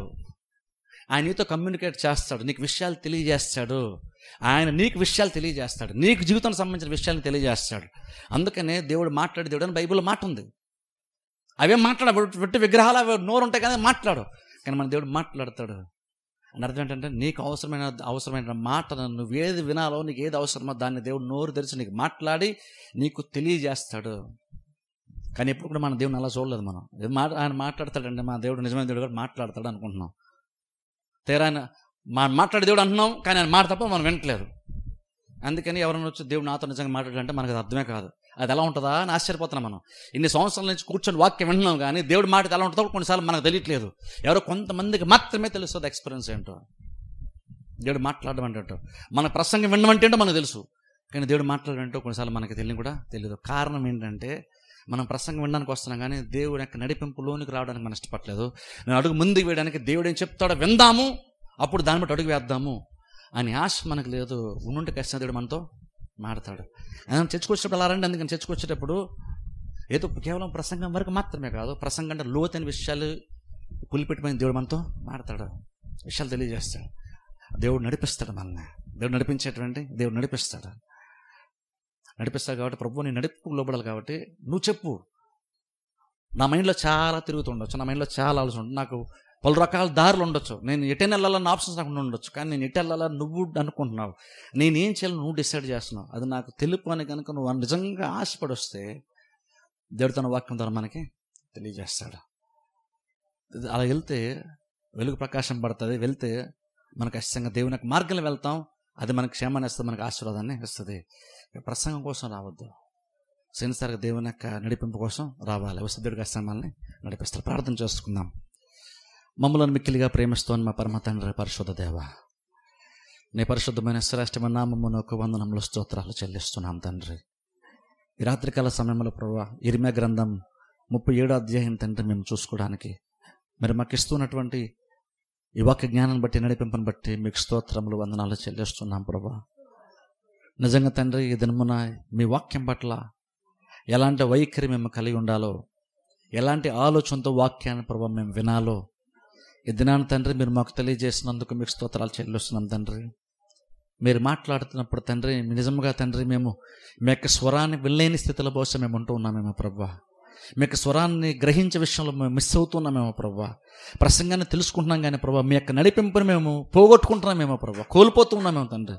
ఆయన నీతో కమ్యూనికేట్ చేస్తాడు, నీకు విషయాలు తెలియజేస్తాడు. ఆయన నీకు విషయాలు తెలియజేస్తాడు, నీకు జీవితానికి సంబంధించిన విషయాలను తెలియజేస్తాడు. అందుకనే దేవుడు మాట్లాడే దేవుడు అని బైబిల్లో మాట ఉంది. అవే వెట్టి విగ్రహాలు అవి నోరు ఉంటాయి కానీ మాట్లాడు. కానీ మన దేవుడు మాట్లాడతాడు అని అర్థం ఏంటంటే నీకు అవసరమైన మాటను నువ్వు ఏది వినాలో, నీకు ఏది అవసరమో దాన్ని దేవుడు నోరు తెరిచి నీకు మాట్లాడి నీకు తెలియజేస్తాడు. కానీ ఎప్పుడు కూడా మన దేవుడిని అలా చూడలేదు మనం. ఆయన మాట్లాడతాడండి, మా దేవుడు నిజమైన దేవుడు కూడా మాట్లాడతాడు అనుకుంటున్నాం. తీరా ఆయన మాట్లాడే దేవుడు అంటున్నాం కానీ ఆయన మాట తప్ప మనం వినట్లేదు. అందుకని ఎవరైనా వచ్చి దేవుడు నాతో నిజంగా మాట్లాడాలంటే మనకు అది అర్థమే కాదు. అది ఎలా ఉంటుందా అని ఆశ్చర్యపోతున్నాం మనం. ఇన్ని సంవత్సరాల నుంచి కూర్చొని వాక్యం వింటున్నాం కానీ దేవుడు మాట ఎలా ఉంటుందో కొన్నిసార్లు మనకు తెలియట్లేదు. ఎవరో కొంతమందికి మాత్రమే తెలుస్తుంది ఎక్స్పీరియన్స్ ఏంటో. దేవుడు మాట్లాడడం అంటే మన ప్రసంగం వినమంటే ఏంటో మనకు తెలుసు, కానీ దేవుడు మాట్లాడడం ఏంటో కొన్నిసార్లు మనకి తెలియని కూడా తెలియదు. కారణం ఏంటంటే మనం ప్రసంగం వినడానికి వస్తున్నాం కానీ దేవుడి యొక్క నడిపింపులోనికి రావడానికి మనం ఇష్టపడలేదు. నేను అడుగు ముందుకు వేయడానికి దేవుడు ఏం చెప్తాడో విందాము, అప్పుడు దాన్ని బట్టి అడుగు వేద్దాము అని ఆశ మనకు లేదు. ఉండుంటే ఖచ్చితంగా దేవుడు మనతో మాడతాడు. చర్చకొచ్చేటప్పుడు అలా రండి. అందుకని చర్చకొచ్చేటప్పుడు ఏదో కేవలం ప్రసంగం వరకు మాత్రమే కాదు, ప్రసంగం అంటే లోతైన విషయాలు పులిపెట్టిపోయిన దేవుడు మనతో మాడతాడు, విషయాలు తెలియజేస్తాడు. దేవుడు నడిపిస్తాడు మనల్ని. దేవుడు నడిపించేటువంటి దేవుడు నడిపిస్తాడు కాబట్టి ప్రభు నేను నడిపి లోపడాలి. కాబట్టి నువ్వు చెప్పు. నా మైండ్లో చాలా తిరుగుతుండొచ్చు, నా మైండ్లో చాలా ఆలోచన ఉంటుంది, నాకు పలు రకాల దారులు ఉండొచ్చు, నేను ఎటైనా వెళ్ళాలన్న ఆప్షన్స్ నాకు ఉండొచ్చు. కానీ నేను ఎటు వెళ్ళాలని నువ్వు అనుకుంటున్నావు, నేనేం చేయాలని నువ్వు డిసైడ్ చేస్తున్నావు. అది నాకు తెలుపు అని కనుక నువ్వు నిజంగా ఆశపడి వస్తే దేవుడు తన వాక్యం ద్వారా మనకి తెలియజేస్తాడు. అలా వెళ్తే వెలుగు ప్రకాశం పడుతుంది. వెళ్తే మనకు ఖచ్చితంగా దేవుని యొక్క మార్గంలో వెళ్తాం. అది మనకు క్షేమాన్ని ఇస్తుంది, మనకు ఆశీర్వాదాన్ని ఇస్తుంది. ప్రసంగం కోసం రావద్దు, సిన్సియర్గా దేవుని యొక్క నడిపింపు కోసం రావాలి. వసతుడిగా మనల్ని నడిపిస్తారు. ప్రార్థన చేసుకుందాం. మమ్మల్ని మిక్కిలిగా ప్రేమిస్తోని మా పరమ తండ్రి, పరిశుద్ధ దేవ, నీ పరిశుద్ధమైన శ్రేష్టమైన నామమునకు వందనములు స్తోత్రాలు చెల్లిస్తున్నాం తండ్రి. ఈ రాత్రికాల సమయంలో ప్రభువా, ఇర్మియా గ్రంథం 37వ అధ్యాయం తండ్రి మేము చూసుకోవడానికి మీరు మాకు ఇస్తున్నటువంటి ఈ వాక్య జ్ఞానాన్ని బట్టి, నడిపింపుని బట్టి మీకు స్తోత్రములు, వందనాలు చెల్లిస్తున్నాం ప్రభువా. నిజంగా తండ్రి, ఈ దినమున మీ వాక్యం పట్ల ఎలాంటి వైఖరి మేము కలిగి ఉండాలో, ఎలాంటి ఆలోచనతో వాక్యాన్ని ప్రభువా మేము వినాలో ఈ దినాన్ని తండ్రి మీరు మాకు తెలియజేసినందుకు మీకు స్తోత్రాలు చెల్లిస్తున్నాం తండ్రి. మీరు మాట్లాడుతున్నప్పుడు తండ్రి నిజంగా తండ్రి మేము మీ యొక్క స్వరాన్ని వినలేని స్థితిలో బహుశా మేము ఉంటూ ఉన్నామేమో ప్రభువా. మీ యొక్క స్వరాన్ని గ్రహించే విషయంలో మేము మిస్ అవుతున్నామేమో ప్రభువా. ప్రసంగాన్ని తెలుసుకుంటున్నాం కానీ ప్రభువా, మీ యొక్క నడిపింపుని మేము పోగొట్టుకుంటున్నామేమో ప్రభువా, కోల్పోతూ ఉన్నామేమో తండ్రి.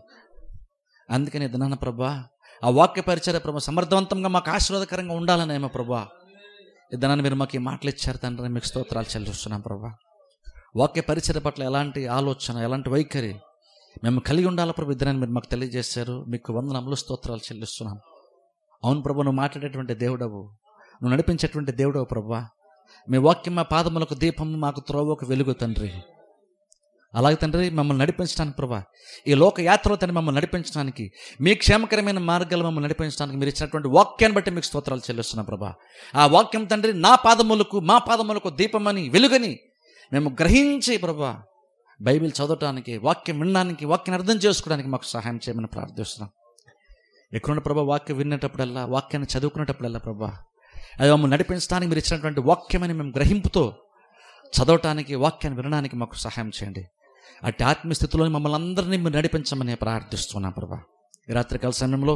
అందుకని దినాన ప్రభువా, ఆ వాక్య పరిచర్య ప్రభువా సమర్థవంతంగా మాకు ఆశీర్వాదకరంగా ఉండాలనేమో ప్రభువా, ఈ దినాన్ని మీరు మాకు ఈ మాటలు ఇచ్చారు తండ్రి. మీకు స్తోత్రాలు చెల్లిస్తున్నాం ప్రభువా. వాక్య పరిచర్య పట్ల ఎలాంటి ఆలోచన, ఎలాంటి వైఖరి మేము కలిగి ఉండాలి ప్రభు, ఇద్దరని మీరు మాకు తెలియజేశారు. మీకు వందనములు స్తోత్రాలు చెల్లిస్తున్నాం. అవును ప్రభు, నువ్వు మాట్లాడేటువంటి దేవుడవు, నువ్వు నడిపించేటువంటి దేవుడవు ప్రభువా. మీ వాక్యం మా పాదములకు దీపం, మాకు త్రోవకు వెలుగు తండ్రి. అలాగే తండ్రి మమ్మల్ని నడిపించడానికి ప్రభా, ఈ లోక యాత్రలో తండ్రి మమ్మల్ని నడిపించడానికి, మీ క్షేమకరమైన మార్గాలు మమ్మల్ని నడిపించడానికి మీరు ఇచ్చినటువంటి వాక్యాన్ని బట్టి మీకు స్తోత్రాలు చెల్లిస్తున్నాం ప్రభా. ఆ వాక్యం తండ్రి మా పాదములకు దీపమని, వెలుగని మేము గ్రహించి ప్రభా బైబిల్ చదవటానికి, వాక్యం వినడానికి, వాక్యాన్ని అర్థం చేసుకోవడానికి మాకు సహాయం చేయమని ప్రార్థిస్తున్నాం. ఎక్కడున్న ప్రభా వాక్యం వినేటప్పుడల్లా, వాక్యాన్ని చదువుకునేటప్పుడల్లా ప్రభా, అది మమ్మల్ని నడిపించడానికి మీరు ఇచ్చినటువంటి వాక్యమని మేము గ్రహింపుతో చదవటానికి, వాక్యాన్ని వినడానికి మాకు సహాయం చేయండి. అట్టి ఆత్మీయ స్థితిలో మమ్మల్ని అందరినీ మీరు నడిపించమని ప్రార్థిస్తున్నాం ప్రభా. ఈ రాత్రికాల సమయంలో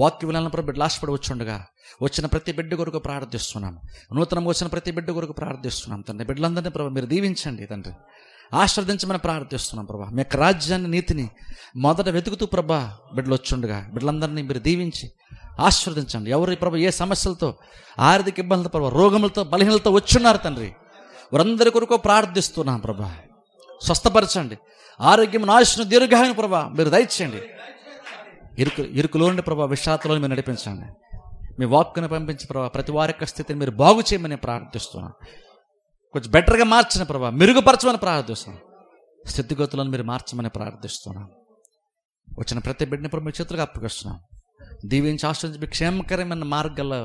వాక్య వినాలని ప్రభు బిడ్డలు ఆశపడి వచ్చుండగా వచ్చిన ప్రతి బిడ్డ కొరకు ప్రార్థిస్తున్నాం. నూతనంగా వచ్చిన ప్రతి బిడ్డ కొరకు ప్రార్థిస్తున్నాం తండ్రి. బిడ్డలందరినీ ప్రభు మీరు దీవించండి తండ్రి, ఆశీర్వదించమని ప్రార్థిస్తున్నాం ప్రభా. మీ యొక్క రాజ్యాన్ని, నీతిని మొదట వెతుకుతూ ప్రభా బిడ్డలు వచ్చుండగా బిడ్డలందరినీ మీరు దీవించి ఆశీర్వదించండి. ఎవరి ప్రభు ఏ సమస్యలతో, ఆర్థిక ఇబ్బందులతో ప్రభా, రోగములతో, బలహీనలతో వచ్చున్నారు తండ్రి, వారందరి కొరకు ప్రార్థిస్తున్నాం ప్రభా. స్వస్థపరచండి, ఆరోగ్యం, ఆయుష్ను, దీర్ఘాయును ప్రభా మీరు దయచేయండి. ఇరుకులోని ప్రభా విషాదలో మీరు నడిపించండి. మీ వాక్కుని పంపించి ప్రభా ప్రతి వారి యొక్క స్థితిని మీరు బాగు చేయమని ప్రార్థిస్తున్నాం. కొంచెం బెటర్గా మార్చిన ప్రభా, మెరుగుపరచమని ప్రార్థిస్తున్నాం. స్థితిగతులను మీరు మార్చమని ప్రార్థిస్తున్నాం. వచ్చిన ప్రతి బిడ్డని ప్రభు మీ చేతులుగా అప్పగిస్తున్నాం. దీవించి ఆశ్రయించి మీ క్షేమకరమైన మార్గాల్లో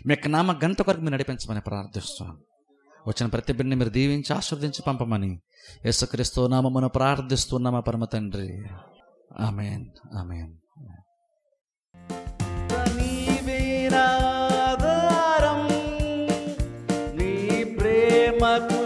మీ యొక్క నామ గంట కొరకు మీరు నడిపించమని ప్రార్థిస్తున్నాం. వచ్చిన ప్రతి బిడ్డని మీరు దీవించి ఆశీర్వదించి పంపమని యేసుక్రీస్తు నామమున ప్రార్థిస్తున్నామా పరమ తండ్రి. ఆమేన్, ఆమేన్. నీ ప్రేమకు